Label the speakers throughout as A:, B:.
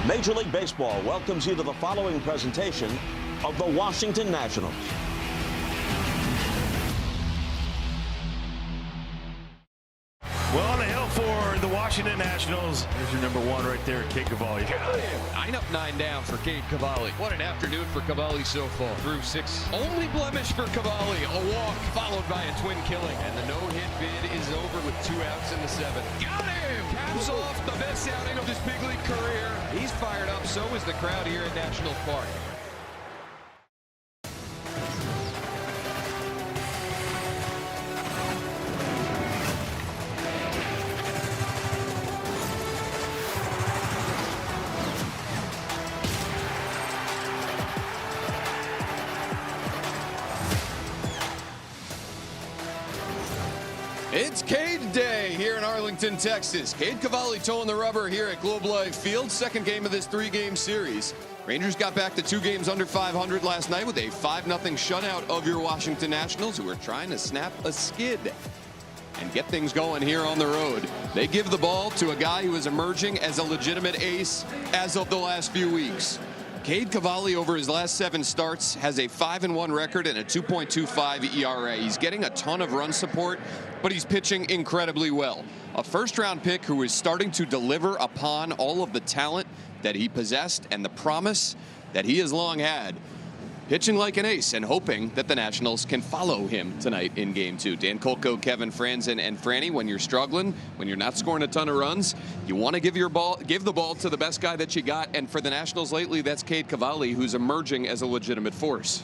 A: Major League Baseball welcomes you to the following presentation of the Washington Nationals.
B: Well, on the hill for the Washington Nationals, there's your number one right there, Cade Cavalli.
C: 9 up, 9 down for Cade Cavalli. What an afternoon for Cavalli so far. Through 6. Only blemish for Cavalli. A walk followed by a twin killing. And the no-hit bid is over with 2 outs in the 7th. Got him! Caps off the best outing of his big league career. He's fired up. So is the crowd here at National Park. It's Cade Day here in Arlington, Texas. Cade Cavalli towing the rubber here at Globe Life Field. Second game of this 3-game series. Rangers got back to 2 games under 500 last night with a 5-0 shutout of your Washington Nationals, who are trying to snap a skid and get things going here on the road. They give the ball to a guy who is emerging as a legitimate ace as of the last few weeks. Cade Cavalli, over his last 7 starts, has a 5-1 record and a 2.25 ERA. He's getting a ton of run support, but he's pitching incredibly well. A first-round pick who is starting to deliver upon all of the talent that he possessed and the promise that he has long had. Pitching like an ace and hoping that the Nationals can follow him tonight in Game 2. Dan Kolko, Kevin Franzen, and Franny, when you're struggling, when you're not scoring a ton of runs, you want to give the ball to the best guy that you got. And for the Nationals lately, that's Cade Cavalli, who's emerging as a legitimate force.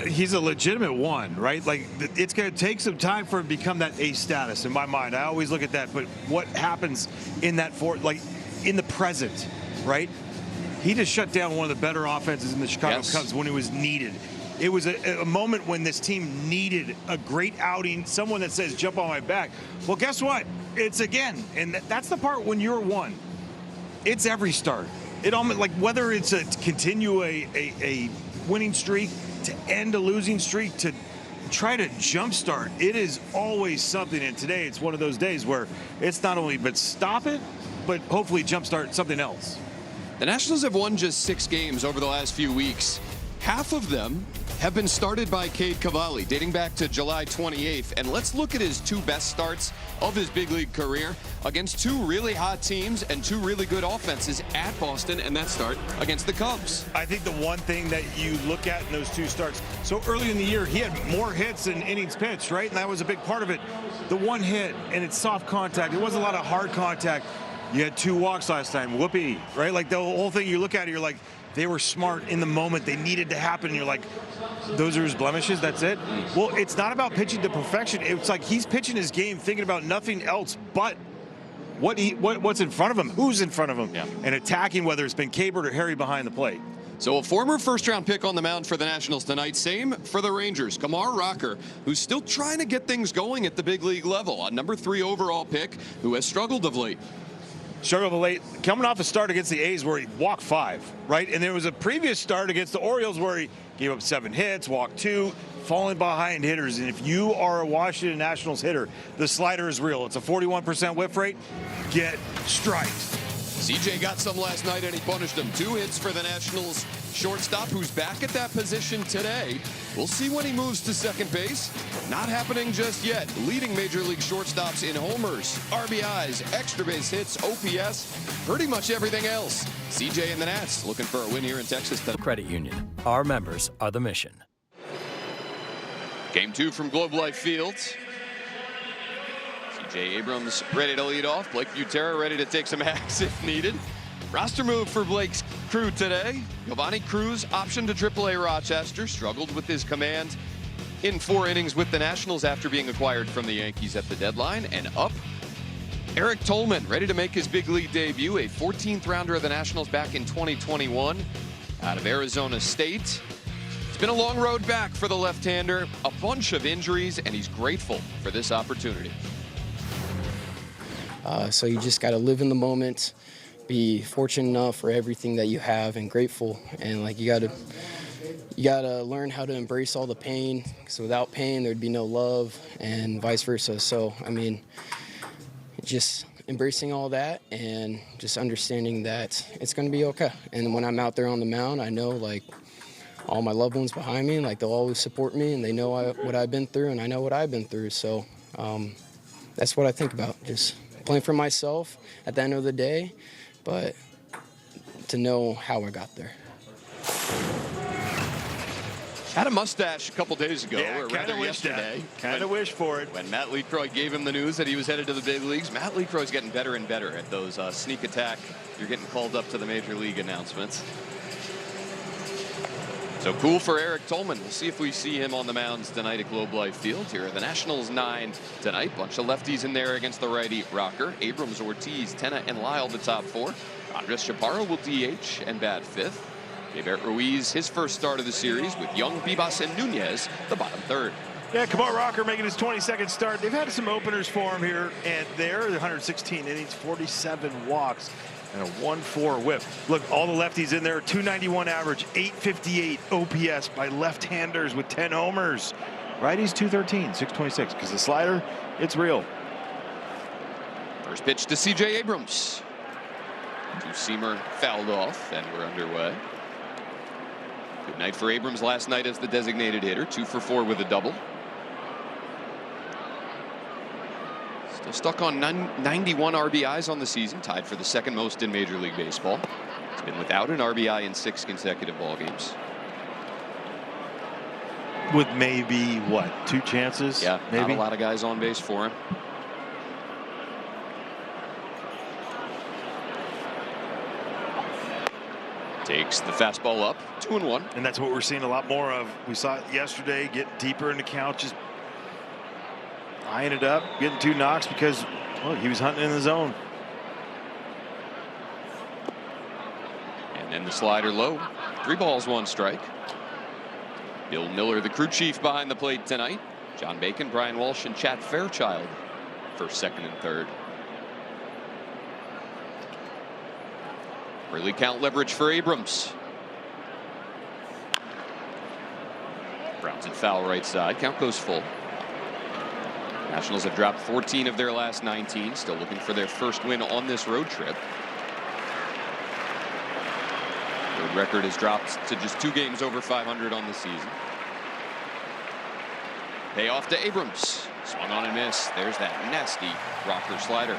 B: He's a legitimate one, right? Like, it's going to take some time for him to become that ace status in my mind. I always look at that, but what happens in that in the present, right? He just shut down one of the better offenses in the Chicago Cubs when it was needed. It was a moment when this team needed a great outing, someone that says, jump on my back. Well, guess what? It's again. And that's the part when you're one. It's every start. It almost, like, whether it's to continue a winning streak, to end a losing streak, to try to jumpstart, it is always something. And today it's one of those days where it's not only but stop it, but hopefully jumpstart something else.
C: The Nationals have won just 6 games over the last few weeks. Half of them have been started by Cade Cavalli, dating back to July 28th. And let's look at his 2 best starts of his big league career against 2 really hot teams and 2 really good offenses at Boston, and that start against the Cubs.
B: I think the one thing that you look at in those 2 starts, so early in the year, he had more hits than innings pitched, right? And that was a big part of it. The one hit, and it's soft contact. It wasn't a lot of hard contact. You had 2 walks last time. Whoopee, right? Like, the whole thing, you look at it, you're like, they were smart in the moment. They needed to happen. And you're like, those are his blemishes? That's it? Well, it's not about pitching to perfection. It's like he's pitching his game thinking about nothing else but what's in front of him, who's in front of him, and attacking, whether it's been Cabert or Harry behind the plate.
C: So a former first-round pick on the mound for the Nationals tonight. Same for the Rangers. Kamar Rocker, who's still trying to get things going at the big league level. A number 3 overall pick who has struggled of late.
B: Struggled late, coming off a start against the A's where he walked 5, right? And there was a previous start against the Orioles where he gave up 7 hits, walked 2, falling behind hitters. And if you are a Washington Nationals hitter, the slider is real. It's a 41% whip rate. Get strikes.
C: CJ got some last night and he punished them. 2 hits for the Nationals shortstop, who's back at that position today. We'll see when he moves to second base. Not happening just yet. Leading Major League shortstops in homers, RBIs, extra base hits, OPS, pretty much everything else. CJ and the Nats looking for a win here in Texas today.
D: Credit Union. Our members are the mission.
C: Game 2 from Globe Life Field. CJ Abrams ready to lead off. Blake Butera ready to take some hacks if needed. Roster move for Blake's crew today. Giovanni Cruz optioned to AAA Rochester. Struggled with his command in 4 innings with the Nationals after being acquired from the Yankees at the deadline. And up, Eric Tolman ready to make his big league debut. A 14th rounder of the Nationals back in 2021 out of Arizona State. It's been a long road back for the left-hander. A bunch of injuries, and he's grateful for this opportunity.
E: So you just got to live in the moment, be fortunate enough for everything that you have, and grateful. And like you gotta learn how to embrace all the pain, because without pain there'd be no love, and vice versa. So I mean, just embracing all that and just understanding that it's going to be okay. And when I'm out there on the mound, I know, like, all my loved ones behind me, like, they'll always support me, and they know what I've been through, and I know what I've been through. So that's what I think about, just playing for myself at the end of the day, but to know how I got there.
C: Had a mustache a couple days ago,
B: Yeah,
C: or
B: kind
C: rather
B: of wished
C: yesterday.
B: Kind of wished for it.
C: When Matt Lecroy gave him the news that he was headed to the big leagues, Matt Lecroy's getting better and better at those sneak attack. You're getting called up to the major league announcements. So cool for Eric Tolman. We'll see if we see him on the mounds tonight at Globe Life Field. Here are the Nationals 9 tonight. Bunch of lefties in there against the righty Rocker. Abrams, Ortiz, Tena, and Lyle the top 4. Andres Chaparro will DH and bat 5th. David Ruiz, his first start of the series with Young, Bibas, and Nunez, the bottom 3rd.
B: Yeah, Kumar Rocker making his 22nd start. They've had some openers for him here and there. 116 innings, 47 walks, and a 1.4 whip. Look, all the lefties in there. 291 average, 858 OPS by left-handers with 10 homers. Righties 213, 626. Because the slider, it's real.
C: First pitch to C.J. Abrams. Two-seamer fouled off, and we're underway. Good night for Abrams last night as the designated hitter. 2 for 4 with a double. Still stuck on 91 RBIs on the season, tied for the second most in Major League Baseball. He's been without an RBI in 6 consecutive ball games.
B: With maybe, what, 2 chances?
C: Yeah,
B: maybe.
C: not a lot of guys on base for him. Takes the fastball up, 2-1.
B: And that's what we're seeing a lot more of. We saw it yesterday, getting deeper in the count, just eyeing it up, getting 2 knocks because, well, he was hunting in the zone.
C: And then the slider low. 3 balls, 1 strike. Bill Miller, the crew chief, behind the plate tonight. John Bacon, Brian Walsh, and Chad Fairchild, first, second, and third. Early count leverage for Abrams. Browns at foul right side. Count goes full. Nationals have dropped 14 of their last 19. Still looking for their first win on this road trip. Their record has dropped to just 2 games over 500 on the season. Payoff to Abrams. Swung on and missed. There's that nasty Rocker slider.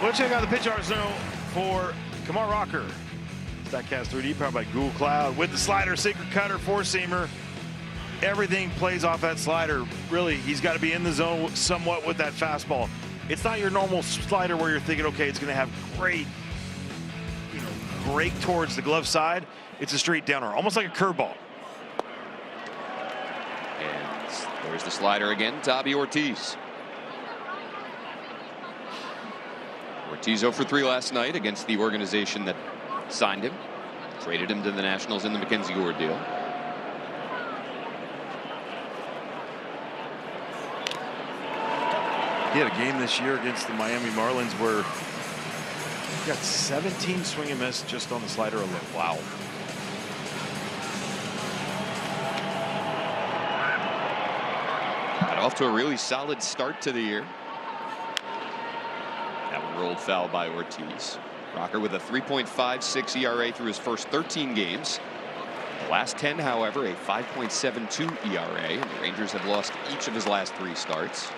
B: We'll check out the pitch arsenal for Kumar Rocker. Statcast 3D powered by Google Cloud with the slider, sinker, cutter, 4-seamer. Everything plays off that slider. Really, he's got to be in the zone somewhat with that fastball. It's not your normal slider where you're thinking, okay, it's going to have great, break towards the glove side. It's a straight downer, almost like a curveball.
C: And there's the slider again, Tabby Ortiz. Ortiz 0 for 3 last night against the organization that signed him, traded him to the Nationals in the Mackenzie Gore deal.
B: He had a game this year against the Miami Marlins where he got 17 swing and miss just on the slider alone. Wow.
C: Got off to a really solid start to the year. That one rolled foul by Ortiz. Rocker with a 3.56 ERA through his first 13 games. The last 10, however, a 5.72 ERA. And the Rangers have lost each of his last 3 starts.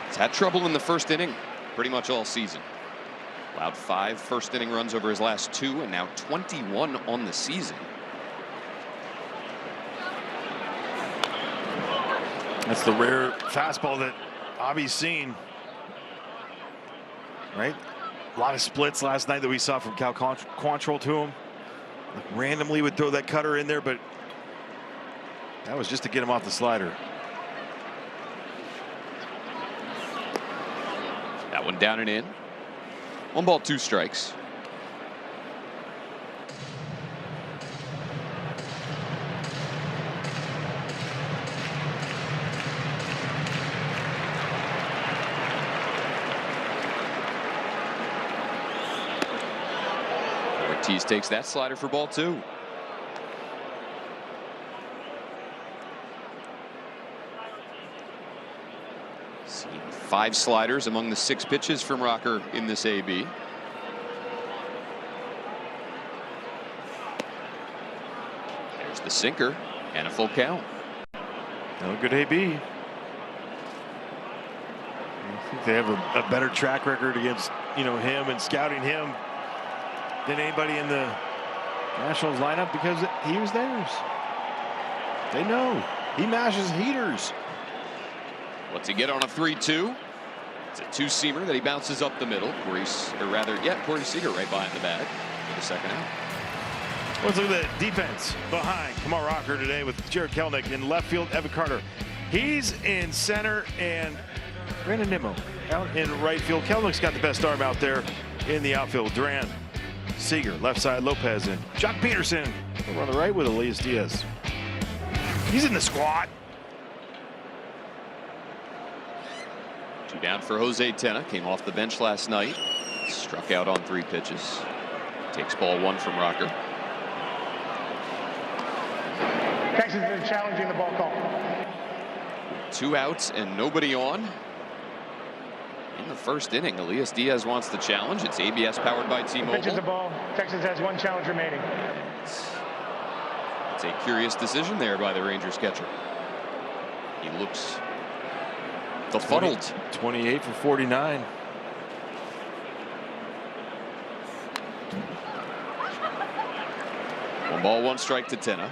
C: He's had trouble in the first inning pretty much all season. Allowed 5 first inning runs over his last 2, and now 21 on the season.
B: That's the rare fastball that Avi's seen. Right? A lot of splits last night that we saw from Cal Quantrill to him. Like randomly would throw that cutter in there, but that was just to get him off the slider.
C: That one down and in. 1 ball, 2 strikes. Ortiz takes that slider for ball 2. Seen 5 sliders among the 6 pitches from Rocker in this AB. There's the sinker and a full count.
B: No good AB. I think they have a better track record against him and scouting him than anybody in the Nationals lineup because he was theirs. They know he mashes heaters.
C: What's he get on a 3-2? It's a 2-seamer that he bounces up the middle. Corey Seager right behind the bag for the second out.
B: Let's look at the defense behind Kumar Rocker today with Jared Kelenic in left field. Evan Carter, he's in center, and Brandon Nimmo out in right field. Kelenic's got the best arm out there in the outfield. Duran, Seager, left side, Lopez, and Jock Peterson over on the right with Elias Diaz. He's in the squad.
C: 2 down for Jose Tena. Came off the bench last night. Struck out on 3 pitches. Takes ball 1 from Rocker.
F: Texas is challenging the ball call.
C: 2 outs and nobody on. In the first inning, Elias Diaz wants the challenge. It's ABS powered by T-Mobile.
F: Pitches the ball. Texas has 1 challenge remaining.
C: It's a curious decision there by the Rangers catcher. He looks befuddled.
B: 28 for 49.
C: One ball, 1 strike to Tena.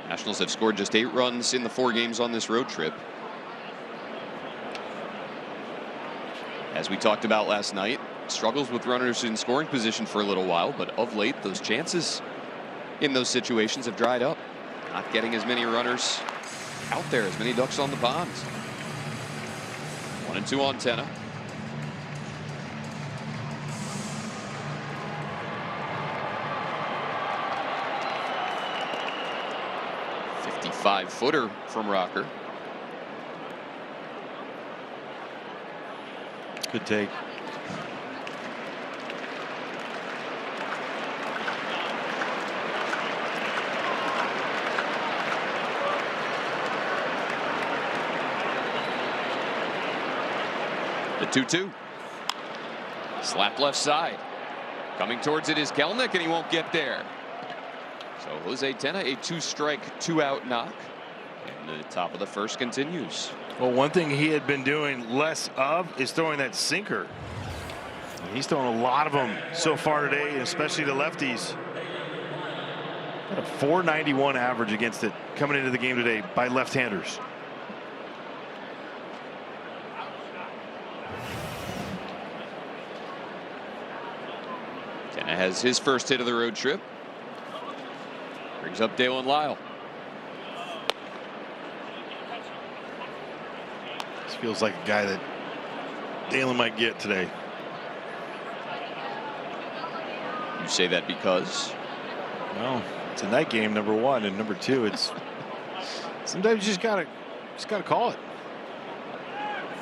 C: Nationals have scored just 8 runs in the 4 games on this road trip. As we talked about last night, struggles with runners in scoring position for a little while, but of late those chances in those situations have dried up. Not getting as many runners out there, as many ducks on the pond. 1-2 on Tena. Five-footer from Rocker.
B: Good take.
C: The 2-2. Slap left side. Coming towards it is Kelenic, and he won't get there. So Jose Tena, a 2-strike, 2-out knock. And the top of the first continues.
B: Well, one thing he had been doing less of is throwing that sinker. And he's throwing a lot of them so far today, especially the lefties. Got a .491 average against it coming into the game today by left-handers.
C: Tena has his first hit of the road trip. Brings up Dalen Lyle.
B: This feels like a guy that Dalen might get today.
C: You say that because?
B: Well, it's a night game, number 1, and number 2, it's sometimes you just gotta call it.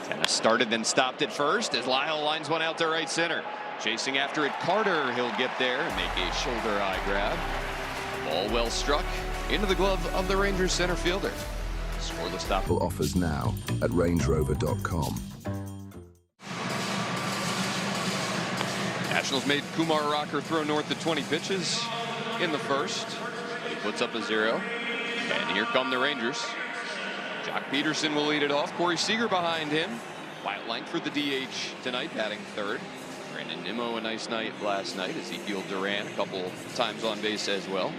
C: Tena started, then stopped at first as Lyle lines one out to right center. Chasing after it, Carter. He'll get there and make a shoulder eye grab. Ball well struck into the glove of the Rangers center fielder. Scoreless stop.
G: Offers now at rangerover.com.
C: Nationals made Kumar Rocker throw north of 20 pitches in the first. He puts up a 0. And here come the Rangers. Jock Peterson will lead it off. Corey Seager behind him. Wyatt Langford the DH tonight, batting 3rd. Brandon Nimmo a nice night last night. Ezekiel Duran a couple times on base as well.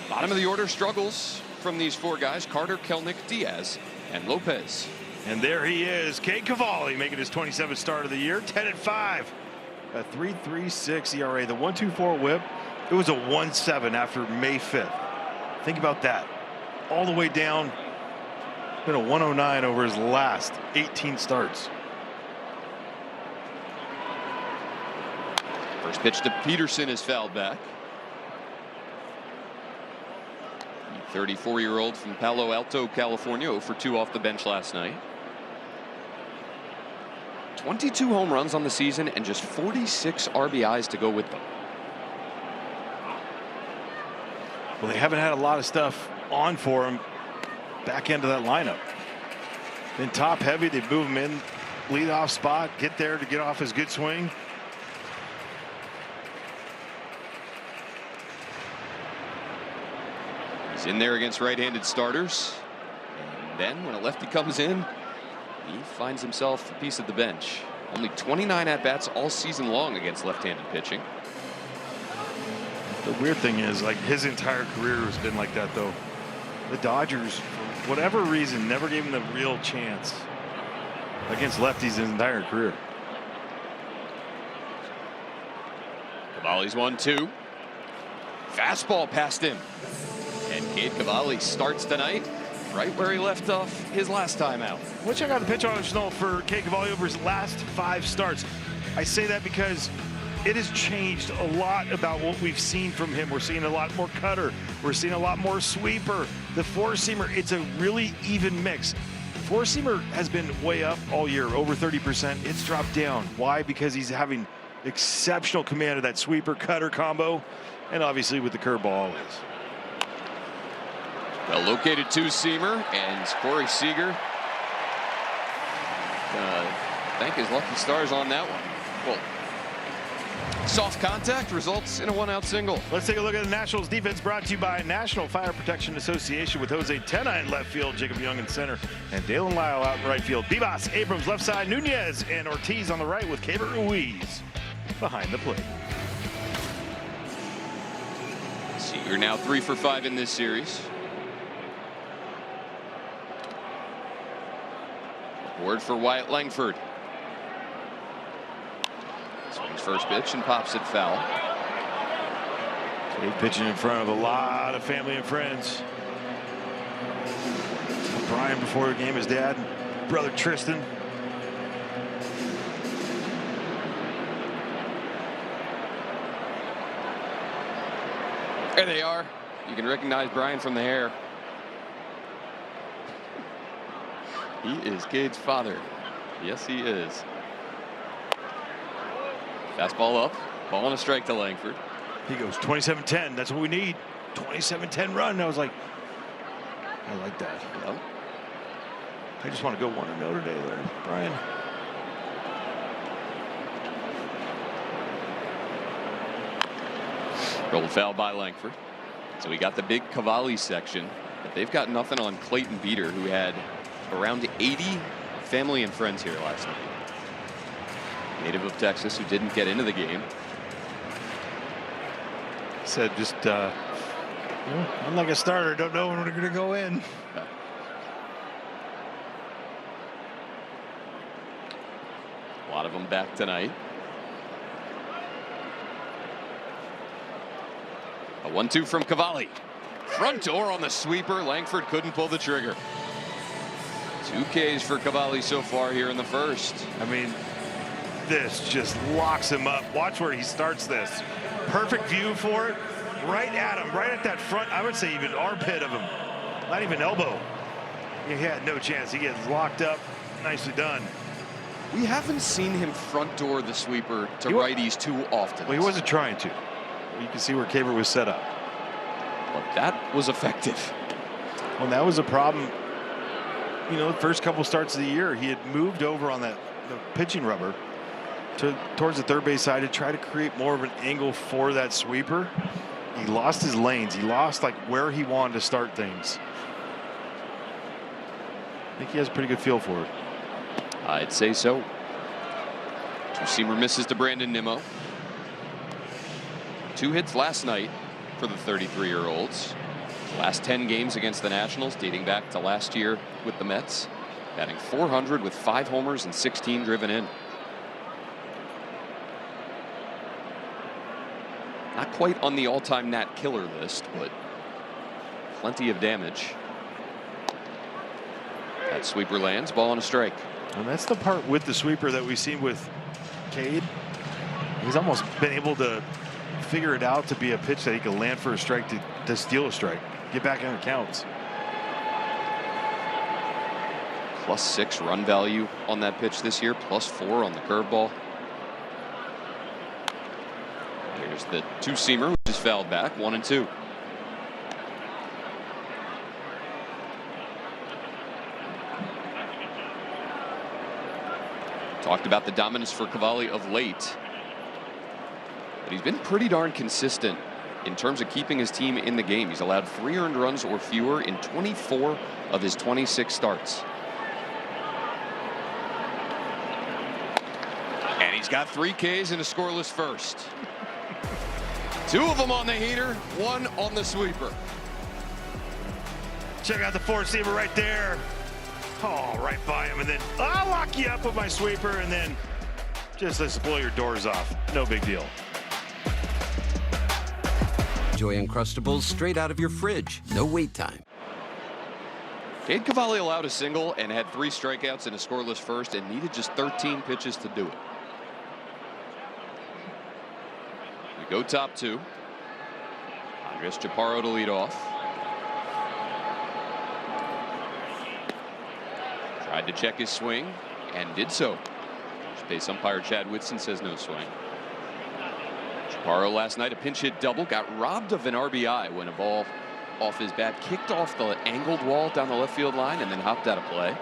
C: Bottom of the order struggles from these 4 guys: Carter, Kelenic, Diaz, and Lopez.
B: And there he is, Cade Cavalli, making his 27th start of the year. 10-5, a 3.36 ERA. The 1.24 WHIP. It was a 1.7 after May 5th. Think about that. All the way down. Been a 1.09 over his last 18 starts.
C: First pitch to Peterson is fouled back. The 34-year-old from Palo Alto, California, 0 for 2 off the bench last night. 22 home runs on the season and just 46 RBIs to go with them.
B: Well, they haven't had a lot of stuff on for him back end of that lineup. Then top heavy, they move him in, lead off spot, get there to get off his good swing.
C: He's in there against right-handed starters. And then when a lefty comes in, he finds himself a piece of the bench. Only 29 at-bats all season long against left-handed pitching.
B: The weird thing is, like, his entire career has been like that, though. The Dodgers, for whatever reason, never gave him the real chance against lefties his entire career.
C: Cavalli's 1-2. Fastball past him. And Cade Cavalli starts tonight right where he left off his last time out.
B: Let's check out the pitch on for Cade Cavalli over his last 5 starts. I say that because it has changed a lot about what we've seen from him. We're seeing a lot more cutter. We're seeing a lot more sweeper. The four-seamer, it's a really even mix. Four-seamer has been way up all year, over 30%. It's dropped down. Why? Because he's having exceptional command of that sweeper-cutter combo, and obviously with the curveball always.
C: Well-located two-seamer, and Corey Seager thank his lucky stars on that one. Well, soft contact results in a 1-out single.
B: Let's take a look at the Nationals defense, brought to you by National Fire Protection Association, with Jose Tena in left field, Jacob Young in center, and Dalen Lyle out in right field. Bibas, Abrams left side, Nunez and Ortiz on the right, with Keibert Ruiz behind the plate.
C: Seager now 3 for 5 in this series. Word for Wyatt Langford. Swings first pitch and pops it foul.
B: Cade pitching in front of a lot of family and friends. Brian before the game, his dad, brother Tristan.
C: There they are. You can recognize Brian from the hair. He is Cade's father. Yes, he is. Fastball up. Ball and a strike to Langford.
B: He goes 27-10. That's what we need. 27-10 run. I was like, I like that.
C: Well,
B: I just want to go 1-0 today there, Brian.
C: rolled foul by Langford. So we got the big Cavalli section, but they've got nothing on Clayton Beater, who had around 80 family and friends here last night. Native of Texas, who didn't get into the game.
B: Said just, I'm like a starter, don't know when we're going to go in.
C: A lot of them back tonight. A 1-2 from Cavalli. Front door on the sweeper. Langford couldn't pull the trigger. 2 Ks for Cavalli so far here in the first.
B: I mean, this just locks him up. Watch where he starts this. Perfect view for it. Right at him, right at that front, I would say even armpit of him. Not even elbow. He had no chance. He gets locked up. Nicely done.
C: We haven't seen him front door the sweeper to righties too often.
B: Well, he wasn't trying to. You can see where Keibert was set up.
C: But that was effective.
B: Well, that was a problem. You know, the first couple starts of the year, he had moved over on the pitching rubber towards the third base side to try to create more of an angle for that sweeper. He lost his lanes. He lost like where he wanted to start things. I think he has a pretty good feel for it.
C: I'd say so. 2-seamer misses to Brandon Nimmo. 2 hits last night for the 33-year-olds. Last 10 games against the Nationals, dating back to last year with the Mets. Batting .400 with 5 homers and 16 driven in. Not quite on the all-time Nat killer list, but plenty of damage. That sweeper lands, ball and a strike.
B: And that's the part with the sweeper that we've seen with Cade. He's almost been able to figure it out to be a pitch that he can land for a strike to steal a strike. Get back in the counts.
C: +6 run value on that pitch this year, +4 on the curveball. Here's the 2-seamer, which is fouled back, 1-2. Talked about the dominance for Cavalli of late, but he's been pretty darn consistent in terms of keeping his team in the game. He's allowed 3 earned runs or fewer in 24 of his 26 starts. And he's got 3 Ks and a scoreless first. 2 of them on the heater, 1 on the sweeper.
B: Check out the four-seamer right there. Oh, right by him, and then I'll lock you up with my sweeper, and then just let's blow your doors off. No big deal.
H: Enjoy Uncrustables straight out of your fridge. No wait time.
C: Cade Cavalli allowed a single and had 3 strikeouts and a scoreless first and needed just 13 pitches to do it. We go top 2. Andres Chaparro to lead off. Tried to check his swing and did so. First base umpire Chad Whitson says no swing. Chaparro last night, a pinch hit double, got robbed of an RBI when a ball off his bat kicked off the angled wall down the left field line and then hopped out of play.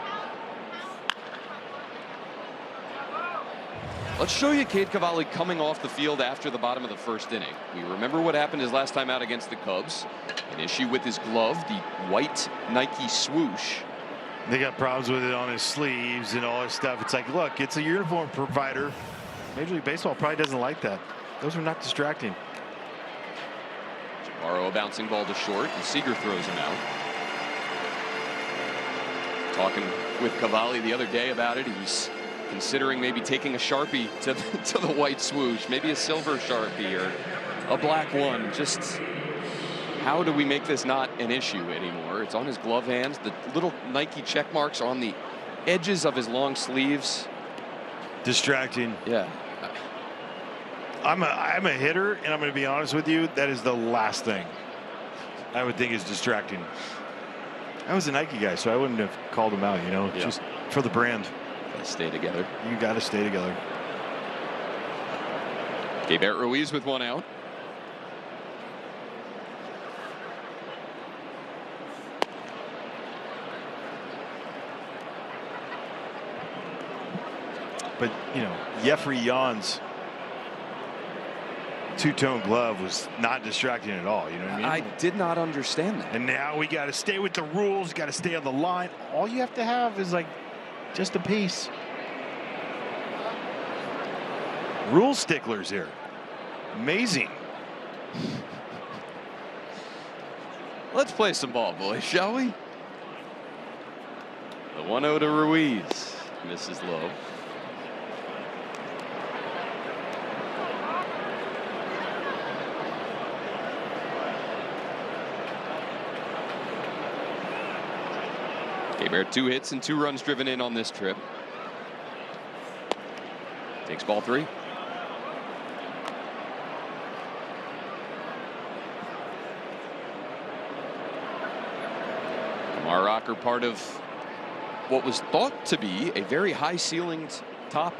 C: Let's show you Cade Cavalli coming off the field after the bottom of the first inning. We remember what happened his last time out against the Cubs. An issue with his glove, the white Nike swoosh.
B: They got problems with it on his sleeves and all this stuff. It's like, look, it's a uniform provider. Major League Baseball probably doesn't like that. Those are not distracting.
C: Chaparro a bouncing ball to short, and Seager throws him out. Talking with Cavalli the other day about it, he's considering maybe taking a Sharpie to the white swoosh, maybe a silver Sharpie or a black one. Just how do we make this not an issue anymore? It's on his glove hands. The little Nike check marks on the edges of his long sleeves.
B: Distracting.
C: Yeah.
B: I'm a hitter, and I'm going to be honest with you. That is the last thing I would think is distracting. I was a Nike guy, so I wouldn't have called him out, you know, just for the brand.
C: Gotta stay together.
B: You got to stay together.
C: Keibert Ruiz with 1 out.
B: But, you know, Jeffrey Jan's two-tone glove was not distracting at all. You know what I mean?
C: I did not understand that.
B: And now we got to stay with the rules. Got to stay on the line. All you have to have is like just a piece. Rule sticklers here. Amazing.
C: Let's play some ball, boys, shall we? The 1-0 to Ruiz. Misses low. Keibert 2 hits and 2 runs driven in on this trip. Takes ball 3. Kumar Rocker, part of what was thought to be a very high-ceilinged top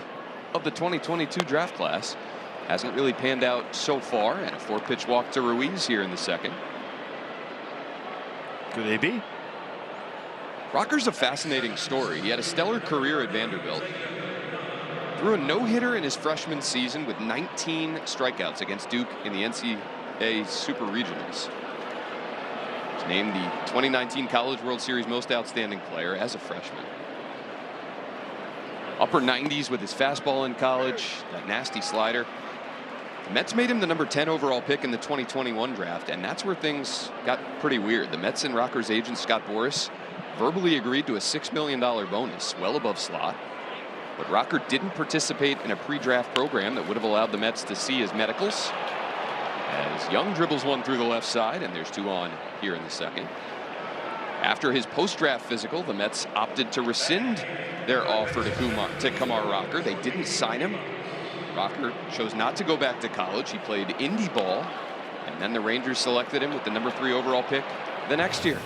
C: of the 2022 draft class. Hasn't really panned out so far, and a 4-pitch walk to Ruiz here in the second.
B: Good AB.
C: Rocker's a fascinating story. He had a stellar career at Vanderbilt. Threw a no-hitter in his freshman season with 19 strikeouts against Duke in the NCAA Super Regionals. He's named the 2019 College World Series Most Outstanding Player as a freshman. Upper 90s with his fastball in college, that nasty slider. The Mets made him the number 10 overall pick in the 2021 draft, and that's where things got pretty weird. The Mets and Rocker's agent, Scott Boras, verbally agreed to a $6 million bonus, well above slot. But Rocker didn't participate in a pre-draft program that would have allowed the Mets to see his medicals. As Young dribbles one through the left side, and there's 2 on here in the second. After his post-draft physical, the Mets opted to rescind their offer to Kumar Rocker. They didn't sign him. Rocker chose not to go back to college. He played indie ball, and then the Rangers selected him with the number 3 overall pick the next year.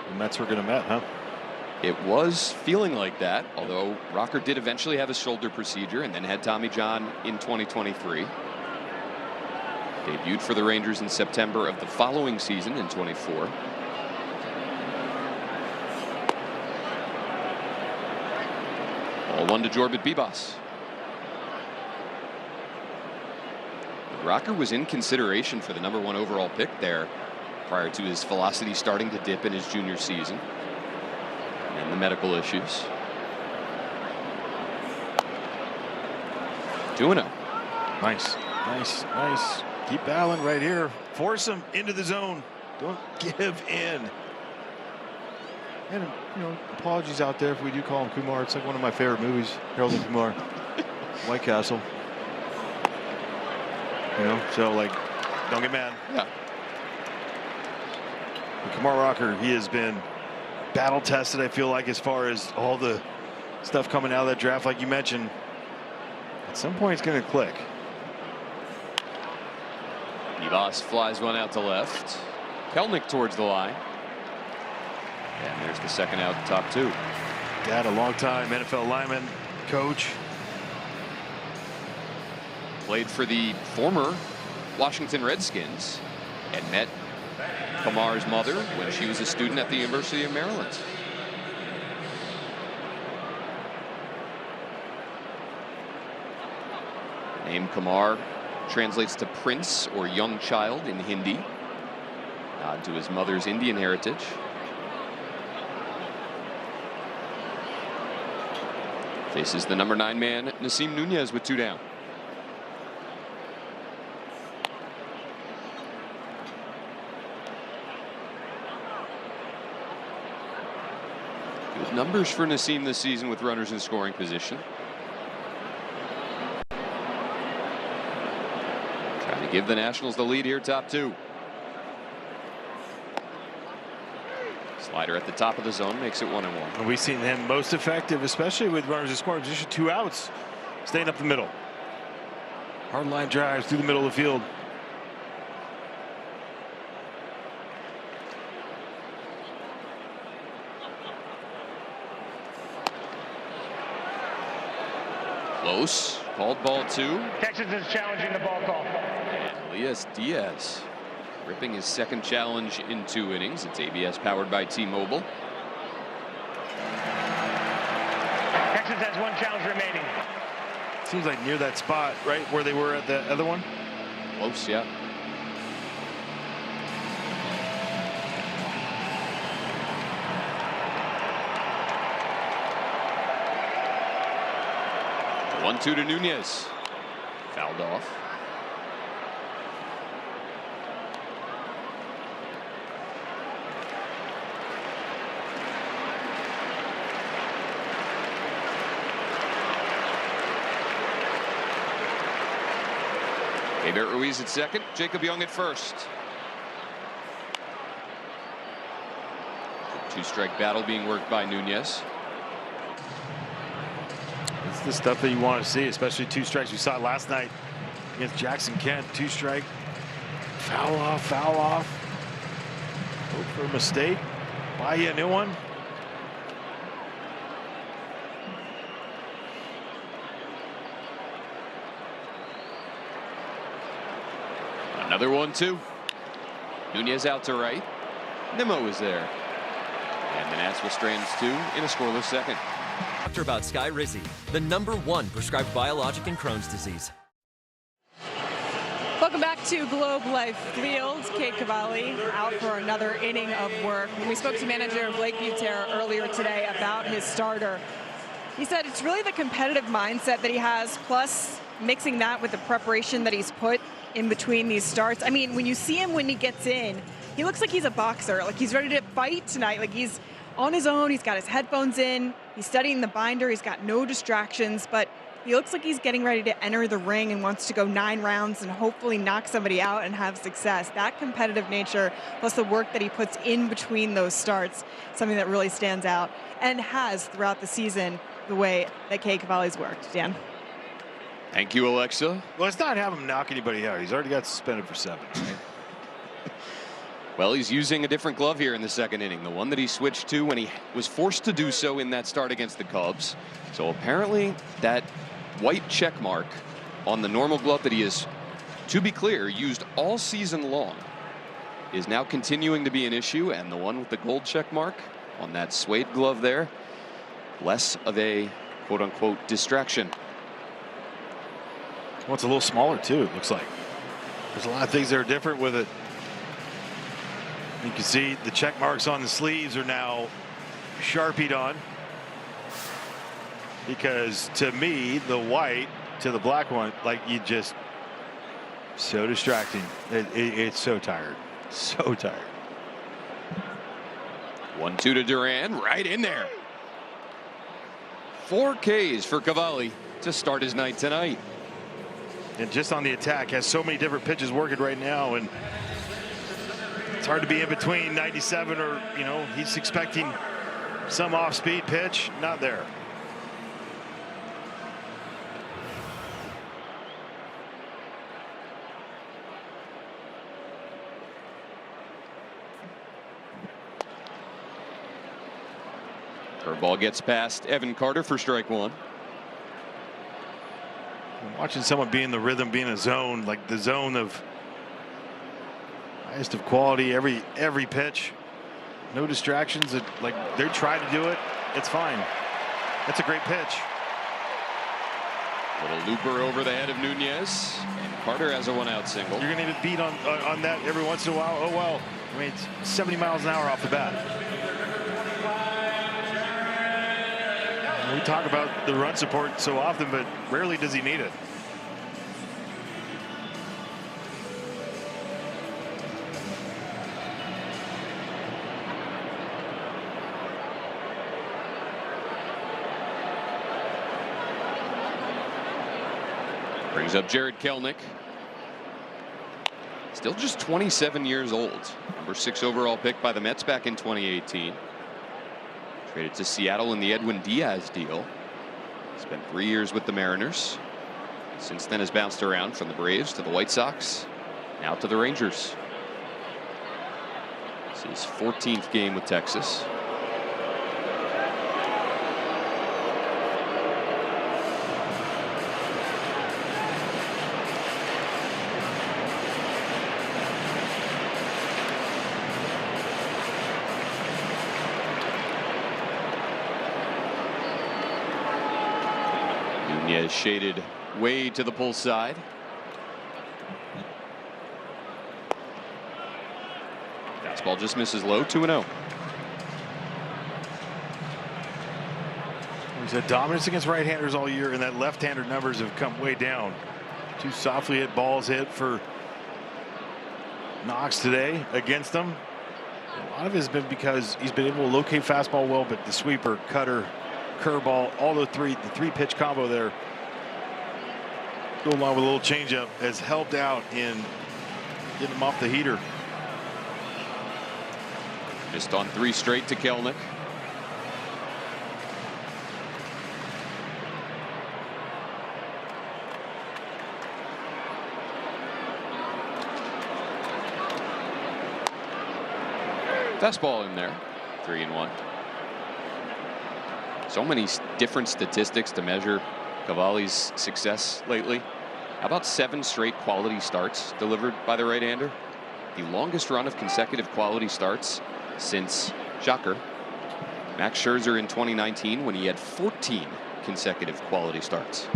B: The Mets were going to Met, huh?
C: It was feeling like that, although Rocker did eventually have a shoulder procedure and then had Tommy John in 2023. Debuted for the Rangers in September of the following season in 24. 1 to Jorbit Bibas. The Rocker was in consideration for the #1 overall pick there prior to his velocity starting to dip in his junior season and the medical issues. 2-0.
B: Nice, nice, nice. Keep battling right here. Force him into the zone. Don't give in. And, you know, apologies out there if we do call him Kumar. It's like one of my favorite movies, Harold and Kumar. White Castle. You know, so like, don't get mad.
C: Yeah.
B: But Kumar Rocker, he has been battle tested, I feel like, as far as all the stuff coming out of that draft, like you mentioned. At some point, it's going to click.
C: Bibas flies one out to left. Kelnick towards the line. And there's the second out, top 2.
B: Dad, a long-time NFL lineman, coach.
C: Played for the former Washington Redskins and met Kumar's mother when she was a student at the University of Maryland. The name Kumar translates to prince or young child in Hindi, nod to his mother's Indian heritage. Faces the #9 man, Nasim Nunez, with 2 down. Good numbers for Nasim this season with runners in scoring position. Trying to give the Nationals the lead here, top 2. Slider at the top of the zone makes it 1-1.
B: And we've seen him most effective, especially with runners in scoring position, 2 outs, staying up the middle. Hard line drives through the middle of the field.
C: Close. Called ball 2.
F: Texas is challenging the ball call.
C: And Elias Diaz ripping his second challenge in 2 innings. It's ABS powered by T-Mobile.
F: Texas has 1 challenge remaining.
B: Seems like near that spot, right where they were at the other one.
C: Close, yeah. The 1-2 to Nunez. Fouled off. David Ruiz at second, Jacob Young at first. 2-strike battle being worked by Nunez.
B: It's the stuff that you want to see, especially 2 strikes. We saw it last night against Jackson Kent. 2-strike. Foul off, foul off. Hope for a mistake. Buy you a new one.
C: Another 1-2. Nunez out to right. Nimmo is there. And the Nats will strand 2 in a scoreless second.
D: Talked about Skyrizi, the #1 prescribed biologic in Crohn's disease.
I: Welcome back to Globe Life Field. Kate Cavalli out for another inning of work. We spoke to manager Blake Butera earlier today about his starter. He said it's really the competitive mindset that he has, plus mixing that with the preparation that he's put in between these starts. I mean, when you see him when he gets in, he looks like he's a boxer. Like he's ready to fight tonight. Like he's on his own. He's got his headphones in. He's studying the binder. He's got no distractions, but he looks like he's getting ready to enter the ring and wants to go 9 rounds and hopefully knock somebody out and have success. That competitive nature, plus the work that he puts in between those starts, something that really stands out and has throughout the season the way that Kate Cavalli's worked. Dan.
C: Thank you, Alexa.
B: Let's not have him knock anybody out. He's already got suspended for 7. Right?
C: Well, he's using a different glove here in the second inning, the one that he switched to when he was forced to do so in that start against the Cubs. So apparently that white check mark on the normal glove that he is, to be clear, used all season long is now continuing to be an issue, and the one with the gold check mark on that suede glove there, less of a quote-unquote distraction.
B: Well, it's a little smaller too, it looks like. There's a lot of things that are different with it. You can see the check marks on the sleeves are now Sharpied on. Because to me, the white to the black one, like you just, so distracting. It's so tired. So tired.
C: 1-2 to Duran, right in there. 4 Ks for Cavalli to start his night tonight.
B: And just on the attack, has so many different pitches working right now, and it's hard to be in between 97 or, you know, he's expecting some off-speed pitch, not there.
C: Curveball gets past Evan Carter for strike 1.
B: Watching someone be in the rhythm, be in a zone, like the zone of highest of quality, every pitch, no distractions. Like they're trying to do it, it's fine. That's a great pitch.
C: Little looper over the head of Nunez, and Carter has a 1-out single.
B: You're going to get beat on that every once in a while. Oh well, I mean it's 70 miles an hour off the bat. We talk about the run support so often, but rarely does he need it.
C: Brings up Jared Kelenic. Still just 27 years old. Number 6 overall pick by the Mets back in 2018. Traded to Seattle in the Edwin Diaz deal. Spent 3 years with the Mariners. Since then has bounced around from the Braves to the White Sox, now to the Rangers. It's his 14th game with Texas. Nunez shaded way to the pull side. Fastball just misses low, 2-0.
B: He's had dominance against right-handers all year, and that left-hander numbers have come way down. 2 softly hit balls hit for Knox today against them. A lot of it has been because he's been able to locate fastball well, but the sweeper, cutter, curveball, all the three pitch combo there, go along with a little changeup, has helped out in getting him off the heater.
C: Just on 3 straight to Kelenic. Fastball in there, 3-1. So many different statistics to measure Cavalli's success lately. How about 7 straight quality starts delivered by the right-hander? The longest run of consecutive quality starts since, shocker, Max Scherzer in 2019 when he had 14 consecutive quality starts.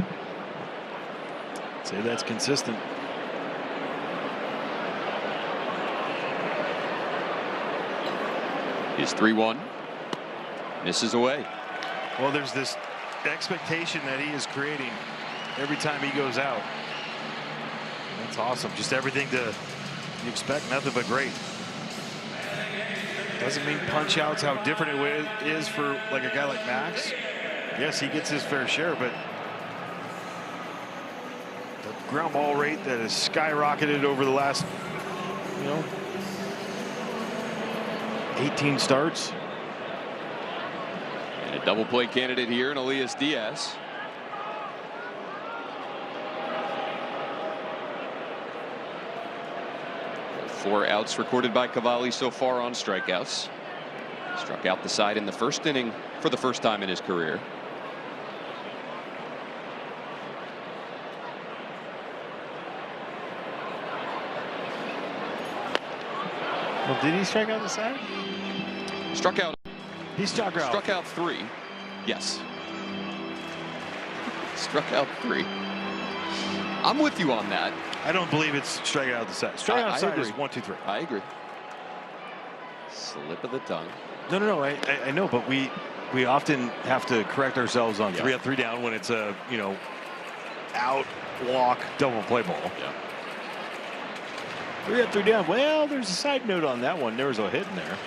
B: I'd say that's consistent.
C: His 3-1 misses away.
B: Well, there's this expectation that he is creating every time he goes out. That's awesome. Just everything you expect, nothing but great. Doesn't mean punch outs how different it is for like a guy like Max. Yes, he gets his fair share, but the ground ball rate that has skyrocketed over the last, 18 starts.
C: And a double play candidate here in Elias Diaz. Four outs recorded by Cavalli so far on strikeouts. Struck out the side in the first inning for the first time in his career.
B: Well, did he strike out the side?
C: Struck out.
B: He struck out.
C: Struck out 3. Yes. Struck out 3. I'm with you on that.
B: I don't believe it's strikeout out the side. Strikeout outside is 1, 2, 3.
C: I agree. Slip of the tongue.
B: No. I know, but we often have to correct ourselves on 3 up, 3 down when it's a out, walk, double play ball.
C: Yeah.
B: 3 up, 3 down. Well, there's a side note on that one. There was a hit in there.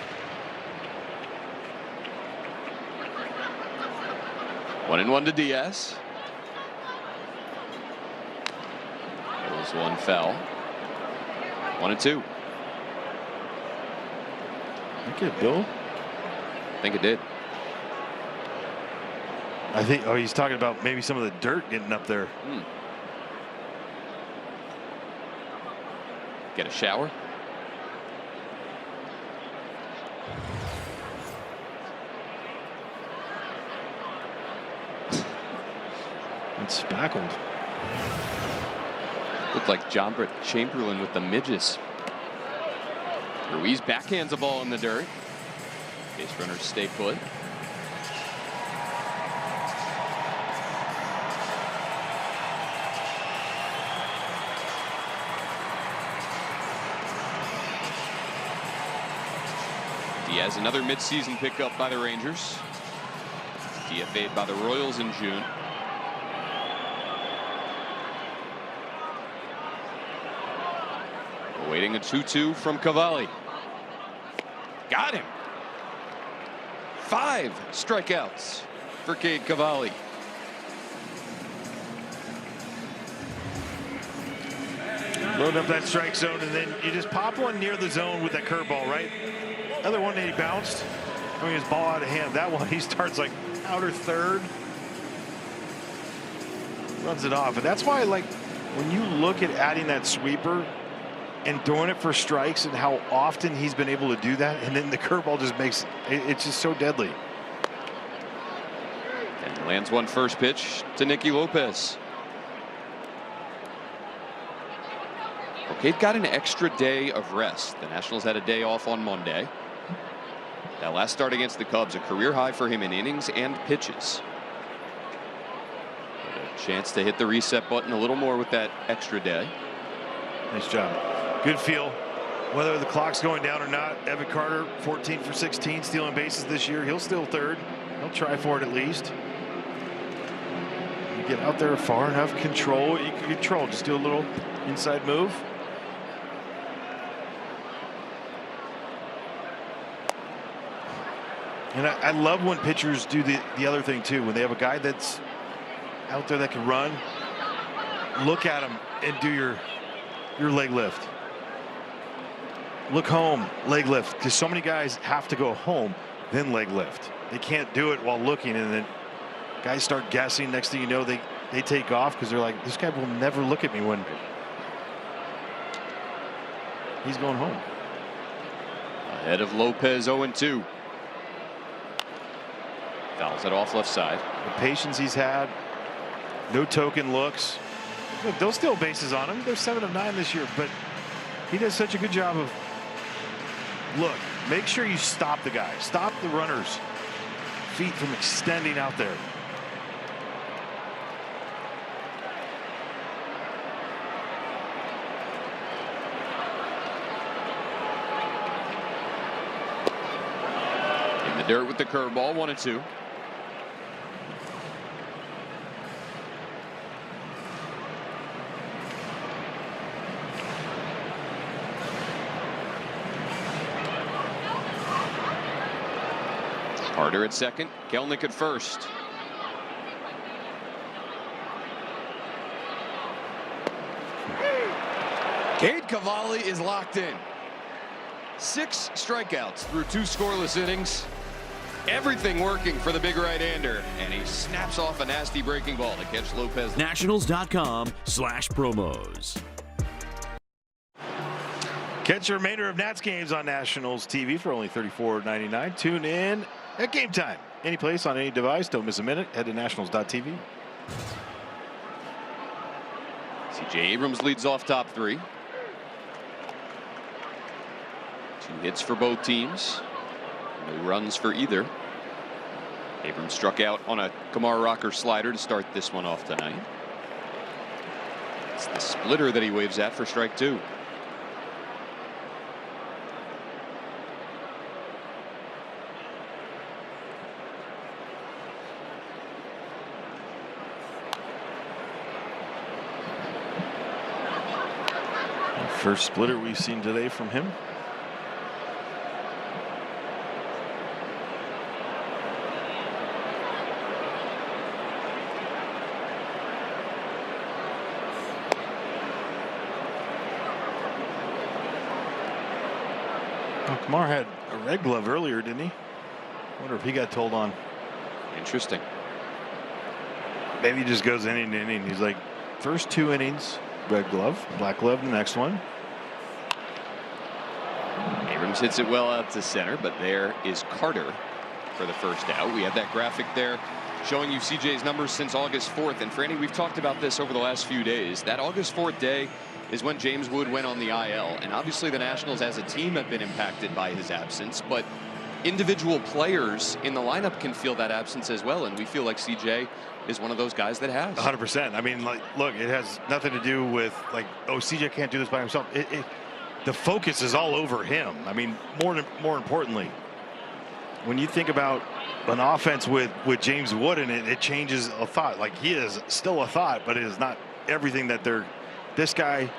C: 1-1 to Diaz. Those one fell. 1-2.
B: Good, Bill.
C: I think it did.
B: I think. Oh, he's talking about maybe some of the dirt getting up there.
C: Get a shower.
B: It's spackled.
C: Looked like John Brett Chamberlain with the midges. Ruiz backhands a ball in the dirt. Base runners stay put. Diaz, another midseason pickup by the Rangers. DFA'd by the Royals in June. Awaiting a 2-2 from Cavalli. Got him. 5 strikeouts for Cade Cavalli.
B: Load up that strike zone, and then you just pop one near the zone with that curveball, right? Other one that he bounced, I mean, his ball out of hand. That one, he starts like outer third, runs it off. And that's why, like, when you look at adding that sweeper and throwing it for strikes and how often he's been able to do that, and then the curveball just makes it's just so deadly.
C: And lands one first pitch to Nicky Lopez. Well, Cade got an extra day of rest. The Nationals had a day off on Monday. That last start against the Cubs, a career high for him in innings and pitches. A chance to hit the reset button a little more with that extra day.
B: Nice job. Good feel. Whether the clock's going down or not, Evan Carter, 14 for 16, stealing bases this year. He'll steal third. He'll try for it at least. You get out there far enough, control what you can control. Just do a little inside move. And I love when pitchers do the other thing too. When they have a guy that's out there that can run, look at him and do your leg lift. Look home, leg lift. Because so many guys have to go home, then leg lift. They can't do it while looking, and then guys start guessing. Next thing you know, they take off because they're like, this guy will never look at me when he's going home.
C: Ahead of Lopez, 0-2. Fouls it off left side.
B: The patience he's had, no token looks. Look, they'll steal bases on him. They're 7 of 9 this year, but he does such a good job of, look, make sure you stop the guy. Stop the runner's feet from extending out there.
C: In the dirt with the curveball, 1-2. Carter at second, Kelnick at first. Cade Cavalli is locked in. 6 strikeouts through 2 scoreless innings. Everything working for the big right-hander, and he snaps off a nasty breaking ball to catch Lopez.
J: Nationals.com/promos.
B: Catch the remainder of Nats games on Nationals TV for only $34.99. Tune in at game time. Any place on any device. Don't miss a minute. Head to nationals.tv.
C: C.J. Abrams leads off top 3. 2 hits for both teams. No runs for either. Abrams struck out on a Kamar rocker slider to start this one off tonight. It's the splitter that he waves at for strike 2.
J: First splitter we've seen today from him. Oh, Kamar had a red glove earlier, didn't he? Wonder if he got told on.
C: Interesting.
J: Maybe he just goes inning to inning. He's like, first 2 innings, red glove, black glove the next one.
C: Abrams hits it well out to center, but there is Carter for the first out. We had that graphic there showing you CJ's numbers since August 4th. And Franny, we've talked about this over the last few days. That August 4th day is when James Wood went on the IL. And obviously the Nationals as a team have been impacted by his absence, but individual players in the lineup can feel that absence as well. And we feel like CJ is one of those guys that has.
J: 100%. I mean, like, look, it has nothing to do with like, oh, CJ can't do this by himself. The focus is all over him. I mean, more importantly, when you think about an offense with James Wood in it, it changes a thought. Like, he is still a thought, but it is not everything that they're. This guy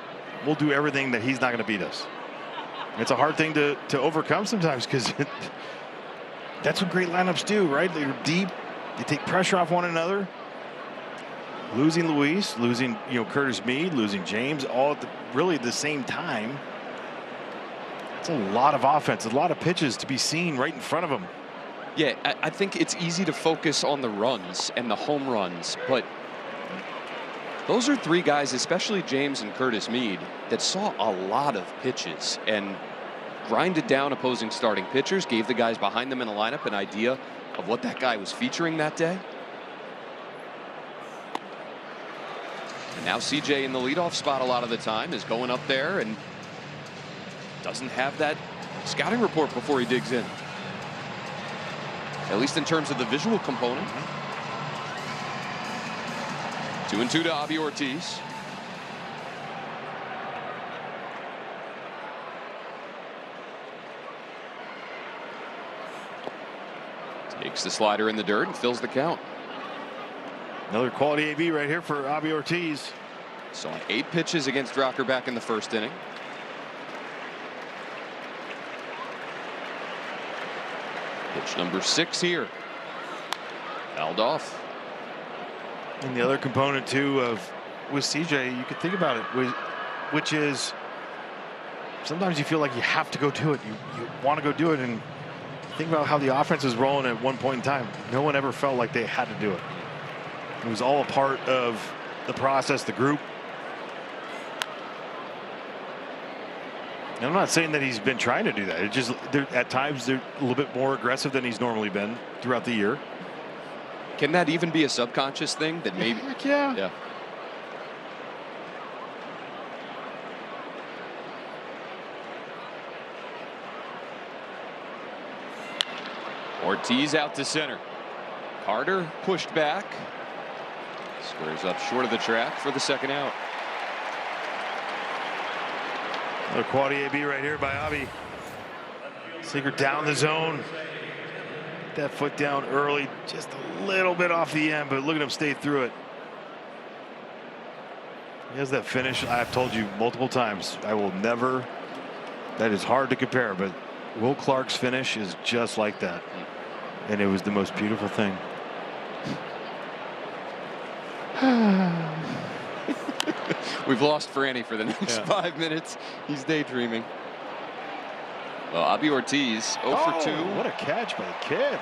J: will do everything that he's not going to beat us. It's a hard thing to overcome sometimes, because that's what great lineups do, right? They're deep. They take pressure off one another. Losing Luis, losing Curtis Mead, losing James, all at really the same time. It's a lot of offense, a lot of pitches to be seen right in front of them.
C: Yeah, I think it's easy to focus on the runs and the home runs, but those are 3 guys, especially James and Curtis Mead, that saw a lot of pitches and grinded down opposing starting pitchers, gave the guys behind them in the lineup an idea of what that guy was featuring that day. And now CJ in the leadoff spot a lot of the time is going up there and doesn't have that scouting report before he digs in. At least in terms of the visual component. 2-2 to Avi Ortiz. Takes the slider in the dirt and fills the count.
J: Another quality AB right here for Avi Ortiz.
C: Saw 8 pitches against Rocker back in the first inning. Pitch number 6 here. Fouled off.
J: And the other component too with CJ, you could think about it, which is sometimes you feel like you have to go do it. You want to go do it, and think about how the offense was rolling at one point in time. No one ever felt like they had to do it. It was all a part of the process, the group. And I'm not saying that he's been trying to do that. It just at times they're a little bit more aggressive than he's normally been throughout the year.
C: Can that even be a subconscious thing that maybe?
J: Heck yeah.
C: Yeah. Ortiz out to center. Carter pushed back. Squares up short of the track for the second out.
J: Another quality AB right here by Avi. Seeger down the zone. Get that foot down early, just a little bit off the end, but look at him stay through it. He has that finish. I've told you multiple times, I will never. That is hard to compare, but Will Clark's finish is just like that. And it was the most beautiful thing.
C: We've lost Franny for the next 5 minutes. He's daydreaming. Well, Avi Ortiz 0 for 2.
J: What a catch by the kid.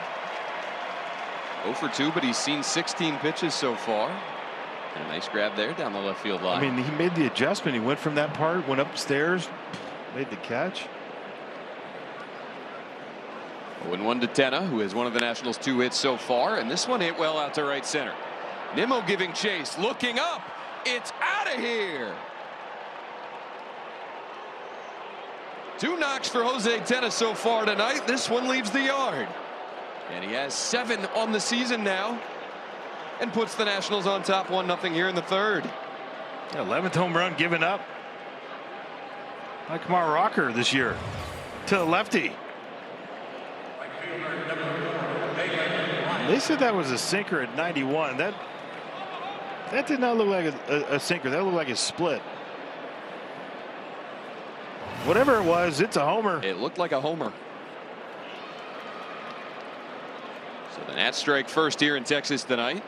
C: 0 for 2, but he's seen 16 pitches so far. And a nice grab there down the left field line.
J: I mean, he made the adjustment. He went from that part, went upstairs, made the catch.
C: 0-1 to Tenna, who has one of the Nationals' 2 hits so far, and this one hit well out to right center. Nimmo giving chase, looking up. It's out of here. 2 knocks for Jose Tenna so far tonight. This one leaves the yard. And he has 7 on the season now and puts the Nationals on top 1-0 here in the third.
J: 11th home run given up by Kumar Rocker this year to the lefty. They said that was a sinker at 91. That did not look like a sinker. That looked like a split. Whatever it was, it's a homer.
C: It looked like a homer. So the Nats strike first here in Texas tonight.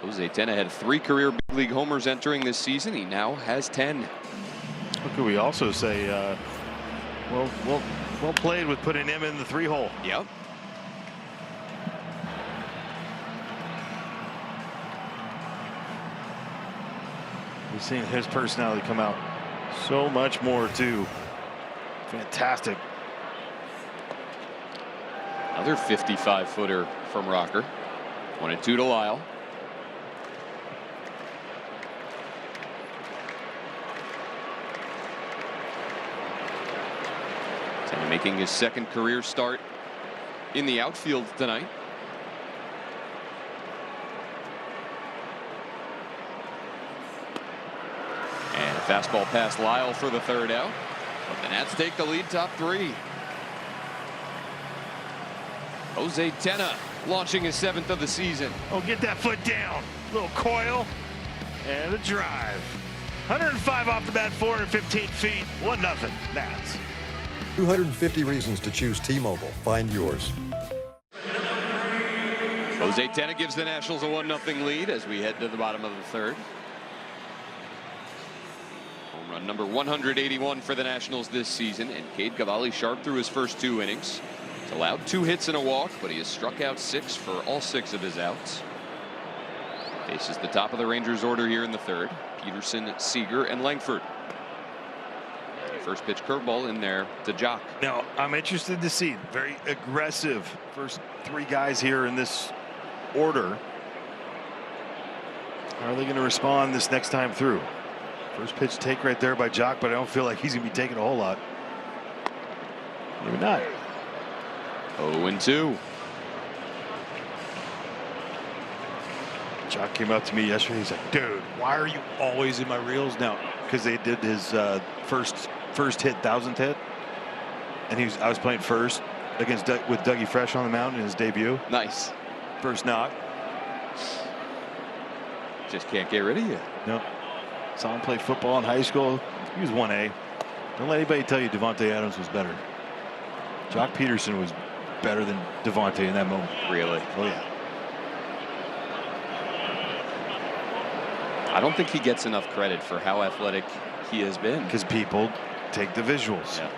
C: Jose Tena had 3 career big league homers entering this season. He now has 10.
J: What could we also say? Well played with putting him in the 3-hole.
C: Yep.
J: We've seen his personality come out so much more too. Fantastic.
C: Another 55-footer from Rocker. 1-2 to Lyle. Tena making his 2nd career start in the outfield tonight. And a fastball past Lyle for the 3rd out. But the Nats take the lead, top 3. Jose Tena launching his 7th of the season.
J: Oh, get that foot down. Little coil and a drive. 105 off the bat, 415 feet. 1-0 Nats.
K: 250 reasons to choose T-Mobile. Find yours.
C: Jose Tena gives the Nationals a 1-0 lead as we head to the bottom of the 3rd. Home run number 181 for the Nationals this season, and Cade Cavalli sharp through his first 2 innings. He's allowed 2 hits and a walk, but he has struck out 6 for all 6 of his outs. Faces the top of the Rangers order here in the 3rd. Peterson, Seager, and Langford. First pitch curveball in there to Jock.
J: Now, I'm interested to see very aggressive first 3 guys here in this order. How are they going to respond this next time through? First pitch take right there by Jock, but I don't feel like he's going to be taking a whole lot. Maybe not.
C: 0-2.
J: Jock came up to me yesterday. He's like, dude, why are you always in my reels now? Because they did his first hit, 1000th hit, and I was playing first against with Dougie Fresh on the mound in his debut.
C: Nice.
J: First knock.
C: Just can't get rid of you.
J: No. Saw him play football in high school. He was 1A. Don't let anybody tell you Devontae Adams was better. Jock Peterson was better than Devontae in that moment.
C: Really?
J: Oh yeah.
C: I don't think he gets enough credit for how athletic he has been.
J: Because people take the visuals.
C: Yeah.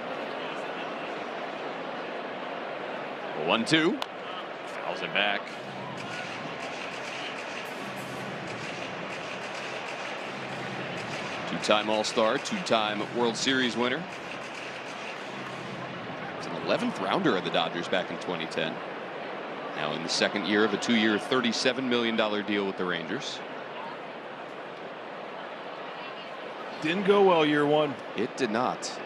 C: 1-2. Fouls it back. Two-time All-Star, 2-time World Series winner. He's an 11th rounder of the Dodgers back in 2010. Now in the 2nd year of a 2-year, $37 million deal with the Rangers.
J: Didn't go well year 1.
C: It did not.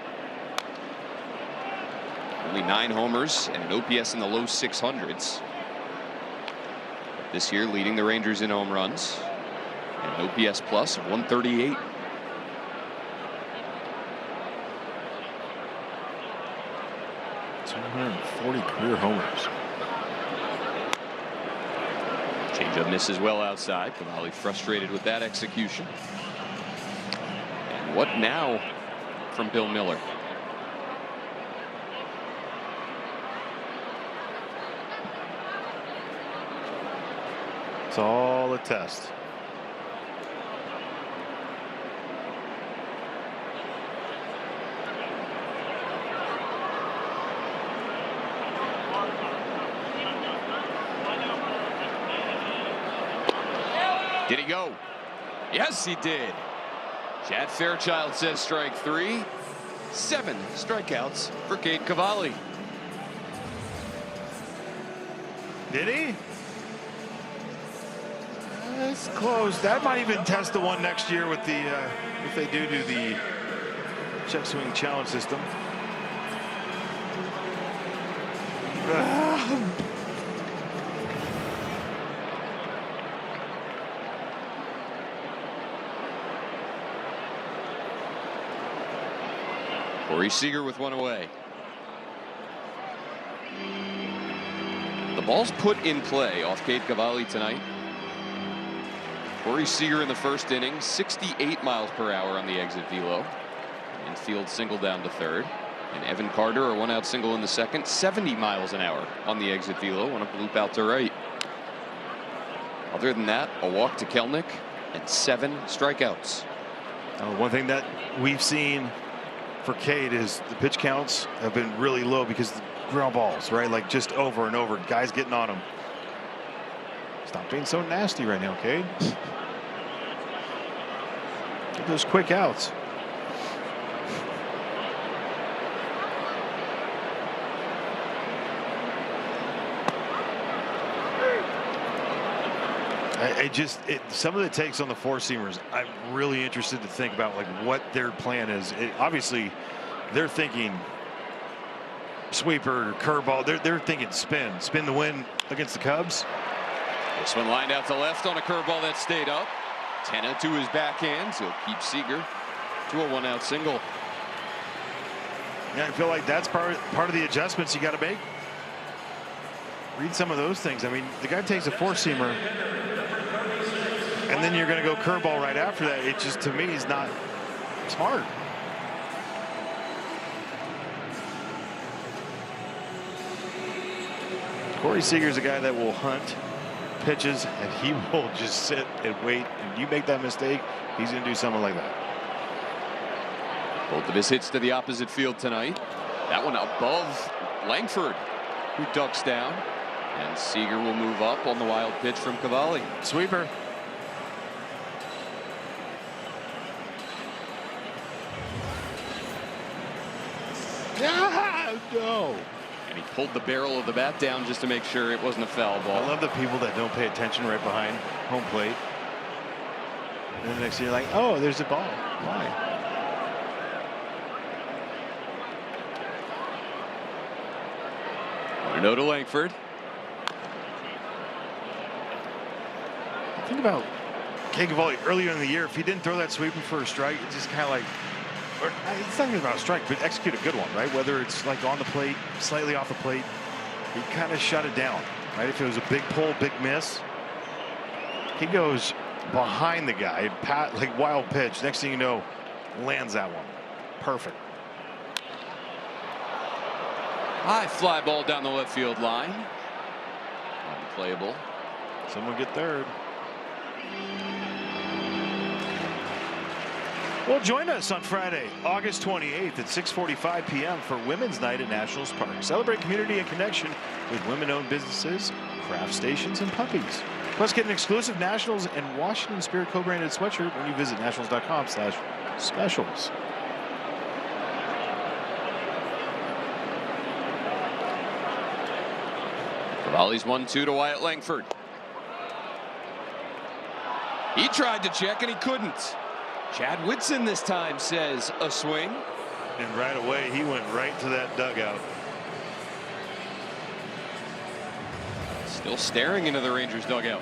C: Only 9 homers and an OPS in the low 600s. This year leading the Rangers in home runs. And an OPS plus of 138.
J: $240 career homers.
C: Changeup misses well outside. Cavalli frustrated with that execution. And what now from Bill Miller?
J: It's all a test.
C: Did he go? Yes, he did. Chad Fairchild says strike 3. 7 strikeouts for Cade Cavalli.
J: Did he? It's close. That might even test the one next year with the if they do the check swing challenge system.
C: Corey Seager with one away. The ball's put in play off Cade Cavalli tonight. Corey Seager in the first inning, 68 miles per hour on the exit velo. Infield single down to third. And Evan Carter, a one-out single in the second, 70 miles an hour on the exit velo on a bloop out to right. Other than that, a walk to Kelnick and 7 strikeouts.
J: One thing that we've seen for Cade is the pitch counts have been really low because the ground balls, right? Like just over and over, guys getting on him. Stop being so nasty right now, Cade. Get those quick outs. Some of the takes on the four-seamers, I'm really interested to think about like what their plan is. Obviously, they're thinking sweeper, curveball. They're thinking spin the win against the Cubs.
C: This one lined out to left on a curveball that stayed up. Tenna to his backhand, so he'll keep Seager to a one-out single.
J: Yeah, I feel like that's part of the adjustments you got to make. Read some of those things. I mean, the guy takes a four-seamer, and then you're going to go curveball right after that. It just, to me, is not smart. Corey Seager's a guy that will hunt pitches, and he will just sit and wait. And you make that mistake, he's going to do something like that.
C: Both of his hits to the opposite field tonight. That one above Langford, who ducks down. And Seager will move up on the wild pitch from Cavalli.
J: Sweeper. No.
C: And he pulled the barrel of the bat down just to make sure it wasn't a foul ball.
J: I love the people that don't pay attention right behind home plate. And then the next thing you're like, oh, there's a ball. Why?
C: 1-0 to Langford.
J: Think about Cade Cavalli earlier in the year. If he didn't throw that sweeper for a strike, it's just kind of like, or it's not even about a strike, but execute a good one, right? Whether it's like on the plate, slightly off the plate, he kind of shut it down, right? If it was a big pull, big miss, he goes behind the guy, like wild pitch. Next thing you know, lands that one. Perfect.
C: High fly ball down the left field line. Unplayable.
J: Someone get third. Well, join us on Friday, August 28th at 6:45 p.m. for Women's Night at Nationals Park. Celebrate community and connection with women-owned businesses, craft stations, and puppies. Plus, get an exclusive Nationals and Washington Spirit co-branded sweatshirt when you visit nationals.com/specials.
C: Cavalli's 1-2 to Wyatt Langford. He tried to check and he couldn't. Chad Whitson this time says a swing.
J: And right away, he went right to that dugout.
C: Still staring into the Rangers dugout.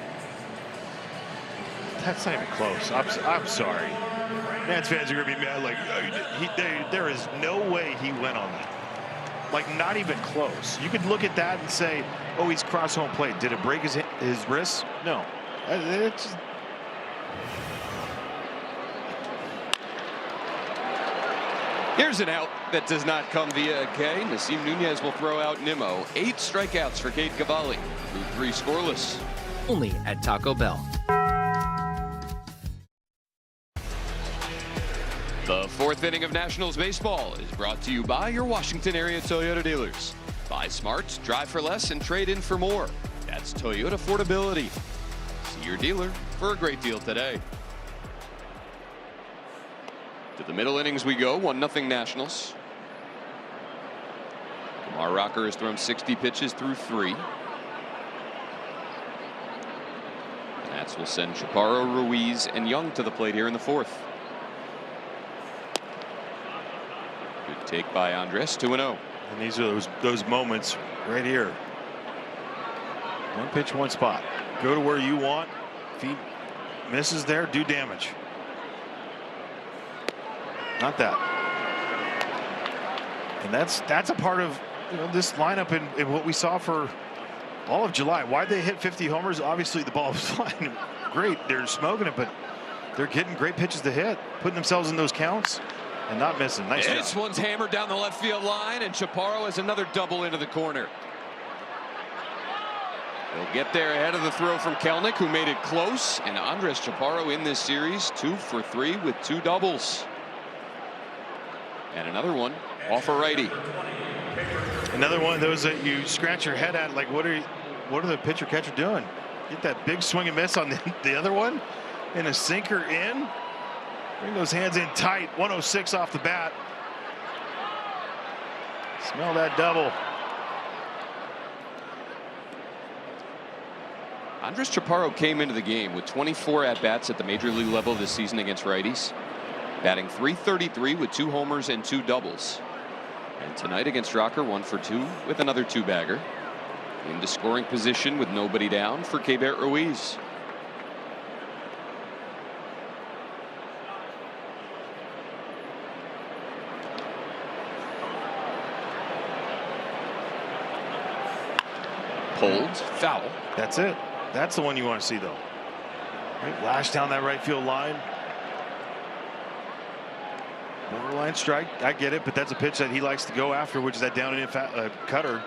J: That's not even close. I'm sorry. Nats fans are going to be mad. Like, there is no way he went on that. Like, not even close. You could look at that and say, oh, he's cross home plate. Did it break his wrist? No. It's just...
C: Here's an out that does not come via a K. Nasim Nunez will throw out Nimmo. 8 strikeouts for Cade Cavalli. Through 3 scoreless.
H: Only at Taco Bell.
C: The 4th inning of Nationals baseball is brought to you by your Washington area Toyota dealers. Buy smart, drive for less, and trade in for more. That's Toyota affordability. See your dealer for a great deal today. To the middle innings we go, 1-0 Nationals. Kumar Rocker has thrown 60 pitches through 3. The Nats will send Chaparro, Ruiz, and Young to the plate here in the 4th. take by Andres, 2-0.
J: And these are those moments right here. One pitch, one spot. Go to where you want. If he misses there, do damage. Not that. And that's a part of this lineup and what we saw for all of July. Why'd they hit 50 homers? Obviously the ball was flying great. They're smoking it, but they're getting great pitches to hit, putting themselves in those counts and not missing. Nice job.
C: This one's hammered down the left field line, and Chaparro has another double into the corner. He'll get there ahead of the throw from Kelnick, who made it close. And Andres Chaparro in this series, 2 for 3 with 2 doubles. And another one off a righty.
J: Another one of those that you scratch your head at, like what are the pitcher catcher doing? Get that big swing and miss on the other one, and a sinker in. Bring those hands in tight. 106 off the bat. Smell that double.
C: Andres Chaparro came into the game with 24 at-bats at the major league level this season against righties, batting .333 with 2 homers and 2 doubles. And tonight against Rocker, 1 for 2 with another 2-bagger. Into scoring position with nobody down for Keibert Ruiz. Pulled, foul.
J: That's it. That's the one you want to see, though. Right, lash down that right field line. Borderline strike. I get it, but that's a pitch that he likes to go after, which is that down and in cutter.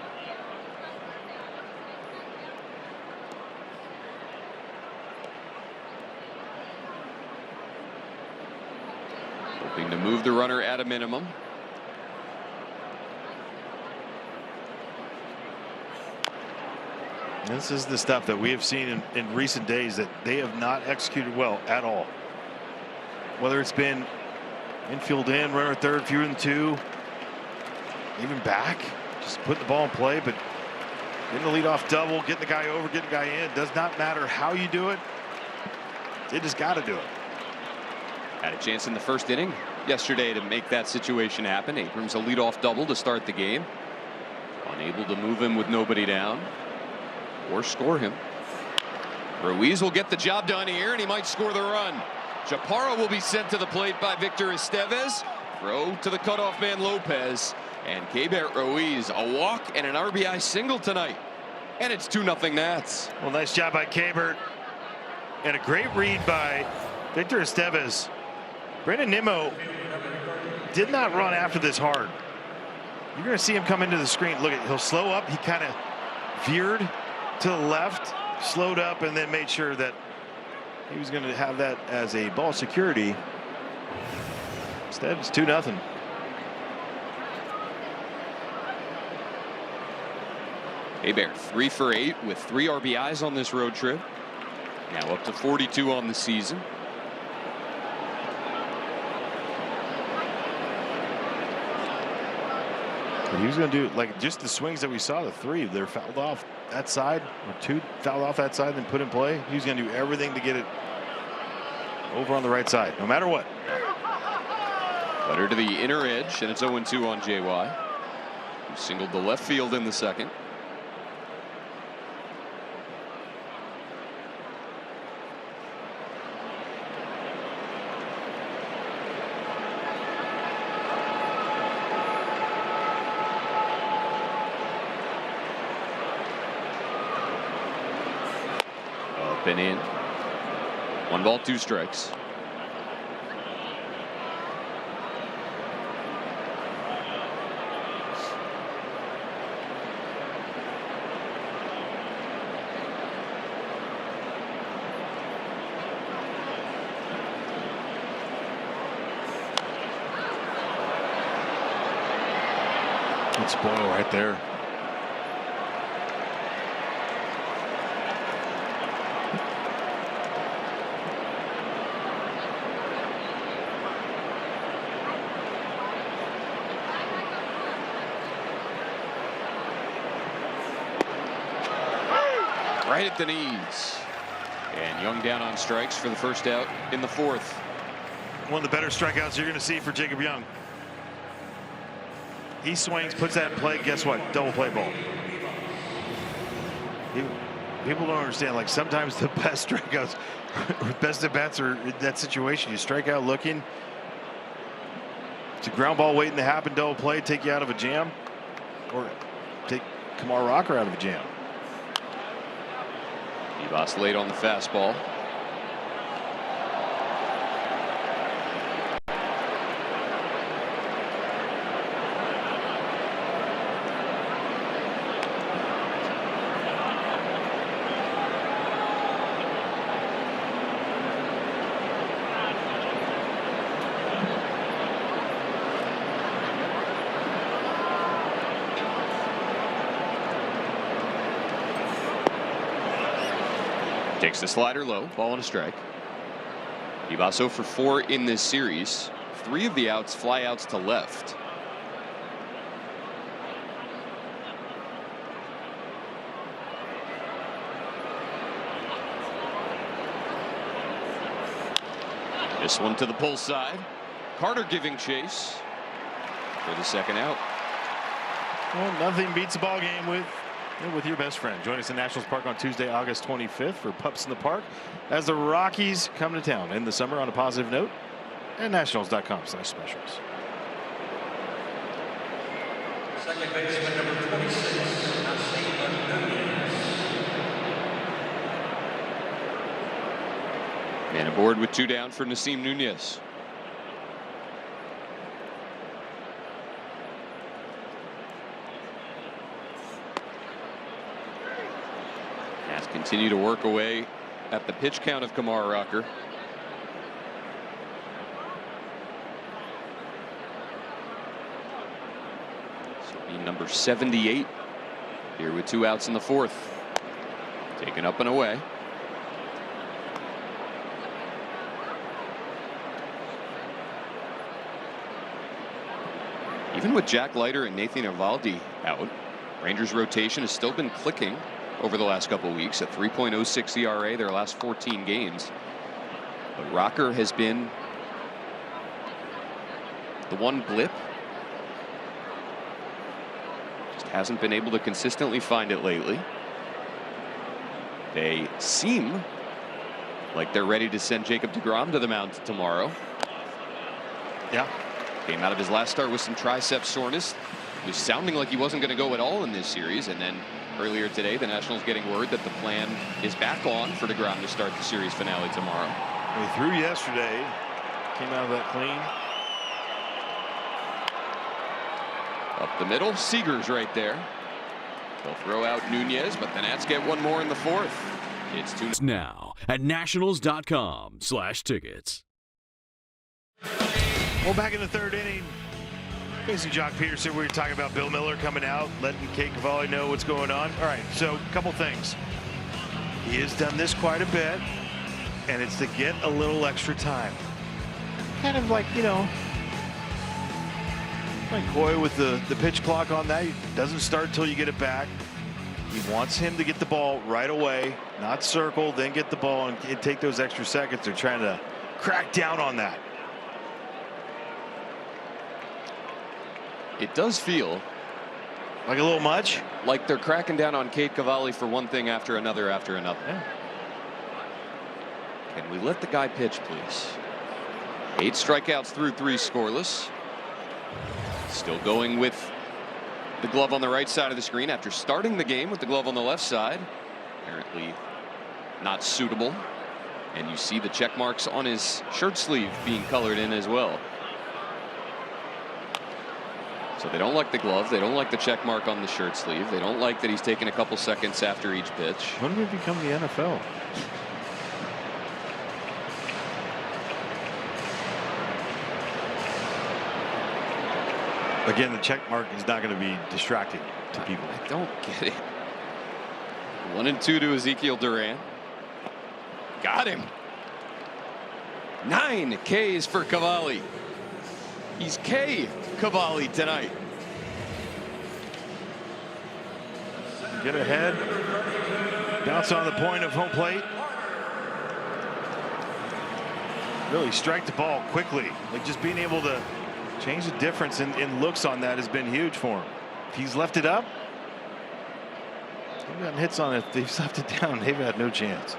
C: Hoping to move the runner at a minimum.
J: This is the stuff that we have seen in recent days that they have not executed well at all. Whether it's been infield in, runner third, fewer than 2, even back, just putting the ball in play, but getting the leadoff double, getting the guy over, getting the guy in. It does not matter how you do it. They just got to do it.
C: Had a chance in the first inning yesterday to make that situation happen. Abrams a leadoff double to start the game. Unable to move him with nobody down or score him. Ruiz will get the job done here, and he might score the run. Chaparro will be sent to the plate by Victor Estevez. Throw to the cutoff man Lopez. And Keibert Ruiz, a walk and an RBI single tonight. And it's 2-0 Nats.
J: Well, nice job by Keibert. And a great read by Victor Estevez. Brandon Nimmo did not run after this hard. You're going to see him come into the screen. Look, he'll slow up. He kind of veered to the left, slowed up, and then made sure that he was going to have that as a ball security. Instead, it's 2-0.
C: Keibert 3 for 8 with 3 RBIs on this road trip. Now up to 42 on the season.
J: But he was going to do like just the swings that we saw, the 3, they're fouled off that side, or 2 fouled off that side, then put in play. He was going to do everything to get it over on the right side, no matter what.
C: Cutter to the inner edge, and it's 0-2 on JY, who singled the left field in the second. Up and in. 1 ball, 2 strikes.
J: Good spoil right there.
C: Right at the knees. And Young down on strikes for the first out in the 4th.
J: One of the better strikeouts you're going to see for Jacob Young. He swings, puts that in play. Guess what? Double play ball. People don't understand. Like sometimes the best strikeouts, or best at bats are in that situation. You strike out looking. It's a ground ball waiting to happen. Double play, take you out of a jam, or take Kumar Rocker out of a jam.
C: Vivas late on the fastball. Takes the slider low, ball and a strike. Vivas 0 for 4 in this series. 3 of the outs fly outs to left. This one to the pull side. Carter giving chase for the second out.
J: Well, nothing beats a ball game with your best friend. Join us in Nationals Park on Tuesday, August 25th for Pups in the Park as the Rockies come to town in the summer on a positive note at nationals.com/specials.
L: Second baseman number 26,
C: Man aboard with 2 down for Nasim Nunez. Continue to work away at the pitch count of Kumar Rocker. So be number 78 here with 2 outs in the 4th. Taken up and away. Even with Jack Leiter and Nathan Eovaldi out, Rangers rotation has still been clicking over the last couple of weeks at 3.06 ERA their last 14 games. But Rocker has been the one blip. Just hasn't been able to consistently find it lately. They seem like they're ready to send Jacob deGrom to the mound tomorrow.
J: Yeah.
C: Came out of his last start with some tricep soreness. It was sounding like he wasn't going to go at all in this series, and then earlier today, the Nationals getting word that the plan is back on for deGrom to start the series finale tomorrow.
J: He threw yesterday, came out of that clean.
C: Up the middle, Seager's right there. They'll throw out Nunez, but the Nats get one more in the 4th. It's 2
M: now at nationals.com/tickets.
J: Well, back in the 3rd inning, facing Jock Peterson, we were talking about Bill Miller coming out, letting Cade Cavalli know what's going on. All right, so a couple things. He has done this quite a bit, and it's to get a little extra time. Kind of like, like Coy with the pitch clock on that. It doesn't start until you get it back. He wants him to get the ball right away, not circle, then get the ball and take those extra seconds. They're trying to crack down on that.
C: It does feel
J: like a little much.
C: Like they're cracking down on Cade Cavalli for one thing after another after another.
J: Yeah.
C: Can we let the guy pitch, please? 8 strikeouts through 3 scoreless. Still going with the glove on the right side of the screen after starting the game with the glove on the left side. Apparently not suitable. And you see the check marks on his shirt sleeve being colored in as well. So they don't like the glove. They don't like the check mark on the shirt sleeve. They don't like that he's taking a couple seconds after each pitch.
J: When did we become the NFL? Again, the check mark is not going to be distracting to people.
C: I don't get it. 1-2 to Ezekiel Duran. Got him. 9 Ks for Cavalli. He's K Cavalli tonight.
J: Get ahead. Bounce on the point of home plate. Really strike the ball quickly. Like just being able to Change the difference in looks on that has been huge for him. If he's left it up, they've gotten hits on it. If they've left it down, they've had no chance.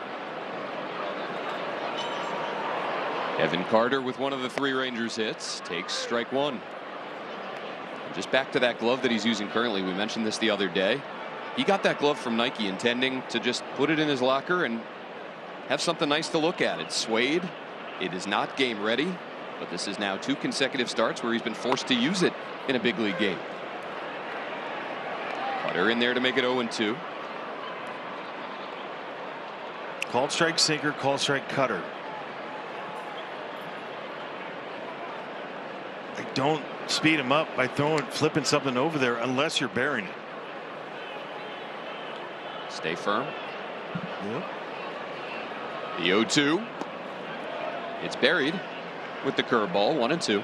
C: Evan Carter with one of the 3 Rangers hits takes strike 1. Just back to that glove that he's using currently. We mentioned this the other day. He got that glove from Nike intending to just put it in his locker and have something nice to look at. It's suede. It is not game ready, but this is now 2 consecutive starts where he's been forced to use it in a big league game. Cutter in there to make it 0-2.
J: Called strike sinker, called strike cutter. Like, don't speed him up by flipping something over there unless you're burying it.
C: Stay firm.
J: Yep.
C: The 0-2. It's buried with the curveball, 1-2.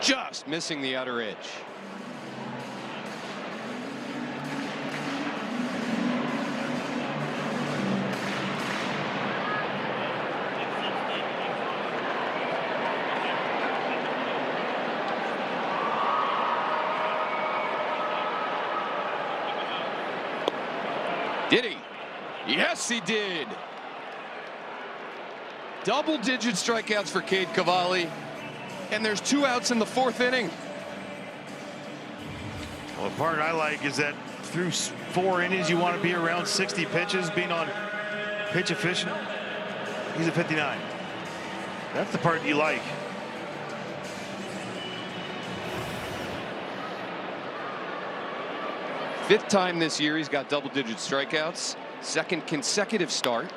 C: Just missing the outer edge. Did he? Yes, he did. Double-digit strikeouts for Cade Cavalli. And there's 2 outs in the 4th inning.
J: Well, the part I like is that through 4 innings, you want to be around 60 pitches, being on pitch efficient. He's at 59. That's the part you like.
C: Fifth time this year he's got double-digit strikeouts. 2nd consecutive start.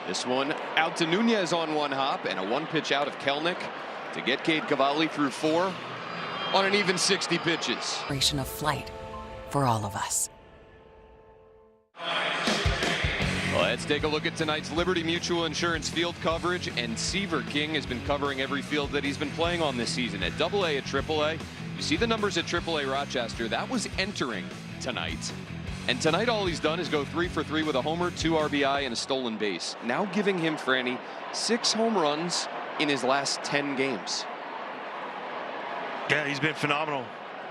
C: This one out to Nunez on 1 hop and a 1-pitch out of Kelnick to get Cade Cavalli through 4 on an even 60 pitches.
M: Of flight for all of us.
C: Let's take a look at tonight's Liberty Mutual Insurance field coverage, and Seaver King has been covering every field that he's been playing on this season, at AA, at AAA. You see the numbers at AAA Rochester. That was entering tonight. And tonight all he's done is go 3 for 3 with a homer, 2 RBI, and a stolen base. Now giving him, Franny, 6 home runs in his last 10 games.
J: Yeah, he's been phenomenal.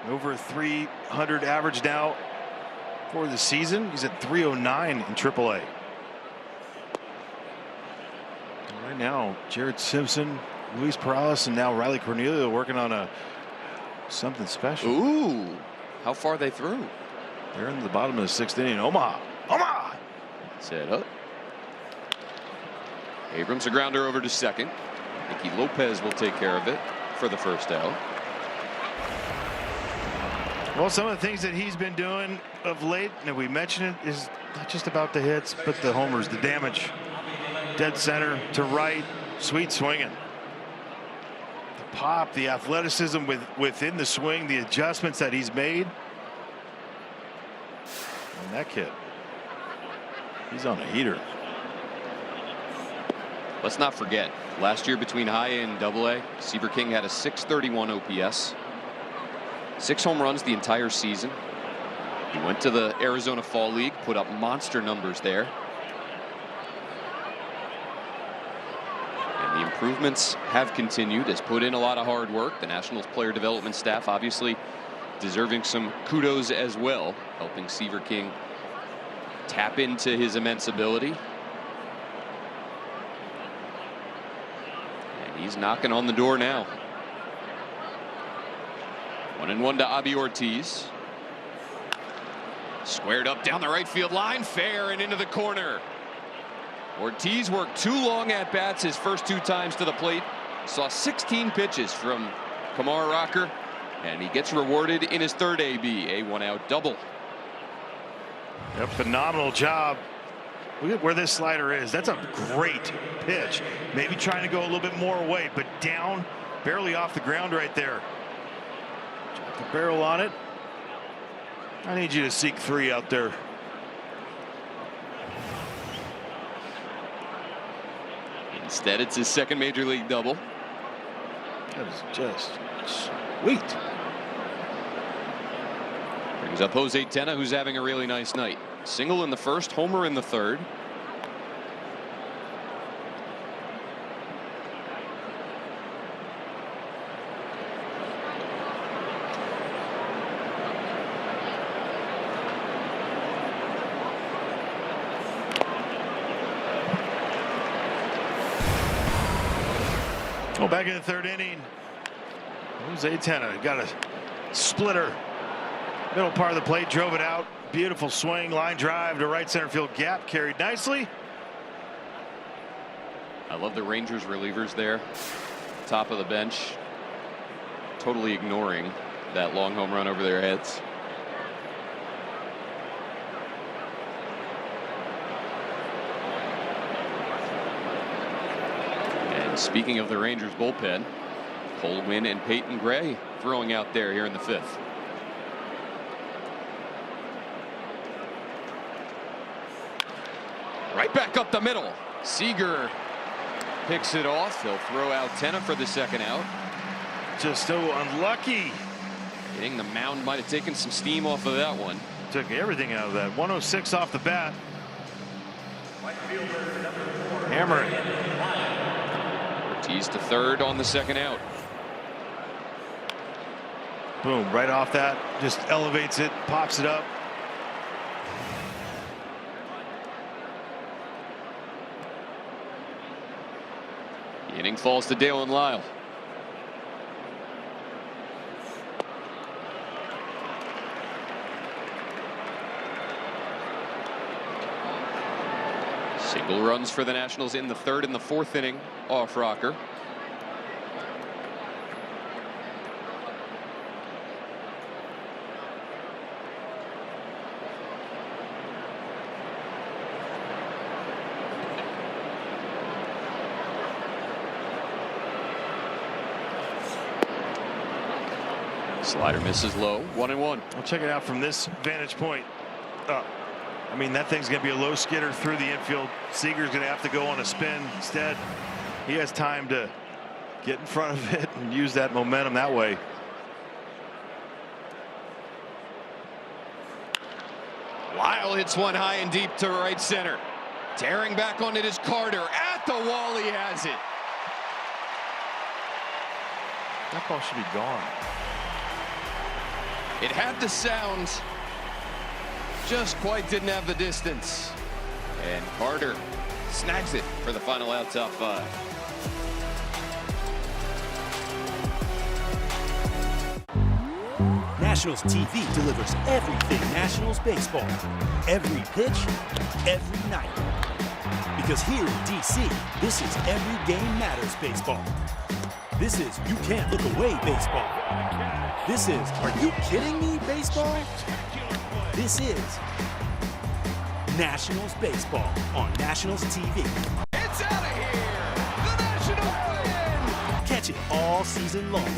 J: Over 300 average now for the season. He's at 309 in AAA. And right now, Jared Simpson, Luis Perales, and now Riley Cornelia working on something special.
C: Ooh, how far they threw?
J: They're in the bottom of the 6th inning. Omaha.
C: Set up. Abrams a grounder over to 2nd. Nicky Lopez will take care of it for the 1st out.
J: Well, some of the things that he's been doing of late, and we mentioned it, is not just about the hits, but the homers, the damage. Dead center to right, sweet swinging. The pop, the athleticism within the swing, the adjustments that he's made. And that kid, he's on a heater.
C: Let's not forget, last year between high A and AA, Seaver King had a .631 OPS. 6 home runs the entire season. He went to the Arizona Fall League, put up monster numbers there. And the improvements have continued. Has put in a lot of hard work. The Nationals player development staff obviously deserving some kudos as well, helping Seaver King tap into his immense ability. And he's knocking on the door now. 1-1 to Avi Ortiz. Squared up down the right field line, fair and into the corner. Ortiz worked 2 long at bats his first 2 times to the plate. Saw 16 pitches from Kamar Rocker, and he gets rewarded in his 3rd AB, a 1-out double.
J: Yep, phenomenal job. Look at where this slider is. That's a great pitch. Maybe trying to go a little bit more away, but down, barely off the ground right there. Drop the barrel on it. I need you to seek 3 out there.
C: Instead, it's his 2nd major league double.
J: That was just sweet.
C: Brings up Jose Tena, who's having a really nice night. Single in the first, homer in the third.
J: Oh, back in the third inning. Jose Tena got a splitter. Middle part of the plate, drove it out. Beautiful swing, line drive to right center field gap, carried nicely.
C: I love the Rangers relievers there. Top of the bench. Totally ignoring that long home run over their heads. And speaking of the Rangers bullpen, Cole Winn and Peyton Gray throwing out there here in the fifth. Right back up the middle. Seager picks it off. He'll throw out Tena for the second out.
J: Just so unlucky.
C: Hitting the mound might have taken some steam off of that one.
J: Took everything out of that. 106 off the bat. Hammer it.
C: Ortiz to third on the second out.
J: Boom, right off that. Just elevates it, pops it up.
C: The inning falls to Dale and Lyle. Single runs for the Nationals in the third and the fourth inning off Rocker. Slider misses low. 1-1.
J: We'll check it out from this vantage point. I mean, that thing's going to be a low skidder through the infield. Seager's going to have to go on a spin instead. He has time to get in front of it and use that momentum that way.
C: Lyle hits one high and deep to right center. Tearing back on it is Carter. At the wall, he has it.
J: That ball should be gone.
C: It had the sound, just quite didn't have the distance. And Carter snags it for the final out, top five.
N: Nationals TV delivers everything Nationals baseball. Every pitch, every night. Because here in DC, this is every game matters baseball. This is you can't look away baseball. This is are you kidding me baseball? This is Nationals baseball on Nationals TV.
C: It's out of here! The Nationals win!
N: Catch it all season long.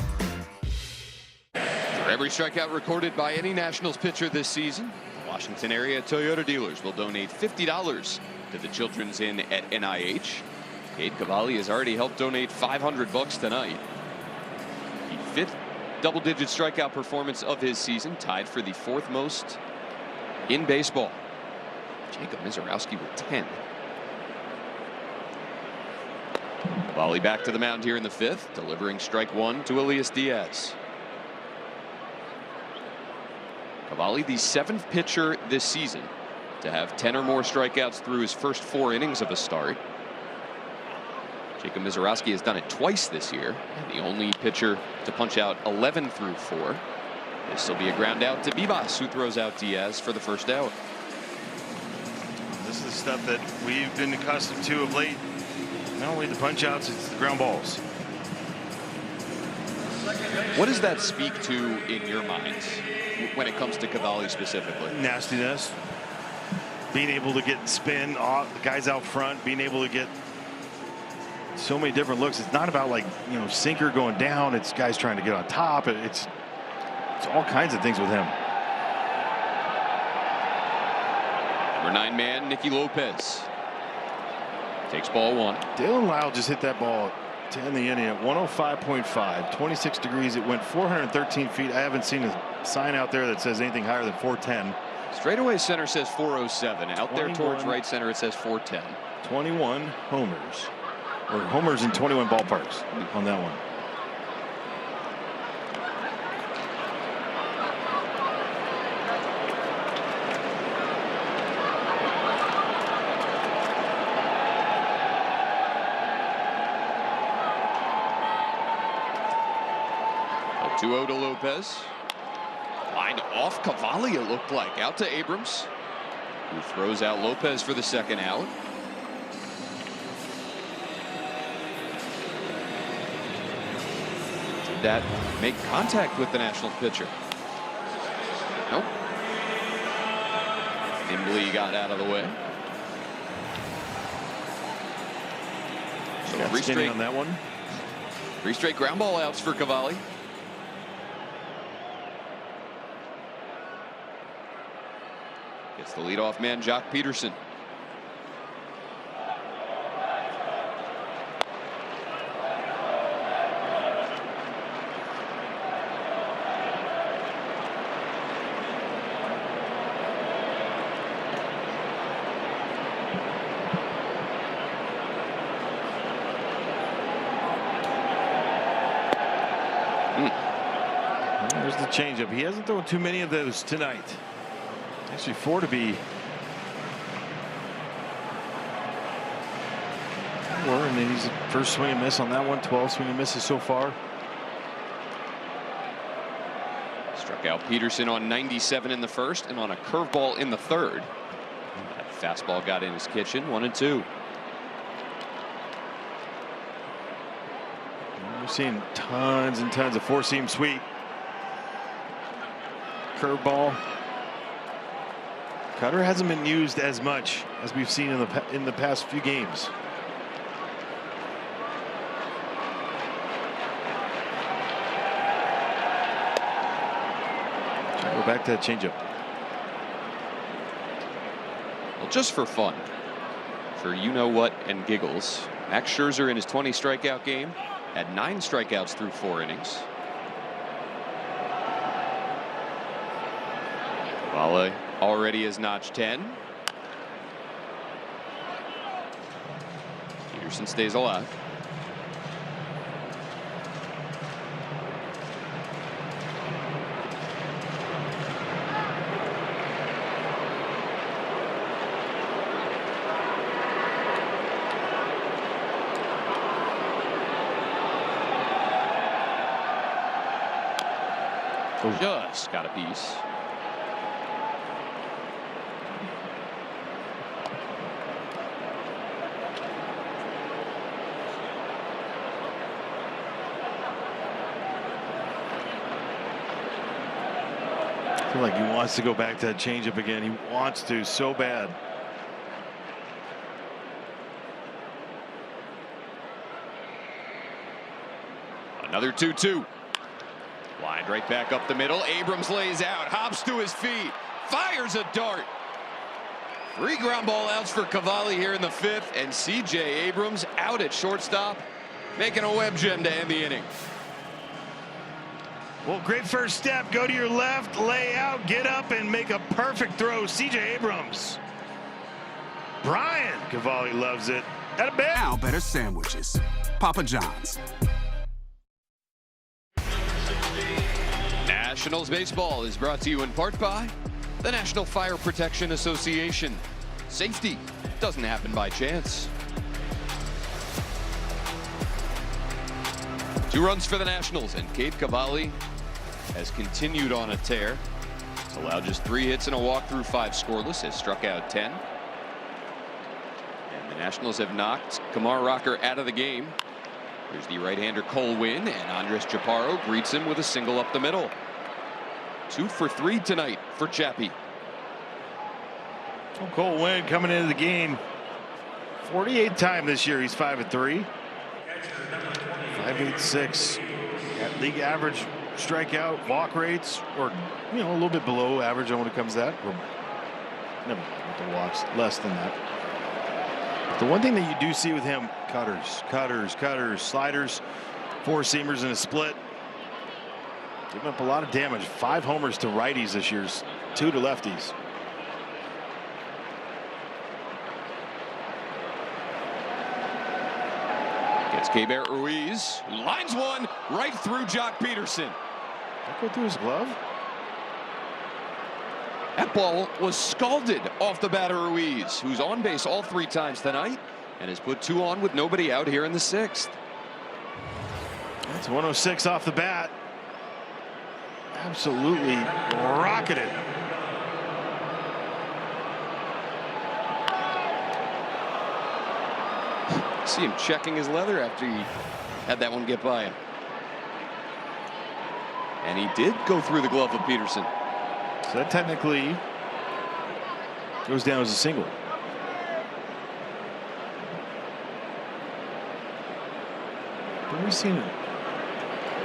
C: For every strikeout recorded by any Nationals pitcher this season, Washington area Toyota dealers will donate $50 to the Children's Inn at NIH. Cade Cavalli has already helped donate $500 tonight. The fifth double-digit strikeout performance of his season, tied for the fourth most in baseball. Jacob Mizorowski with 10. Cavalli back to the mound here in the fifth, delivering strike one to Elias Diaz. Cavalli, the seventh pitcher this season to have 10 or more strikeouts through his first 4 innings of a start. Jacob Mizorowski has done it twice this year, and the only pitcher to punch out 11 through 4. This will be a ground out to Bibas, who throws out Diaz for the first out.
J: This is the stuff that we've been accustomed to of late. Not only the punch outs, it's the ground balls.
C: What does that speak to in your minds when it comes to Cavalli specifically?
J: Nastiness. Being able to get spin off the guys out front, being able to get so many different looks. It's not about, like, you know, sinker going down. It's guys trying to get on top. It's all kinds of things with him.
C: Number 9 man, Nicky Lopez. Takes ball one.
J: Dale and Lyle just hit that ball to end the inning at 105.5, 26 degrees. It went 413 feet. I haven't seen a sign out there that says anything higher than 410.
C: Straightaway center says 407. Out there towards right center it says 410.
J: 21 homers, or homers in 21 ballparks on that one.
C: A 2-0 to Lopez. Lined off Cavalli, it looked like. Out to Abrams, who throws out Lopez for the second out. Did that make contact with the Nationals pitcher? Nope. Nimbly got out of the way. So
J: Got skinny on that one.
C: 3 straight ground ball outs for Cavalli. Gets the leadoff man, Jock Peterson.
J: There's the changeup. He hasn't thrown too many of those tonight. Actually 4 to be. And then he's first swing and miss on that one. 12 swing and misses so far.
C: Struck out Peterson on 97 in the first and on a curveball in the third. That fastball got in his kitchen. 1-2.
J: We're seeing tons and tons of 4-seam sweep. Curveball. Cutter hasn't been used as much as we've seen in the past few games. Go back to that changeup.
C: Well, just for fun, for you know what and giggles, Max Scherzer in his 20 strikeout game had 9 strikeouts through 4 innings. Cavalli already has notched 10. Peterson stays alive. Just got a piece.
J: I feel like he wants to go back to that changeup again. He wants to so bad.
C: Another 2-2. Lined right back up the middle. Abrams lays out, hops to his feet, fires a dart. 3 ground ball outs for Cavalli here in the 5th, and C.J. Abrams out at shortstop, making a web gem to end the inning.
J: Well, great first step. Go to your left, lay out, get up, and make a perfect throw. C.J. Abrams. Brian Cavalli loves it. At a bat.
O: Now better sandwiches. Papa John's.
C: Nationals baseball is brought to you in part by the National Fire Protection Association. Safety doesn't happen by chance. 2 runs for the Nationals, and Cade Cavalli has continued on a tear. He's allowed just 3 hits and a walk through 5 scoreless, has struck out 10. And the Nationals have knocked Kamar Rocker out of the game. Here's the right-hander Cole Winn, and Andres Chaparro greets him with a single up the middle. 2 for 3 tonight for Chappie.
J: Well, Cole Winn coming into the game 48th time this year. He's 5-3. 5.86 at league average strikeout, walk rates, or a little bit below average on when it comes to that. Or never mind with the walks, less than that. The one thing that you do see with him, cutters, sliders, four-seamers in a split. Giving up a lot of damage. 5 homers to righties this year, 2 to lefties.
C: Gets Keibert Ruiz, who lines one right through Jock Peterson.
J: That go through his glove?
C: That ball was scalded off the bat of Ruiz, who's on base all 3 times tonight and has put 2 on with nobody out here in the 6th.
J: That's 106 off the bat. Absolutely rocketed.
C: See him checking his leather after he had that one get by him. And he did go through the glove of Peterson.
J: So that technically goes down as a single. But we've seen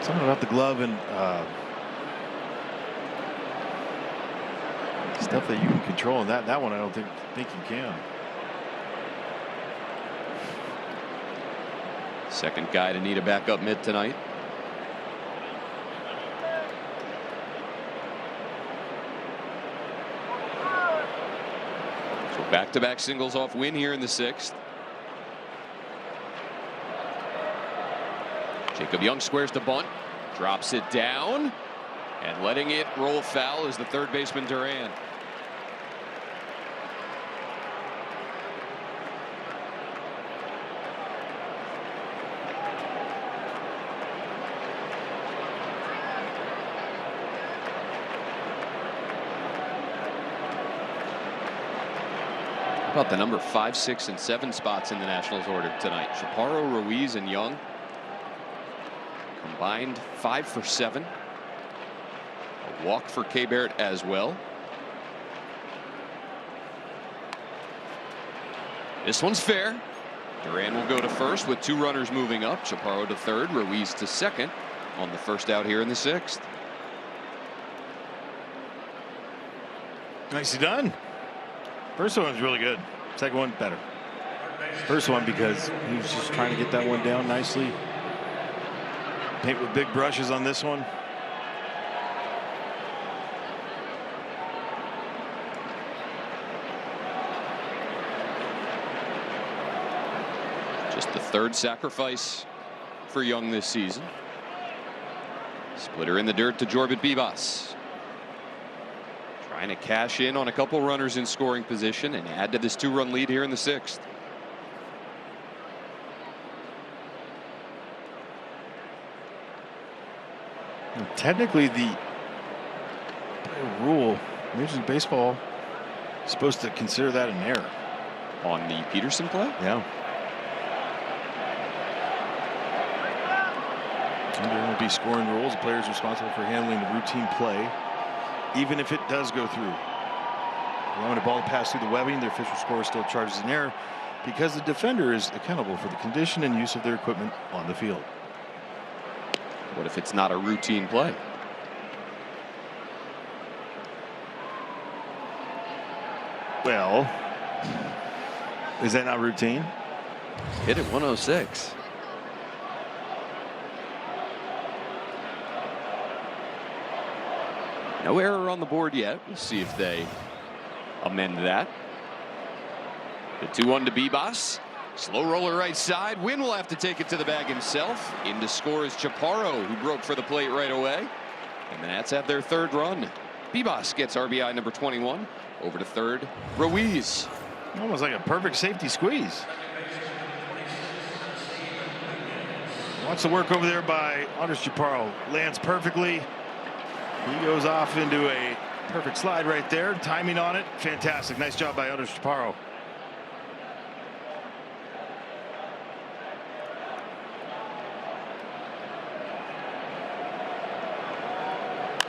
J: something about the glove and stuff that you can control, and that one I don't think you can.
C: Second guy to need a backup mid tonight. So back-to-back singles off win here in the 6th. Jacob Young squares to bunt, drops it down, and letting it roll foul is the third baseman Duran. About the number 5, 6, and 7 spots in the Nationals order tonight. Chaparro, Ruiz, and Young combined 5 for 7. A walk for Keibert as well. This one's fair. Duran will go to first with 2 runners moving up. Chaparro to third, Ruiz to second on the first out here in the 6th.
J: Nicely done. First one was really good. Second one better. First one because he was just trying to get that one down nicely. Paint with big brushes on this one.
C: Just the 3rd sacrifice for Young this season. Splitter in the dirt to Jorbit Bibas. Trying to cash in on a couple runners in scoring position and add to this 2-run lead here in the 6th.
J: Technically, the rule, Major League Baseball, is supposed to consider that an error.
C: On the Peterson play?
J: Yeah. And there will be scoring rules. The player is responsible for handling the routine play, even if it does go through. Allowing a ball to pass through the webbing, the official scorer still charges an error because the defender is accountable for the condition and use of their equipment on the field.
C: What if it's not a routine play?
J: Well, is that not routine?
C: Hit it 106. No error on the board yet. We'll see if they amend that. The 2-1 to Bibas. Slow roller right side. Wynn will have to take it to the bag himself. In to score is Chaparro, who broke for the plate right away. And the Nats have their 3rd run. Bibas gets RBI number 21. Over to third, Ruiz.
J: Almost like a perfect safety squeeze. Watch the work over there by Andres Chaparro. Lands perfectly. He goes off into a perfect slide right there. Timing on it. Fantastic. Nice job by Andres Chaparro.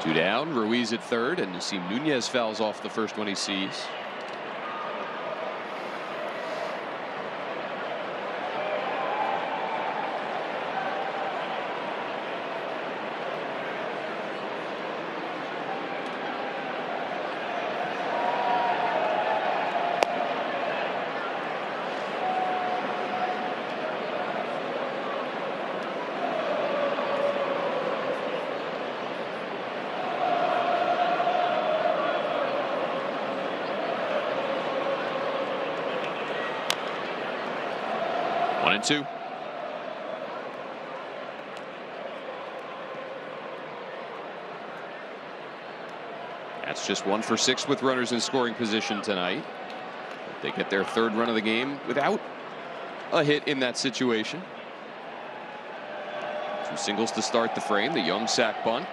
C: Two down, Ruiz at third, and Nasim Nunez fouls off the first one he sees. 1-2. That's just 1 for 6 with runners in scoring position tonight. They get their 3rd run of the game without a hit in that situation. 2 singles to start the frame. The Young sac bunt.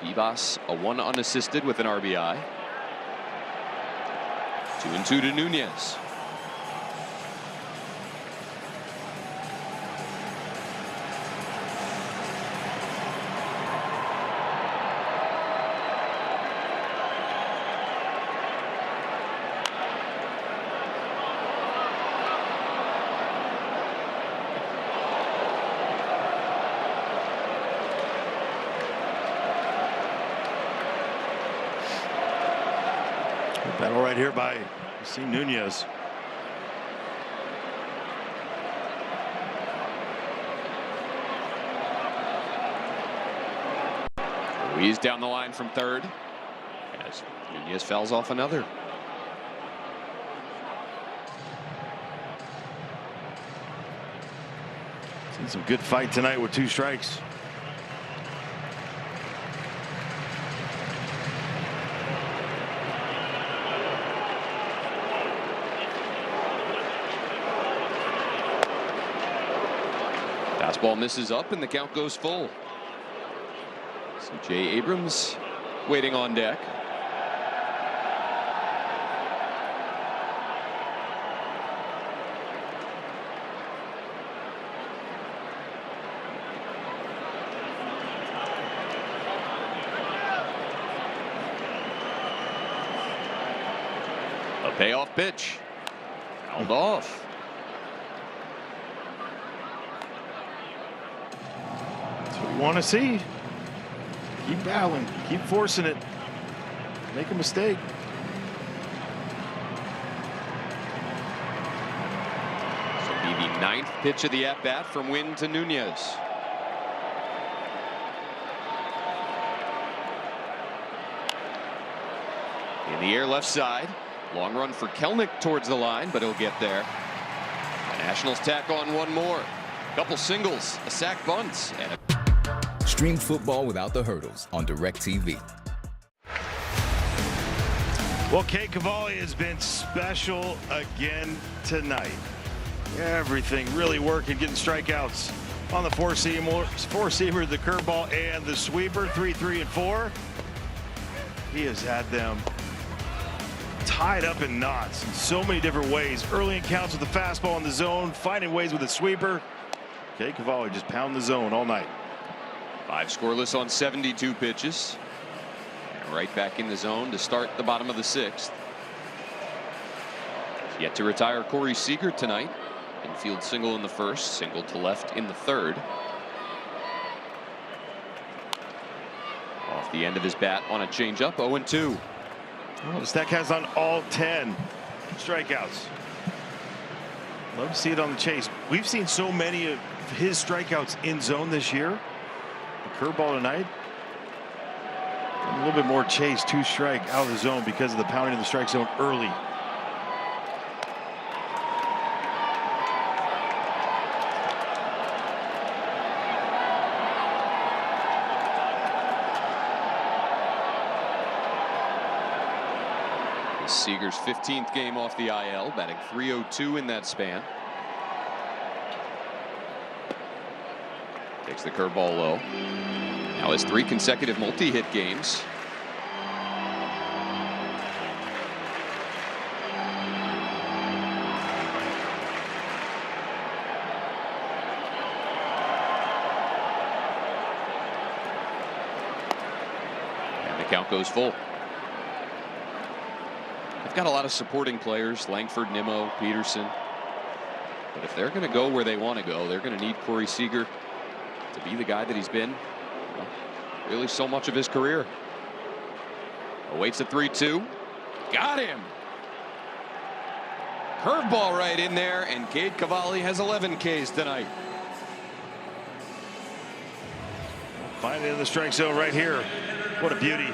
C: And Bibas a 1 unassisted with an RBI. 2-2 to Nunez.
J: Battle right here by Nunez.
C: Ruiz down the line from 3rd as Nunez fouls off another.
J: Seen some good fight tonight with 2 strikes.
C: Fastball misses up and the count goes full. C.J. Abrams waiting on deck. A payoff pitch. Fouled off.
J: Want to see. Keep battling, keep forcing it, make a mistake.
C: So it'll be the 9th pitch of the at-bat from Wynn to Nunez. In the air left side. Long run for Kelnick towards the line, but he'll get there. The Nationals tack on 1 more. Couple singles, a sac bunt, and a
P: Stream football without the hurdles on DirecTV.
J: Well, Cade Cavalli has been special again tonight. Everything really working, getting strikeouts on the four-seamer, the curveball, and the sweeper. 3, 3, and 4. He has had them tied up in knots in so many different ways. Early encounters with the fastball in the zone, finding ways with the sweeper. Cade Cavalli just pound the zone all night.
C: 5 scoreless on 72 pitches. And right back in the zone to start the bottom of the 6th. Yet to retire Corey Seager tonight. Infield single in the 1st, single to left in the 3rd. Off the end of his bat on a changeup, 0-2.
J: Well, the Stack has on all 10 strikeouts. Love to see it on the chase. We've seen so many of his strikeouts in zone this year. The curveball tonight. A little bit more chase, 2 strike out of the zone because of the pounding of the strike zone early.
C: Seager's 15th game off the IL, batting .302 in that span. Takes the curveball low. Now has 3 consecutive multi-hit games. And the count goes full. They've got a lot of supporting players, Langford, Nimmo, Peterson. But if they're going to go where they want to go, they're going to need Corey Seager to be the guy that he's been, well, really so much of his career. Awaits a 3-2. Got him. Curveball right in there, and Cade Cavalli has 11 Ks tonight.
J: Finally in the strike zone right here. What a beauty.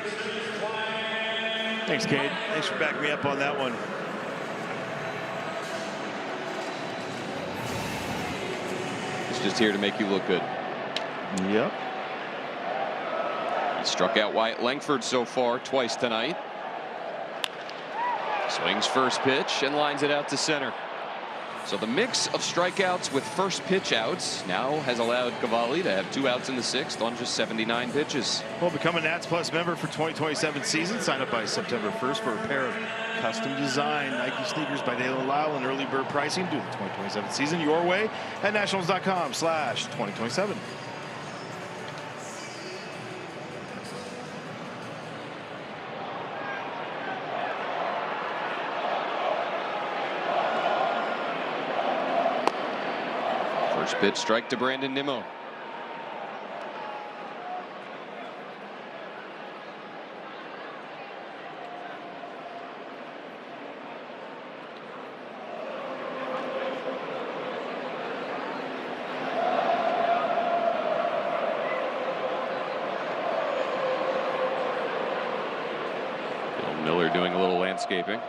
J: Thanks, Cade. Thanks for backing me up on that one.
C: just here to make you look good.
J: Yep.
C: He struck out Wyatt Langford so far twice tonight. Swings first pitch and lines it out to center. So the mix of strikeouts with first pitch outs now has allowed Cavalli to have 2 outs in the 6th on just 79 pitches.
J: Well, become a Nats Plus member for 2027 season. Sign up by September 1st for a pair of custom designed Nike sneakers by Dale Lyle and early bird pricing. Do the 2027 season your way at nationals.com/2027.
C: First pitch strike to Brandon Nimmo. Bill Miller doing a little landscaping.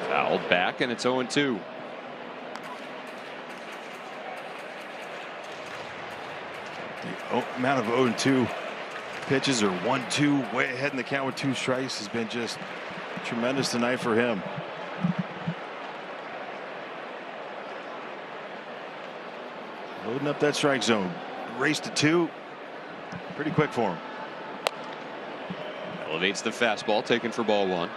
C: Fouled back, and it's 0-2.
J: The amount of 0-2 pitches, or 1-2, way ahead in the count with 2 strikes, has been just tremendous tonight for him. Loading up that strike zone. Race to 2. Pretty quick for him.
C: Elevates the fastball, taken for ball 1.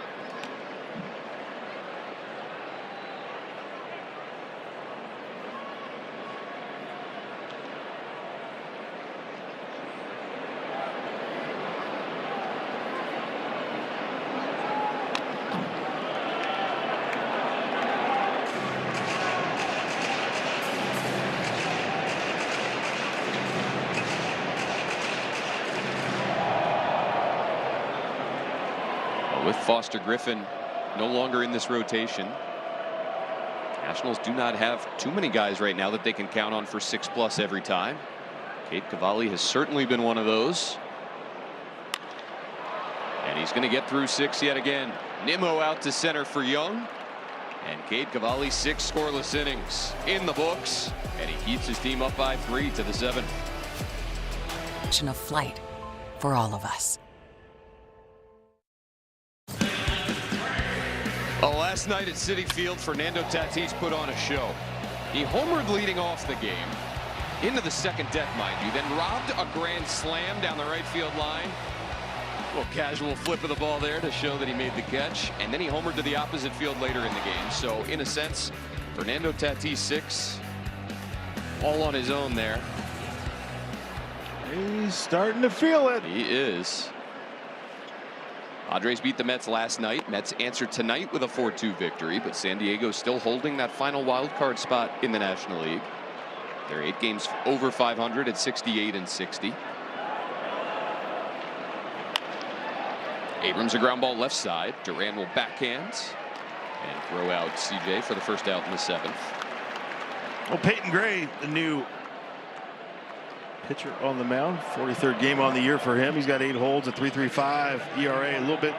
C: With Foster Griffin no longer in this rotation, Nationals do not have too many guys right now that they can count on for 6+ every time. Cade Cavalli has certainly been one of those. And he's going to get through 6 yet again. Nimmo out to center for Young. And Cade Cavalli 6 scoreless innings in the books. And he keeps his team up by 3 to the 7th.
M: Of flight for all of us.
C: Last night at Citi Field, Fernando Tatis put on a show. He homered leading off the game, into the second deck, mind you, then robbed a grand slam down the right field line. A little casual flip of the ball there to show that he made the catch, and then he homered to the opposite field later in the game. So, in a sense, Fernando Tatis 6, all on his own there.
J: He's starting to feel it.
C: He is. Padres beat the Mets last night. Mets answered tonight with a 4-2 victory, but San Diego still holding that final wild card spot in the National League. They're 8 games over 500 at 68-60. Abrams a ground ball left side. Duran will backhand and throw out CJ for the first out in the 7th.
J: Well, Peyton Gray, the new pitcher on the mound, 43rd game on the year for him. He's got 8 holds, a 3.35 ERA, a little bit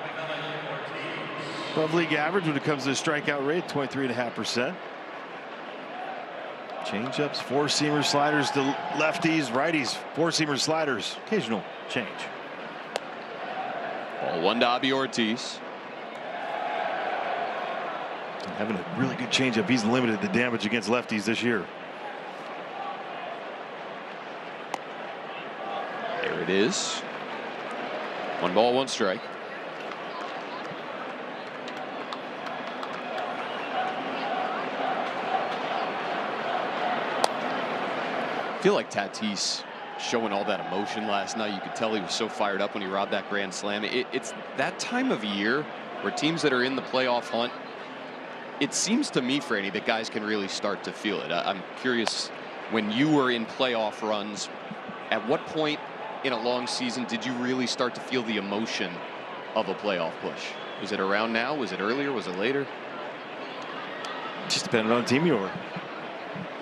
J: above league average when it comes to the strikeout rate, 23.5%. Changeups, 4-seamer sliders to lefties, righties, 4-seamer sliders, occasional change.
C: Ball 1 to Abby Ortiz.
J: Having a really good changeup. He's limited the damage against lefties this year.
C: There it is. 1 ball, 1 strike. I feel like Tatis showing all that emotion last night. You could tell he was so fired up when he robbed that grand slam. It's that time of year where teams that are in the playoff hunt, it seems to me, Franny, that guys can really start to feel it. I'm curious, when you were in playoff runs, at what point in a long season did you really start to feel the emotion of a playoff push? Was it around now? Was it earlier? Was it later?
J: Just depending on the team you were.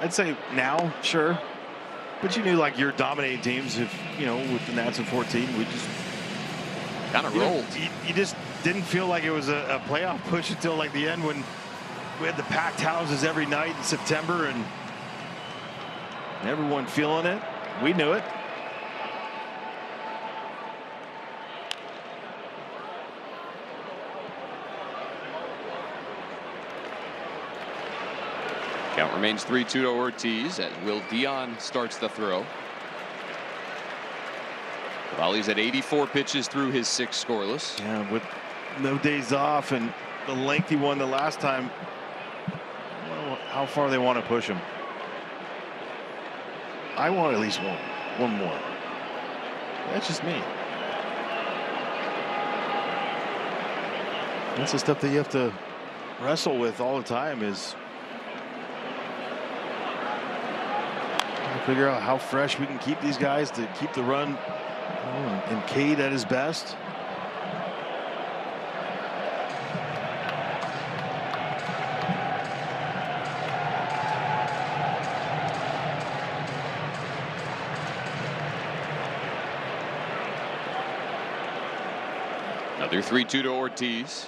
J: I'd say now, sure. But you knew, like, your dominating teams, if, you know, with the Nats in 14, we just
C: kind of rolled.
J: You just didn't feel like it was a playoff push until, like, the end, when we had the packed houses every night in September and everyone feeling it. We knew it.
C: Count remains 3-2 to Ortiz as Will Dion starts the throw. Cavalli's at 84 pitches through his 6 scoreless.
J: Yeah, with no days off and the lengthy one the last time. I don't know how far they want to push him. I want at least one more. That's just me. That's the stuff that you have to wrestle with all the time, is figure out how fresh we can keep these guys to keep the run, and Cade at his best.
C: Another 3-2 to Ortiz,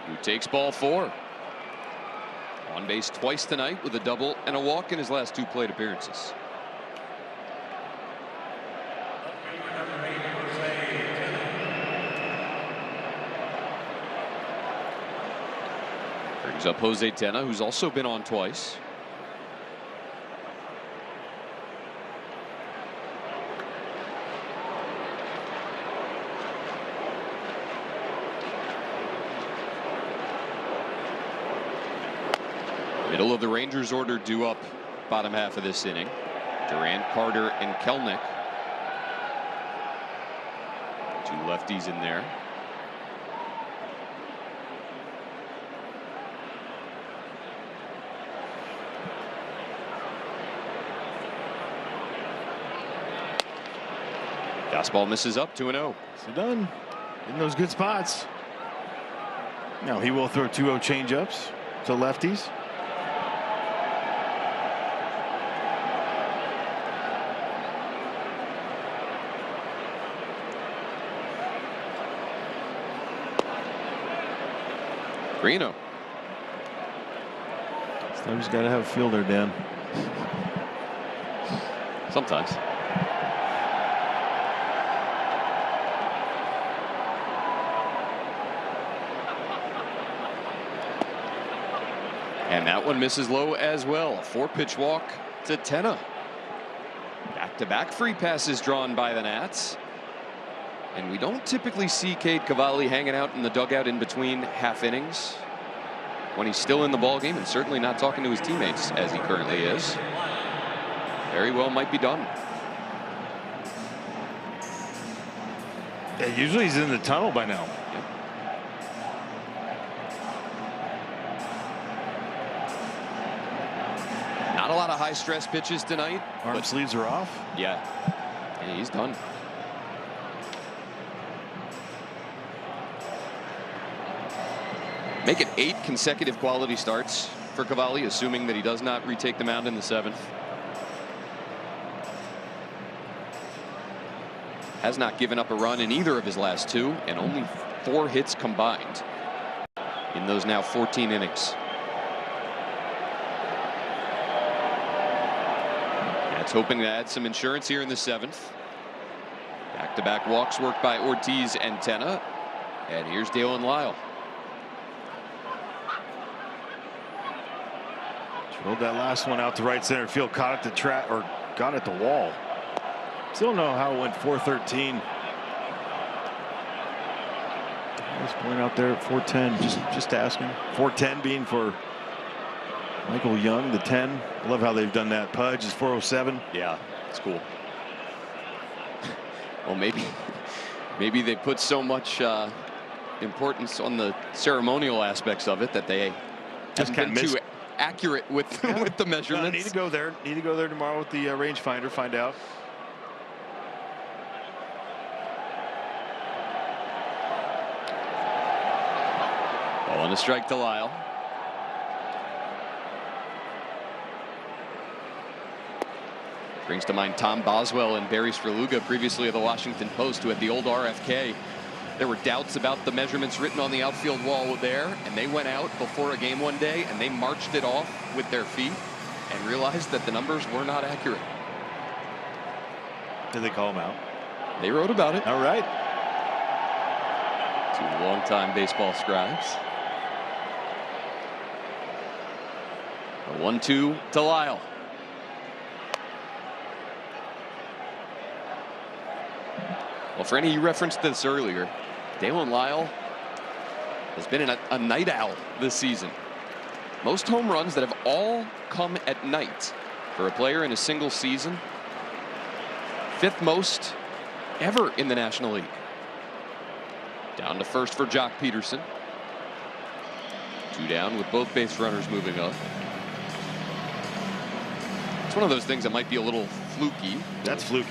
C: who takes ball 4. On base twice tonight with a double and a walk in his last 2 plate appearances. Brings up Jose Tena, who's also been on twice. Middle of the Rangers order due up bottom half of this inning. Durant, Carter, and Kelnick. 2 lefties in there. Fastball misses up, 2-0.
J: So done in those good spots. Now he will throw 2-0 changeups to lefties.
C: Reno.
J: Sometimes you got to have a fielder, Dan.
C: Sometimes. And that one misses low as well. A 4-pitch walk to Tena. Back-to-back free passes drawn by the Nats. And we don't typically see Cade Cavalli hanging out in the dugout in between half innings when he's still in the ball game, and certainly not talking to his teammates as he currently is. Very well might be done.
J: Yeah, usually he's in the tunnel by now.
C: Yep. Not a lot of high stress pitches tonight.
J: Arm sleeves are off.
C: Yeah, he's done. Make it 8 consecutive quality starts for Cavalli, assuming that he does not retake the mound in the 7th. Has not given up a run in either of his last 2, and only 4 hits combined in those now 14 innings. That's hoping to add some insurance here in the 7th. Back-to-back walks worked by Ortiz and Tena. And here's Dalen Lyle.
J: Rolled that last one out to right center field, caught at the track, or got at the wall. Still don't know how it went 413. Nice point out there at 410. Just asking. 410 being for Michael Young, the 10. I love how they've done that. Pudge is 407.
C: Yeah, it's cool. Well, maybe they put so much importance on the ceremonial aspects of it that they
J: just
C: haven't been too accurate with with the measurements.
J: No, need to go there. Need to go there tomorrow with the rangefinder. Find out.
C: Calling a strike to Lyle. Brings to mind Tom Boswell and Barry Straluga, previously of the Washington Post, who had the old RFK. There were doubts about the measurements written on the outfield wall there, and they went out before a game one day and they marched it off with their feet and realized that the numbers were not accurate.
J: Did they call him out?
C: They wrote about it.
J: All right.
C: Two longtime baseball scribes. A 1-2 to Lyle. Well, Franny, you referenced this earlier. Dalen Lyle has been a night owl this season. Most home runs that have all come at night for a player in a single season. 5th most ever in the National League. Down to first for Jock Peterson. 2 down with both base runners moving up. It's one of those things that might be a little fluky.
J: That's fluky.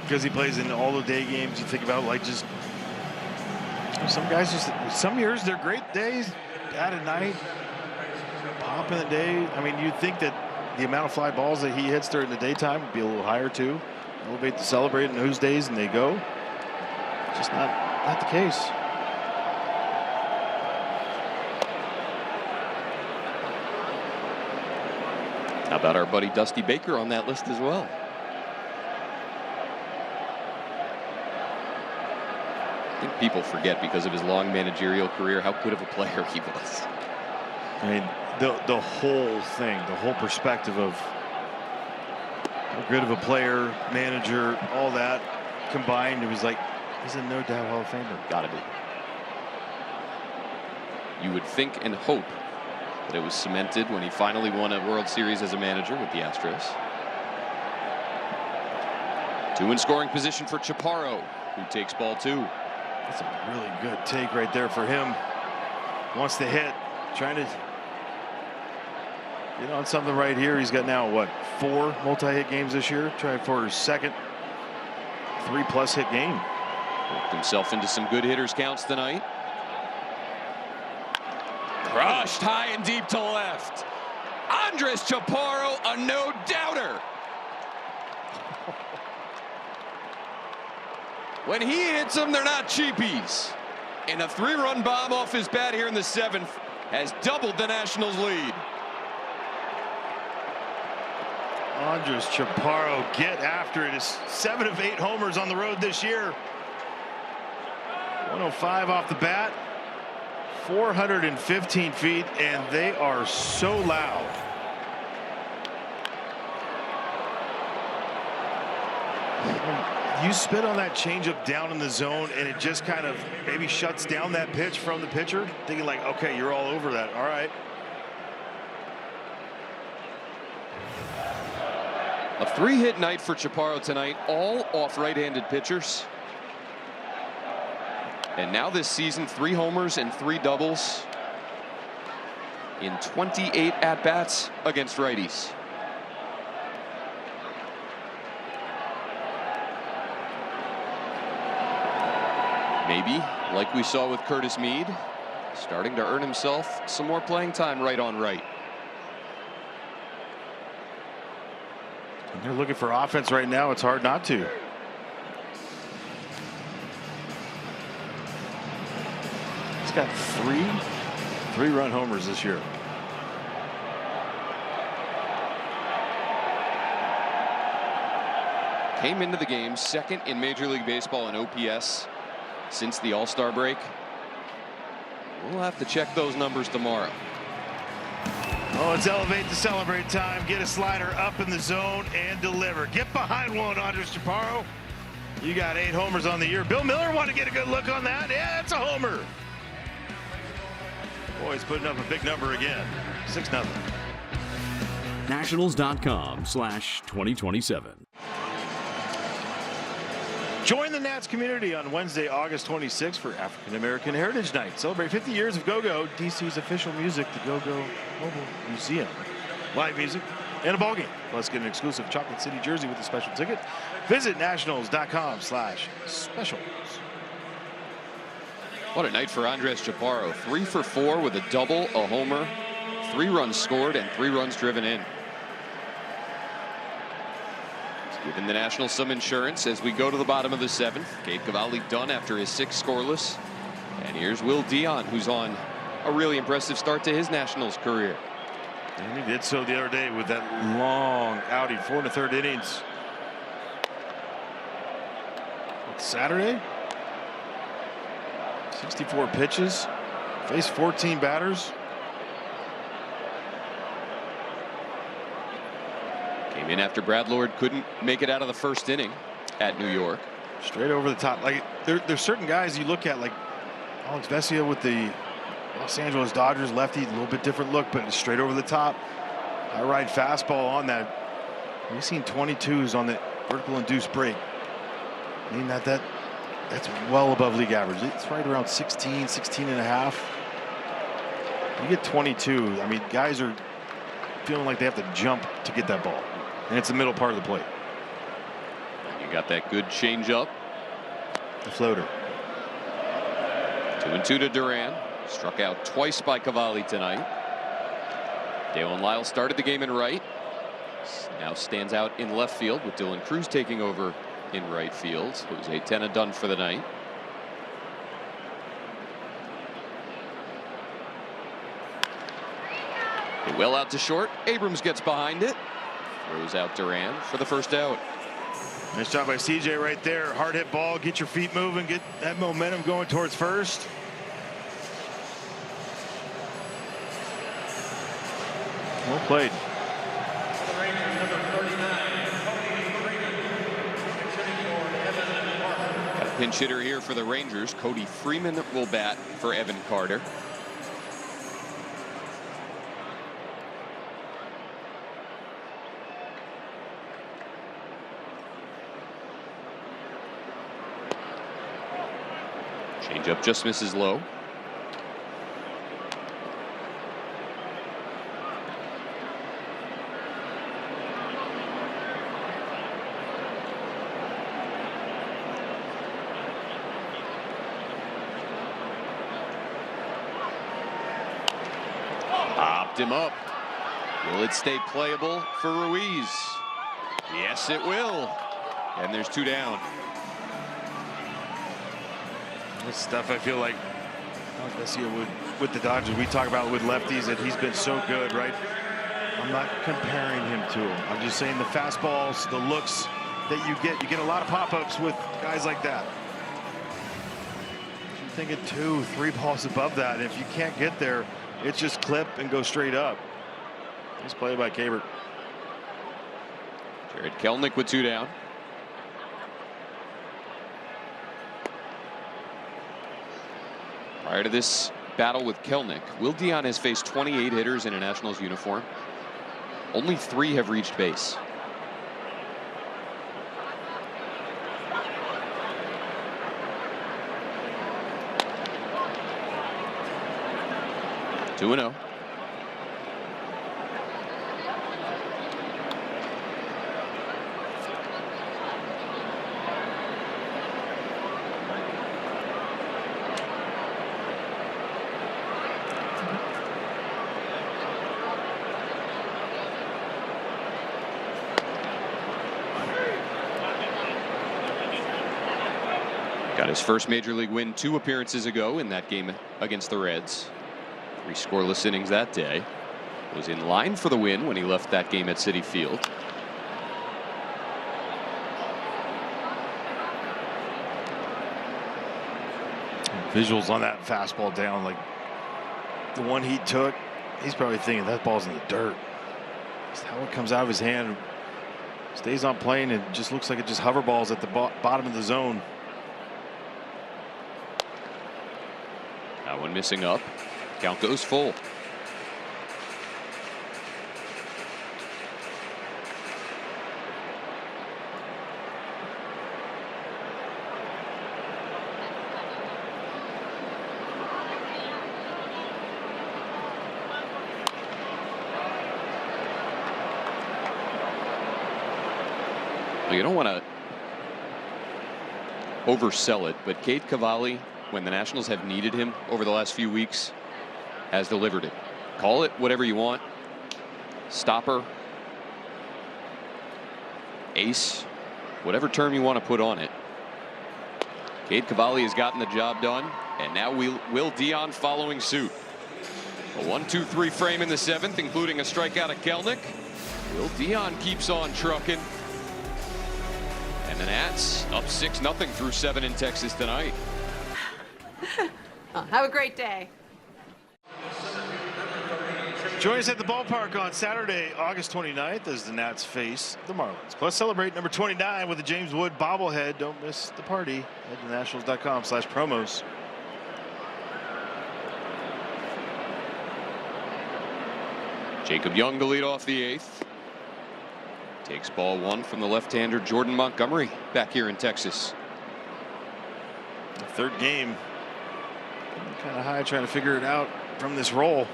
J: Because he plays in all the day games, you think about like just some guys just some years they're great days, bad at night, pop in the day. I mean, you'd think that the amount of fly balls that he hits during the daytime would be a little higher too. Elevate to celebrate in those days and they go. Just not the case.
C: How about our buddy Dusty Baker on that list as well? I think people forget because of his long managerial career how good of a player he was.
J: I mean, the whole thing, the whole perspective of how good of a player, manager, all that combined, it was like he's a no doubt Hall of Famer.
C: Gotta be. You would think and hope that it was cemented when he finally won a World Series as a manager with the Astros. 2 in scoring position for Chaparro, who takes ball 2.
J: That's a really good take right there for him. Wants to hit, trying to get on something right here. He's got now what, 4 multi-hit games this year. Trying for his second 3+ hit game.
C: Worked himself into some good hitters counts tonight. Crushed high and deep to left. Andres Chaparro, a no-doubter. When he hits them, they're not cheapies. And a 3-run bomb off his bat here in the 7th has doubled the Nationals' lead.
J: Andres Chaparro, get after it. Is 7 of 8 homers on the road this year. 105 off the bat. 415 feet, and they are so loud. You spit on that changeup down in the zone, and it just kind of maybe shuts down that pitch from the pitcher, thinking like, okay, you're all over that. All right.
C: A 3-hit night for Chaparro tonight, all off right-handed pitchers. And now this season, 3 homers and 3 doubles in 28 at-bats against righties. Maybe, like we saw with Curtis Mead, starting to earn himself some more playing time right on right.
J: And they're looking for offense right now. It's hard not to. He's got 3-run homers this year.
C: Came into the game 2nd in Major League Baseball in OPS since the All-Star break. We'll have to check those numbers tomorrow.
J: Oh, it's elevate to celebrate time. Get a slider up in the zone and deliver. Get behind one, Andres Chaparro. You got 8 homers on the year. Bill Miller want to get a good look on that. Yeah, it's a homer. Boy, he's putting up a big number again. 6-0.
N: Nationals.com/2027.
J: Join the Nats community on Wednesday, August 26th for African American Heritage Night. Celebrate 50 years of Go-Go, DC's official music, the Go-Go Mobile Museum. Live music and a ballgame. Plus, get an exclusive Chocolate City jersey with a special ticket. Visit nationals.com/specials.
C: What a night for Andres Chaparro. 3 for 4 with a double, a homer, 3 runs scored, and 3 runs driven in. He's giving the Nationals some insurance as we go to the bottom of the 7th. Cade Cavalli done after his 6th scoreless. And here's Will Dion, who's on a really impressive start to his Nationals career.
J: And he did so the other day with that long outing, 4 1/3 innings. Saturday, 64 pitches, faced 14 batters.
C: Came in after Brad Lord couldn't make it out of the 1st inning at New York.
J: Straight over the top. Like there's certain guys you look at, like Alex Vesia with the Los Angeles Dodgers, lefty, a little bit different look, but straight over the top. High ride fastball on that. We've seen 22s on the vertical induced break. I mean that's well above league average. It's right around 16 and a half. You get 22. I mean, guys are feeling like they have to jump to get that ball, and it's the middle part of the plate.
C: You got that good changeup.
J: The floater.
C: 2-2 to Duran. Struck out twice by Cavalli tonight. Dalen Lyle started the game in right. Now stands out in left field with Dylan Cruz taking over in right field. Jose Tena done for the night. Well out to short. Abrams gets behind it. Throws out Duran for the 1st out.
J: Nice job by CJ right there. Hard hit ball. Get your feet moving. Get that momentum going towards first. Well played.
C: Got a pinch hitter here for the Rangers. Cody Freeman will bat for Evan Carter. Changeup just misses low. Popped him up. Will it stay playable for Ruiz? Yes, it will. And there's 2 down.
J: This stuff I feel like with the Dodgers, we talk about with lefties that he's been so good, right? I'm not comparing him to him. I'm just saying the fastballs, the looks that you get a lot of pop-ups with guys like that. You're thinking 2, 3 balls above that. If you can't get there, it's just clip and go straight up. Nice play by Cabert.
C: Jared Kelenic with 2 down. Prior to this battle with Kelenic, Will Dion has faced 28 hitters in a Nationals uniform. Only 3 have reached base. Two and 0. Got his first major league win 2 appearances ago in that game against the Reds. 3 scoreless innings that day. Was in line for the win when he left that game at Citi Field.
J: Visuals on that fastball down, like the one he took. He's probably thinking that ball's in the dirt. Just how it comes out of his hand, stays on plane, and just looks like it just hover balls at the bottom of the zone.
C: That one missing up. Count goes full. Well, you don't want to oversell it, but Cade Cavalli, when the Nationals have needed him over the last few weeks, has delivered it. Call it whatever you want. Stopper, ace, whatever term you want to put on it. Cade Cavalli has gotten the job done, and now Will Dion following suit. A 1-2-3 frame in the 7th, including a strikeout of Kelnick. Will Dion keeps on trucking. And the Nats up 6-0 through 7 in Texas tonight.
Q: Have a great day.
J: Join us at the ballpark on Saturday, August 29th, as the Nats face the Marlins. Plus, celebrate number 29 with the James Wood bobblehead. Don't miss the party. Head to nationals.com/promos.
C: Jacob Young to lead off the 8th. Takes ball 1 from the left-hander Jordan Montgomery back here in Texas.
J: The 3rd game. Kind of high, trying to figure it out from this roll.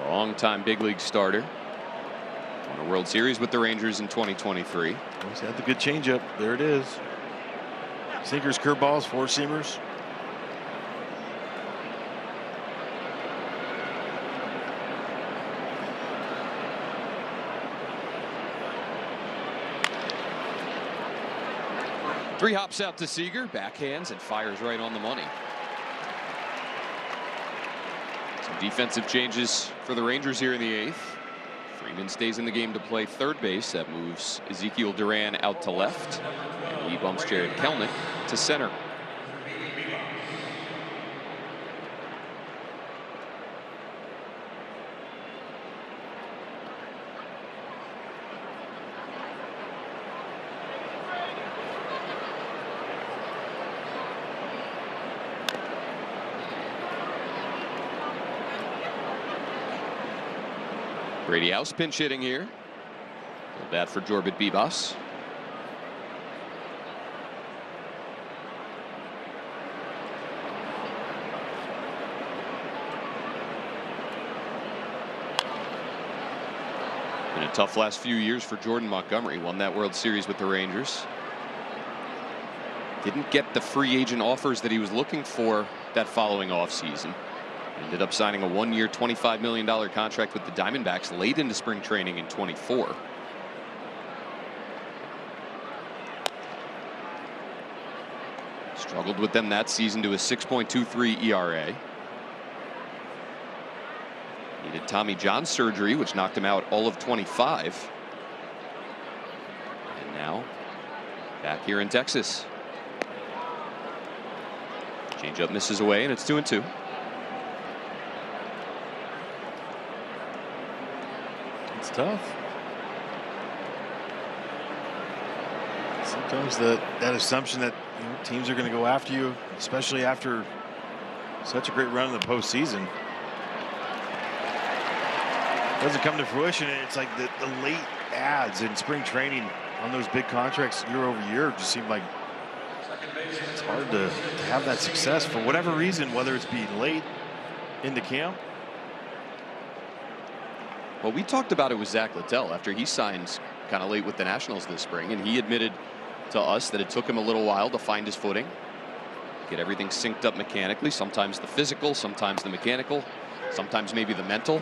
C: Long-time big league starter. Won a World Series with the Rangers in 2023.
J: He's had the good changeup. There it is. Sinkers, curveballs, four-seamers.
C: Three hops out to Seager, backhands, and fires right on the money. Some defensive changes for the Rangers here in the 8th. Freeman stays in the game to play third base. That moves Ezekiel Duran out to left, and he bumps Jared Kelnick to center. Brady House pinch hitting here. Good bat for Jorbit Bibas. Been a tough last few years for Jordan Montgomery. Won that World Series with the Rangers. Didn't get the free agent offers that he was looking for that following offseason. Ended up signing a 1-year, $25 million contract with the Diamondbacks late into spring training in 24. Struggled with them that season to a 6.23 ERA. Needed Tommy John surgery, which knocked him out all of 25. And now back here in Texas. Changeup misses away, and it's 2-2.
J: It's tough. Sometimes that assumption that teams are going to go after you, especially after such a great run in the postseason, doesn't come to fruition. It's like the late ads in spring training on those big contracts year over year just seem like it's hard to have that success for whatever reason, whether it's being late into camp.
C: Well, we talked about it with Zach Littell after he signed kind of late with the Nationals this spring, and he admitted to us that it took him a little while to find his footing, get everything synced up mechanically, sometimes the physical, sometimes the mechanical, sometimes maybe the mental.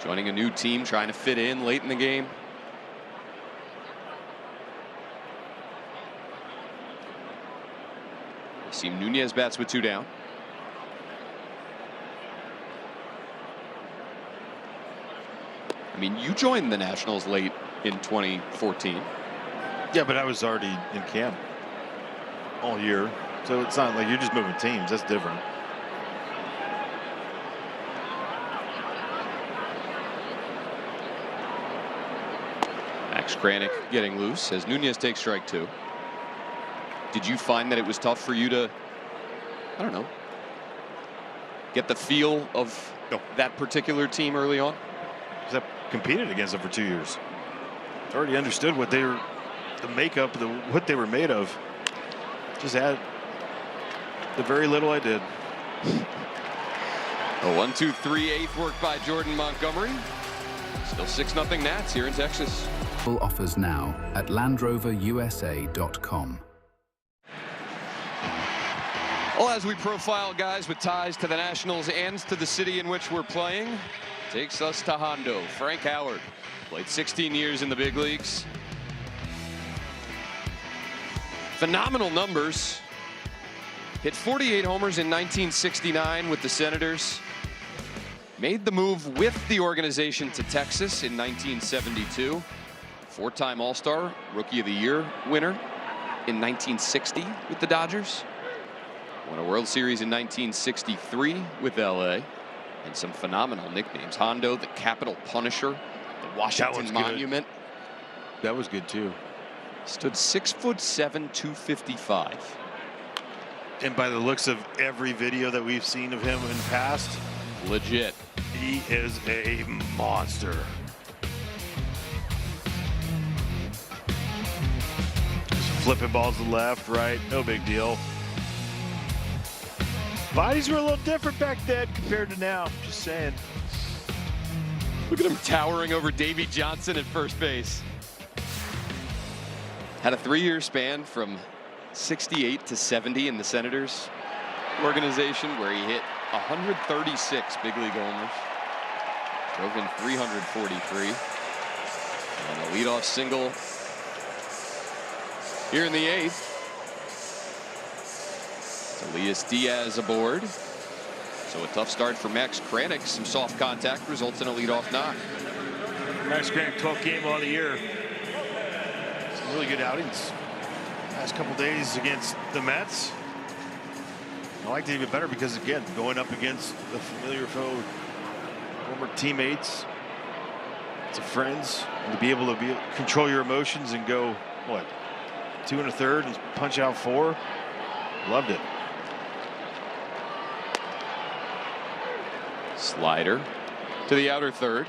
C: Joining a new team, trying to fit in late in the game. We see Nunez bats with 2 down. I mean, you joined the Nationals late in 2014.
J: Yeah, but I was already in camp all year, so it's not like you're just moving teams. That's different.
C: Max Kranick getting loose as Nunez takes strike 2. Did you find that it was tough for you to, I don't know, get the feel of that particular team early on?
J: Because I competed against them for 2 years. Already understood what they were, the makeup, what they were made of. Just add the very little I did.
C: A 1-2-3 8th work by Jordan Montgomery. Still 6-0 Nats here in Texas.
G: Offers now at LandRoverUSA.com.
C: Well, as we profile guys with ties to the Nationals and to the city in which we're playing, takes us to Hondo. Frank Howard played 16 years in the big leagues. Phenomenal numbers. Hit 48 homers in 1969 with the Senators. Made the move with the organization to Texas in 1972. Four-time All-Star, Rookie of the Year winner in 1960 with the Dodgers. Won a World Series in 1963 with LA. And some phenomenal nicknames. Hondo, the Capital Punisher, the Washington Monument.
J: That was good too.
C: Stood 6'7", 255.
J: And by the looks of every video that we've seen of him in the past,
C: legit.
J: He is a monster. Just flipping balls to the left, right, no big deal. Bodies were a little different back then compared to now, just saying.
C: Look at him towering over Davey Johnson at first base. Had a 3-year span from 68 to 70 in the Senators organization, where he hit 136 big league homers, drove in 343, and a leadoff single here in the 8th. Elias Diaz aboard. So a tough start for Max Kranick. Some soft contact results in a leadoff knock.
J: Max Kranick, 12th game of the year. Some really good outings. Last couple days against the Mets. I liked it even better because, again, going up against the familiar foe, former teammates, to friends, and to be able to control your emotions and go, what, 2 1/3 and punch out 4. Loved it.
C: Slider to the outer third.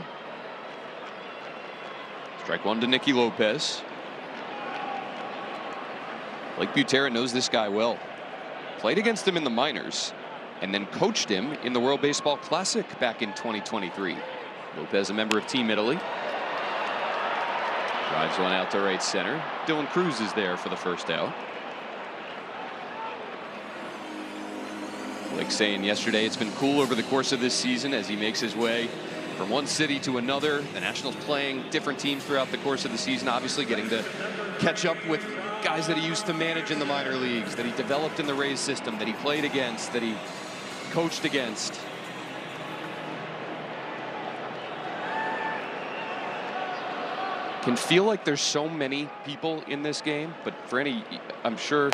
C: Strike one to Nicky Lopez. Blake Butera knows this guy well. Played against him in the minors and then coached him in the World Baseball Classic back in 2023. Lopez, a member of Team Italy. Drives one out to right center. Dylan Cruz is there for the first out. Like saying yesterday, it's been cool over the course of this season as he makes his way from one city to another. The Nationals playing different teams throughout the course of the season, obviously getting to catch up with guys that he used to manage in the minor leagues, that he developed in the Rays system, that he played against, that he coached against. Can feel like there's so many people in this game, but Franny, I'm sure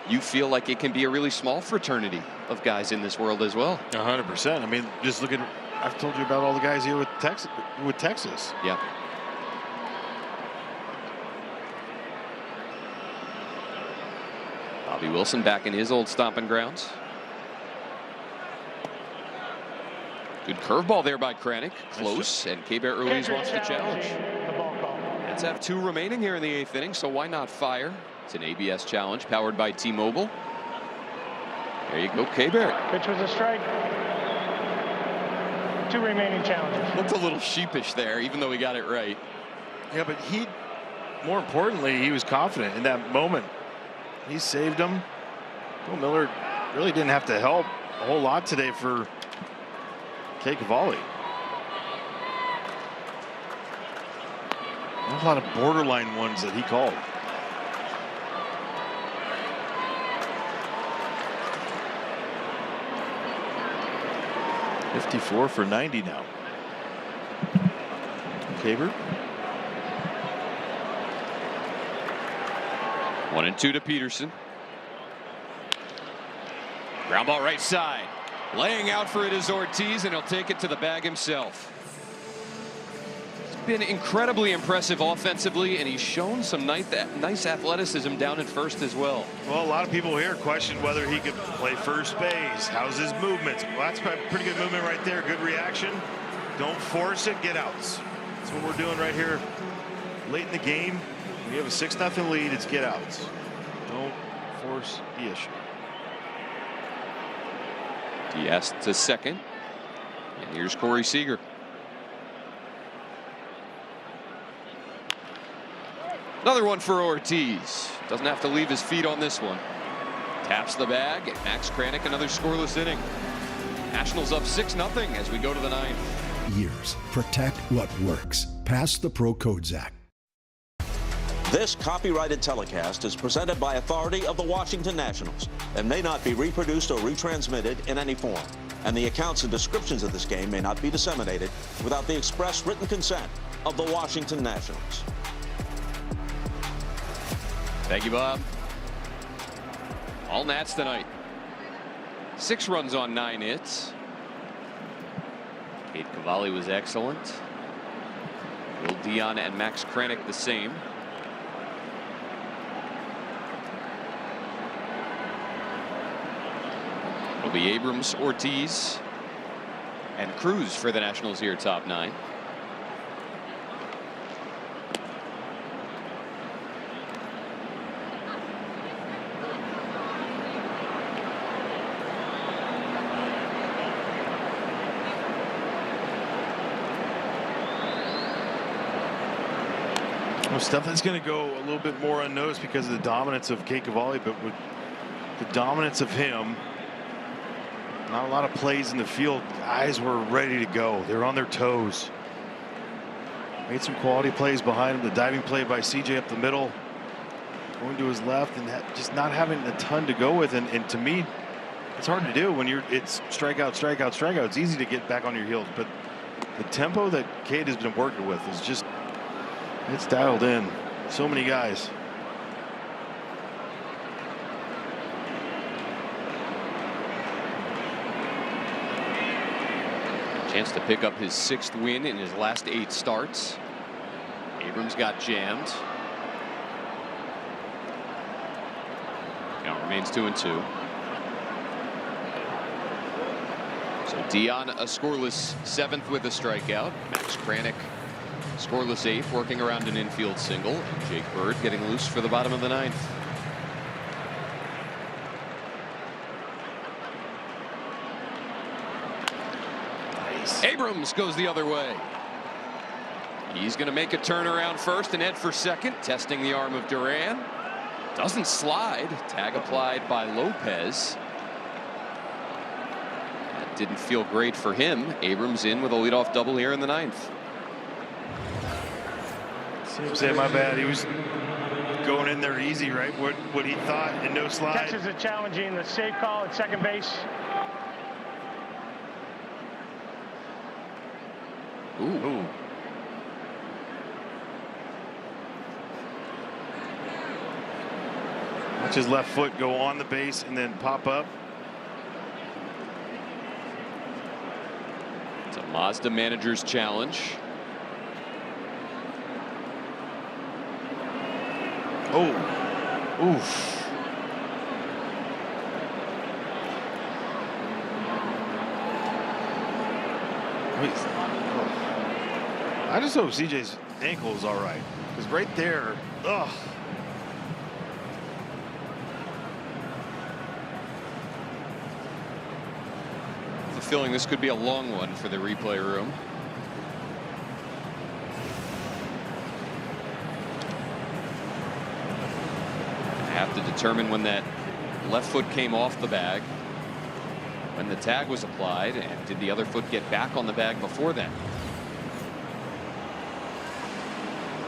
C: you feel like it can be a really small fraternity of guys in this world as well.
J: 100%. I mean, just look at, I've told you about all the guys here with Texas.
C: Yeah. Bobby Wilson back in his old stomping grounds. Good curveball there by Kranick. Close, and Keibert Ruiz wants to challenge. Let's have 2 remaining here in the 8th inning, so why not fire? It's an ABS challenge powered by T-Mobile. There you go, Keibert.
F: Pitch was a strike. 2 remaining challenges.
C: Looked a little sheepish there, even though he got it right.
J: Yeah, but more importantly, he was confident in that moment. He saved him. Bill Miller really didn't have to help a whole lot today for Kay Cavalli. A lot of borderline ones that he called. .54 for 90 now. Keibert.
C: 1-2 to Peterson. Ground ball right side. Laying out for it is Ortiz, and he'll take it to the bag himself. He's been incredibly impressive offensively, and he's shown some nice athleticism down at first as well.
J: Well, a lot of people here question whether he could play first base. How's his movements? Well, that's a pretty good movement right there. Good reaction. Don't force it. Get outs. That's what we're doing right here late in the game. We have a 6-0 lead. It's get outs. Don't force the issue.
C: Diaz to second. And here's Corey Seager. Another one for Ortiz. Doesn't have to leave his feet on this one. Taps the bag, and Max Kranick another scoreless inning. Nationals up 6-0 as we go to the ninth.
Q: Years. Protect what works. Pass the Pro Codes Act.
A: This copyrighted telecast is presented by authority of the Washington Nationals and may not be reproduced or retransmitted in any form. And the accounts and descriptions of this game may not be disseminated without the express written consent of the Washington Nationals.
C: Thank you, Bob. All Nats tonight. 6 runs on 9 hits. Cade Cavalli was excellent. Will Dion and Max Kranick the same. It'll be Abrams, Ortiz, and Cruz for the Nationals here, top 9.
J: Stuff that's going to go a little bit more unnoticed because of the dominance of Cade Cavalli, but with the dominance of him, not a lot of plays in the field. Guys were ready to go. They're on their toes. Made some quality plays behind him. The diving play by CJ up the middle, going to his left, and just not having a ton to go with. And to me, it's hard to do when it's strikeout, strikeout, strikeout. It's easy to get back on your heels, but the tempo that Cade has been working with is just, it's dialed in. So many guys.
C: Chance to pick up his 6th win in his last 8 starts. Abrams got jammed. Count remains 2-2. So Dion a scoreless 7th with a strikeout. Max Kranick scoreless 8th, working around an infield single. And Jake Bird getting loose for the bottom of the 9th. Nice. Abrams goes the other way. He's going to make a turnaround first and head for second, testing the arm of Duran. Doesn't slide. Tag applied by Lopez. That didn't feel great for him. Abrams in with a leadoff double here in the 9th.
J: Say my bad. He was going in there easy, right? What he thought, and no slide.
F: Texas is challenging the safe call at second base.
C: Ooh.
J: Watch his left foot go on the base and then pop up.
C: It's a Mazda manager's challenge.
J: Oh, oof. I just hope CJ's ankle is all right, because right there, ugh.
C: I have a feeling this could be a long one for the replay room. Have to determine when that left foot came off the bag, when the tag was applied, and did the other foot get back on the bag before then?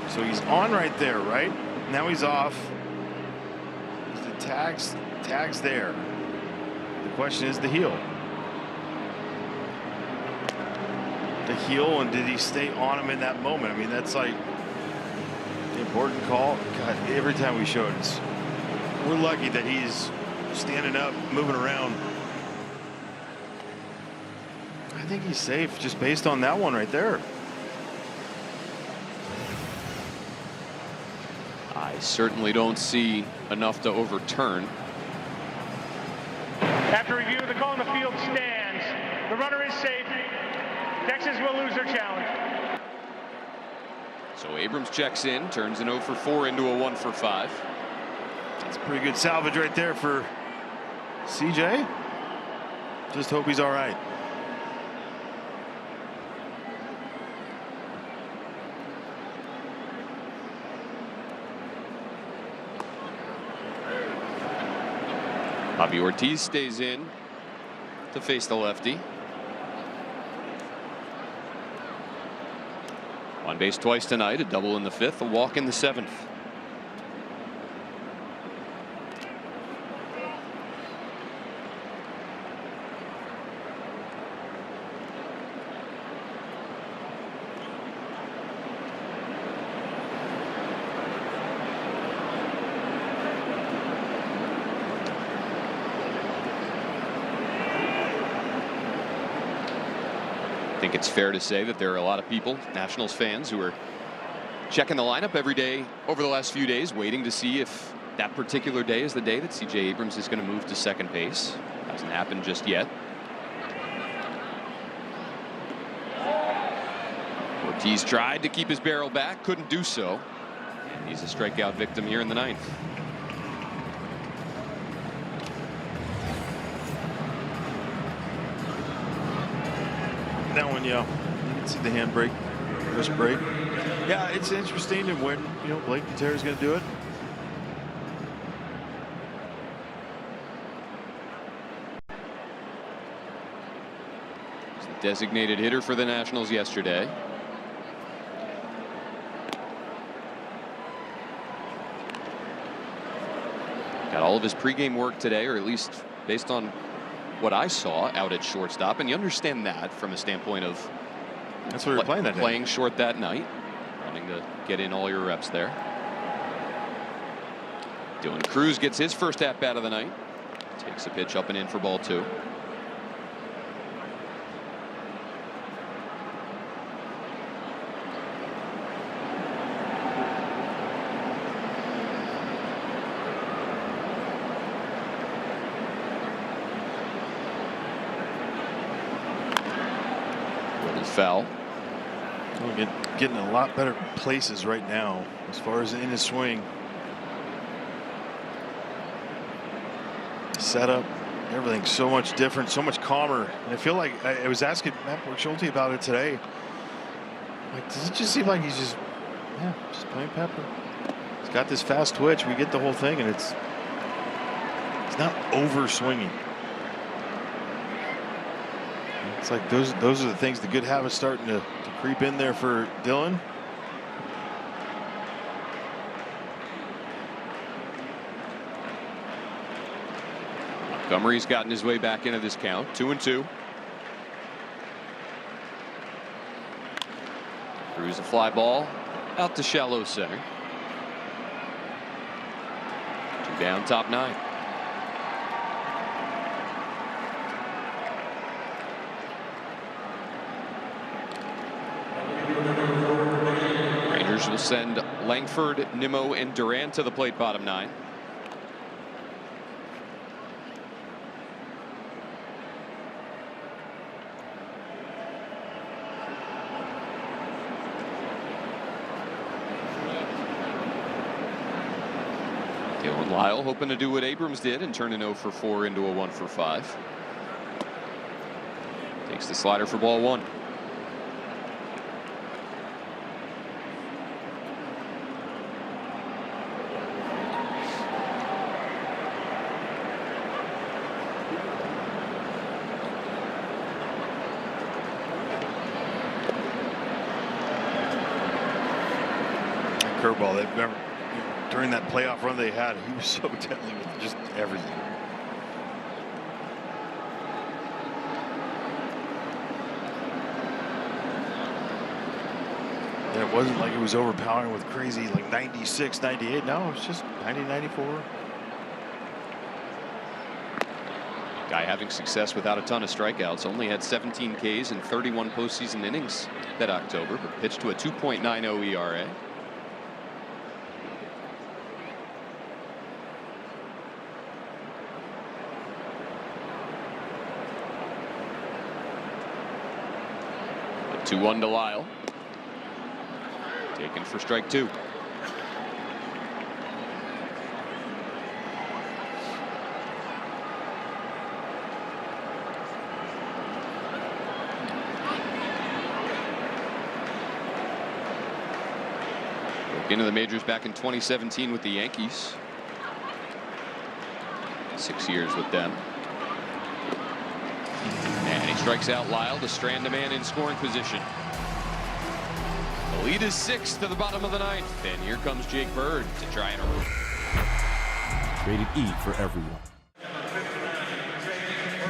J: So he's on right there, right? Now he's off. The tag's there. The question is the heel. The heel, and did he stay on him in that moment? I mean, that's like the important call. God, every time we show it, we're lucky that he's standing up, moving around. I think he's safe just based on that one right there.
C: I certainly don't see enough to overturn.
F: After review, the call in the field stands. The runner is safe. Texas will lose their challenge.
C: So Abrams checks in, turns an 0 for 4 into a 1 for 5.
J: That's a pretty good salvage right there for CJ. Just hope he's all right.
C: Javi Ortiz stays in to face the lefty. On base twice tonight, a double in the 5th, a walk in the 7th. I think it's fair to say that there are a lot of people, Nationals fans, who are checking the lineup every day over the last few days, waiting to see if that particular day is the day that C.J. Abrams is going to move to second base. Hasn't happened just yet. Ortiz tried to keep his barrel back, couldn't do so. And he's a strikeout victim here in the 9th.
J: That one, yeah, you can see the handbrake, wrist brake. Yeah, it's interesting, and when Blake Buter is going to do it.
C: He's the designated hitter for the Nationals yesterday. Got all of his pregame work today, or at least based on what I saw out at shortstop, and you understand that from a standpoint of
J: that's what we're playing that day.
C: Playing short that night, wanting to get in all your reps there. Dylan Cruz gets his first at bat of the night, takes a pitch up and in for ball 2. Foul.
J: Getting a lot better places right now as far as in his swing. Setup, everything's so much different, so much calmer. And I feel like I was asking Matt Schulte about it today. Like, does it just seem like he's just playing pepper? He's got this fast twitch. We get the whole thing, and it's not over swinging. It's like those are the things, the good habits starting to creep in there for Dylan.
C: Montgomery's gotten his way back into this count, 2-2. Cruz a fly ball out to shallow center. 2 down, top 9. Rangers will send Langford, Nimmo, and Duran to the plate, bottom 9. Dylan Lyle hoping to do what Abrams did and turn an 0 for 4 into a 1 for 5. Takes the slider for ball 1.
J: Curveball. They remember during that playoff run they had, he was so deadly with just everything. And it wasn't like it was overpowering with crazy like 96, 98. No, it was just 90, 94.
C: Guy having success without a ton of strikeouts. Only had 17 Ks and 31 postseason innings that October, but pitched to a 2.90 ERA. The 2-1 to Lyle. Taken for strike 2. Broke into the majors back in 2017 with the Yankees. 6 years with them. And he strikes out Lyle to strand a man in scoring position. The lead is 6 to the bottom of the 9th. And here comes Jake Bird to try and...
N: Rated E for everyone.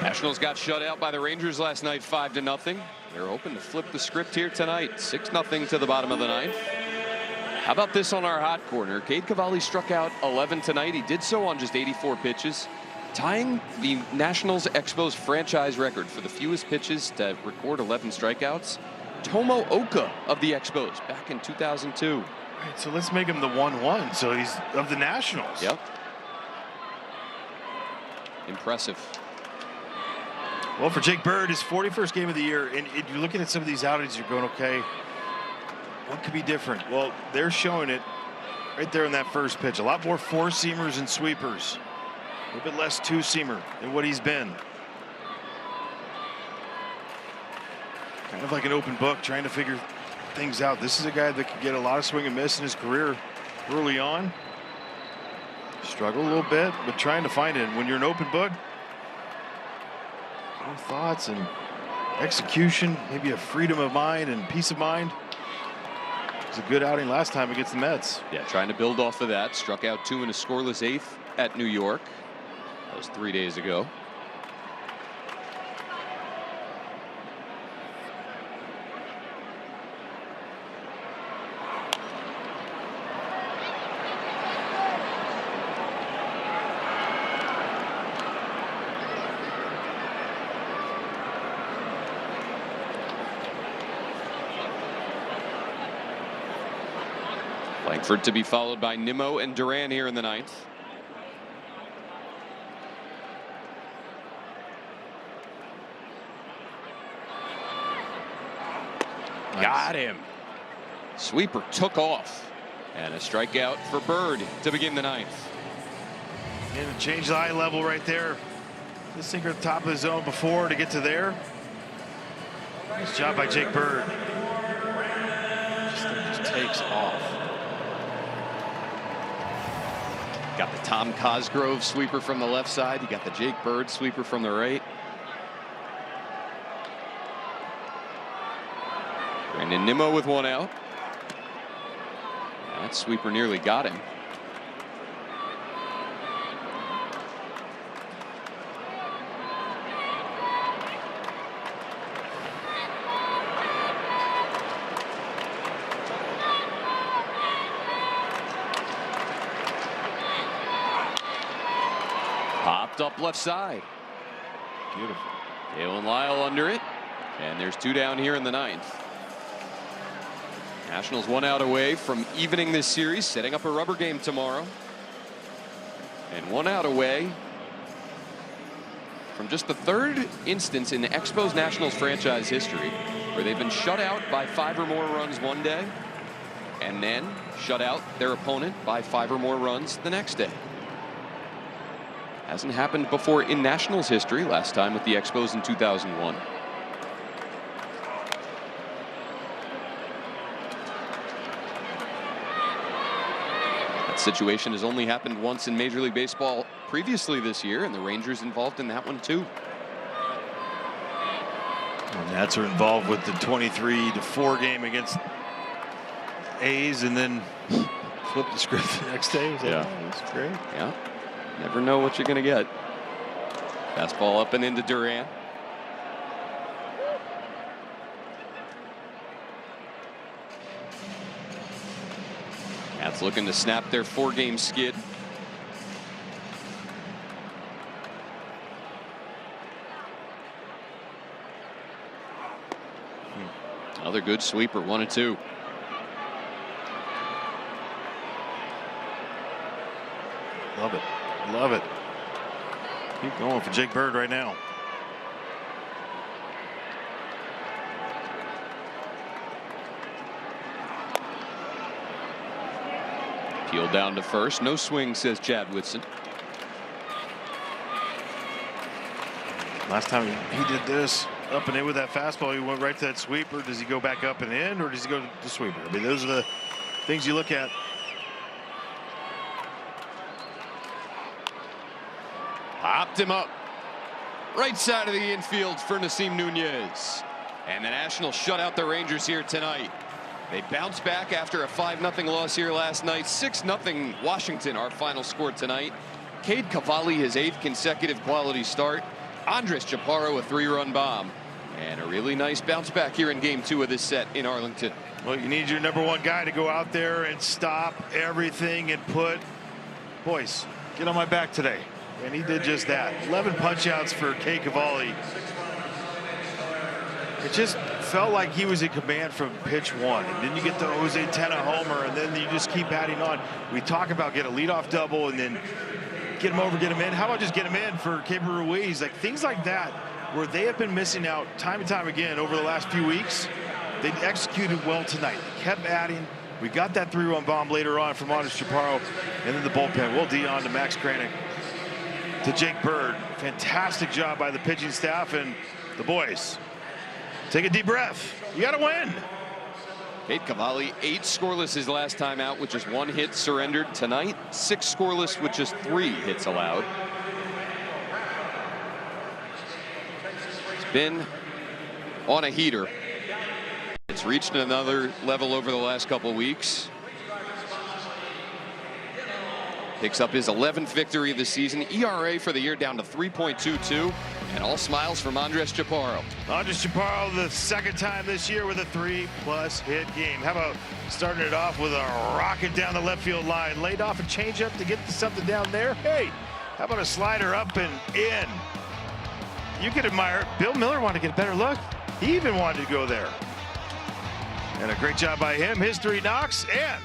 C: Nationals got shut out by the Rangers last night 5-0. They're hoping to flip the script here tonight. 6-0 to the bottom of the 9th. How about this on our hot corner? Cade Cavalli struck out 11 tonight. He did so on just 84 pitches, tying the Nationals Expos franchise record for the fewest pitches to record 11 strikeouts. Tomo Oka of the Expos back in 2002.
J: All right, so let's make him the 1-1. So he's of the Nationals.
C: Yep. Impressive.
J: Well, for Jake Bird, his 41st game of the year, and you're looking at some of these outings, you're going, okay, what could be different? Well, they're showing it right there in that first pitch. A lot more four-seamers and sweepers. A little bit less two-seamer than what he's been. Kind of like an open book, trying to figure things out. This is a guy that could get a lot of swing and miss in his career early on. Struggle a little bit, but trying to find it. And when you're an open book, no thoughts and execution, maybe a freedom of mind and peace of mind. It was a good outing last time against the Mets.
C: Yeah, trying to build off of that. Struck out 2 in a scoreless 8th at New York. That was 3 days ago. Langford to be followed by Nimmo and Duran here in the 9th. Nice. Got him. Sweeper took off. And a strikeout for Bird to begin the 9th.
J: And change the eye level right there. This sinker at the top of the zone before to get to there. Nice job by Jake Bird. Just takes off.
C: Got the Tom Cosgrove sweeper from the left side. You got the Jake Bird sweeper from the right. Brandon Nimmo with 1 out. That sweeper nearly got him. Popped up left side.
J: Beautiful.
C: Dalen Lyle under it. And there's 2 down here in the 9th. Nationals 1 out away from evening this series, setting up a rubber game tomorrow. And 1 out away from just the 3rd instance in the Expos Nationals franchise history where they've been shut out by 5 or more runs one day and then shut out their opponent by 5 or more runs the next day. Hasn't happened before in Nationals history, last time with the Expos in 2001. That situation has only happened once in Major League Baseball previously this year, and the Rangers involved in that one too.
J: And Nats are involved with the 23-4 game against A's, and then flip the script the next day.
C: Yeah,
J: that's great.
C: Yeah, never know what you're going to get. Fastball up and into Duran. Nats looking to snap their 4-game skid. Another good sweeper, 1-2.
J: Love it. Love it. Keep going for Jake Bird right now.
C: Peeled down to first. No swing, says Chad Whitson.
J: Last time he did this up and in with that fastball, he went right to that sweeper. Does he go back up and in, or does he go to the sweeper? I mean, those are the things you look at.
C: Popped him up. Right side of the infield for Nasim Nunez. And the Nationals shut out the Rangers here tonight. They bounced back after a 5-0 loss here last night. 6-0 Washington, our final score tonight. Cade Cavalli, his 8th consecutive quality start. Andres Chaparro, a 3-run bomb. And a really nice bounce back here in game 2 of this set in Arlington.
J: Well, you need your #1 guy to go out there and stop everything and put, boys, get on my back today. And he did just that. 11 punch outs for Cade Cavalli. It just felt like he was in command from pitch 1. And then you get the Jose Tena homer, and then you just keep adding on. We talk about get a leadoff double and then get him over, get him in. How about just get him in for Keibert Ruiz? Like things like that, where they have been missing out time and time again over the last few weeks. They executed well tonight. They kept adding. We got that 3-run bomb later on from Andres Chaparro, and then the bullpen. Will Dion to Max Kranick to Jake Bird. Fantastic job by the pitching staff and the boys. Take a deep breath. You got to win.
C: Cade Cavalli, 8 scoreless his last time out with just 1 hit surrendered. Tonight, 6 scoreless with just 3 hits allowed. It's been on a heater. It's reached another level over the last couple weeks. Picks up his 11th victory of the season. ERA for the year down to 3.22. And all smiles from Andres Chaparro.
J: Andres Chaparro, the 2nd time this year with a 3+ hit game. How about starting it off with a rocket down the left field line? Laid off a changeup to get something down there. Hey, how about a slider up and in? You could admire. Bill Miller wanted to get a better look. He even wanted to go there. And a great job by him. His 3 knocks and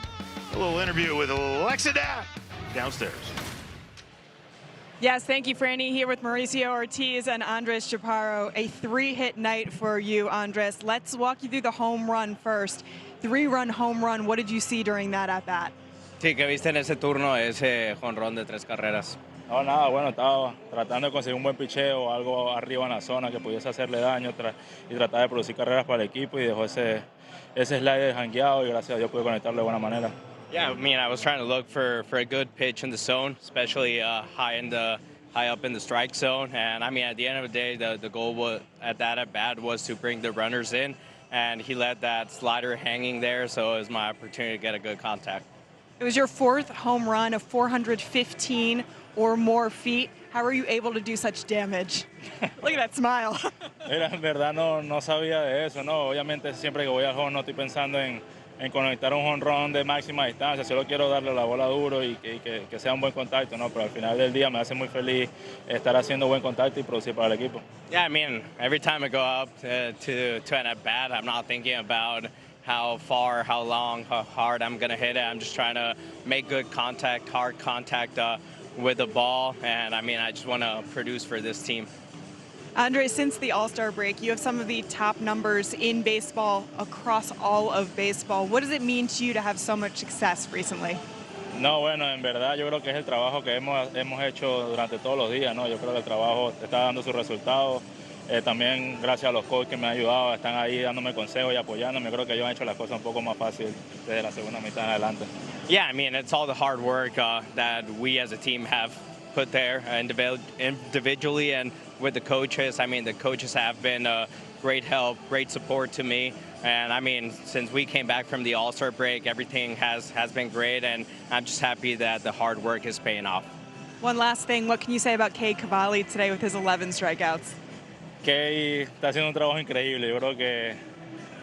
J: a little interview with Alexa Da downstairs.
I: Yes, thank you, Franny. Here with Mauricio Ortiz and Andres Chaparro. A 3-hit night for you, Andres. Let's walk you through the home run first. 3-run home run. What did you see during that at-bat?
R: Sí, ¿qué viste en ese turno, ese jonrón de 3 carreras?
S: No, nada, bueno, estaba tratando de conseguir un buen picheo, algo arriba en la zona que pudiese hacerle daño y tratar de producir carreras para el equipo y dejó ese slider jangueado y gracias a Dios pude conectarlo de buena manera.
R: Yeah, I mean, I was trying to look for a good pitch in the zone, especially high up in the strike zone. And I mean, at the end of the day, the goal at bat was to bring the runners in, and he let that slider hanging there, so it was my opportunity to get a good contact.
I: It was your 4th home run of 415 or more feet. How are you able to do such damage? Look at that smile.
S: Mira, en verdad no sabía de eso, no. Obviamente siempre que voy al home no estoy pensando en conectar un jonrón de máxima distancia. Solo quiero darle la bola duro y que sea un buen contacto, ¿no? Pero al final del día me hace muy feliz estar haciendo buen contacto y producir para el equipo.
R: Yeah, I mean, every time I go up to an at-bat, I'm not thinking about how far, how long, how hard I'm going to hit it. I'm just trying to make good contact, hard contact with the ball. And, I mean, I just want to produce for this team.
I: Andre, since the All-Star break, you have some of the top numbers in baseball across all of baseball. What does it mean to you to have so much success recently?
S: No, bueno, en verdad yo creo que es el trabajo que hemos hecho durante todos los días, ¿no? Yo creo que el trabajo está dando sus resultados. También gracias a los coaches que me han ayudado, están ahí dándome consejos y apoyándome. Creo que ellos han hecho las cosas un poco más fácil desde la segunda mitad en adelante.
R: Yeah, I mean, it's all the hard work that we as a team have put there individually and with the coaches. I mean, the coaches have been great help, great support to me. And I mean, since we came back from the All-Star break, everything has been great, and I'm just happy that the hard work is paying off.
I: One last thing, what can you say about Cade Cavalli today with his 11 strikeouts?
S: Cade está haciendo un trabajo increíble. Yo creo que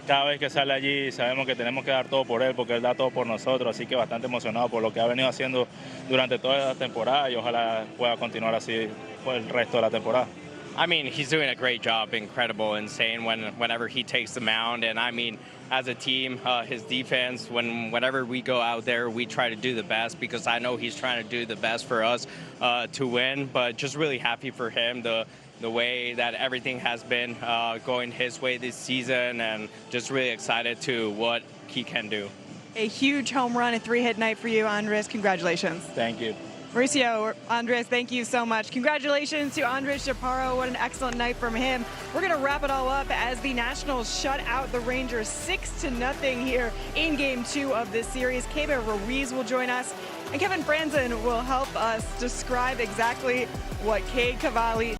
S: cada vez que sale allí sabemos que tenemos que dar todo por él porque él da todo por nosotros, así que bastante emocionado por lo que ha venido haciendo durante toda la temporada y ojalá pueda continuar así por el resto de la temporada.
R: I mean, he's doing a great job, incredible, insane whenever he takes the mound. And I mean, as a team, his defense, whenever we go out there, we try to do the best because I know he's trying to do the best for us to win. But just really happy for him, the way that everything has been going his way this season, and just really excited to what he can do.
I: A huge home run, a 3-hit night for you, Andres. Congratulations.
S: Thank you.
I: Mauricio, Andres, thank you so much. Congratulations to Andres Chaparro. What an excellent night from him. We're going to wrap it all up as the Nationals shut out the Rangers 6-0 here in Game 2 of this series. Keber Ruiz will join us, and Kevin Franzen will help us describe exactly what Cade Cavalli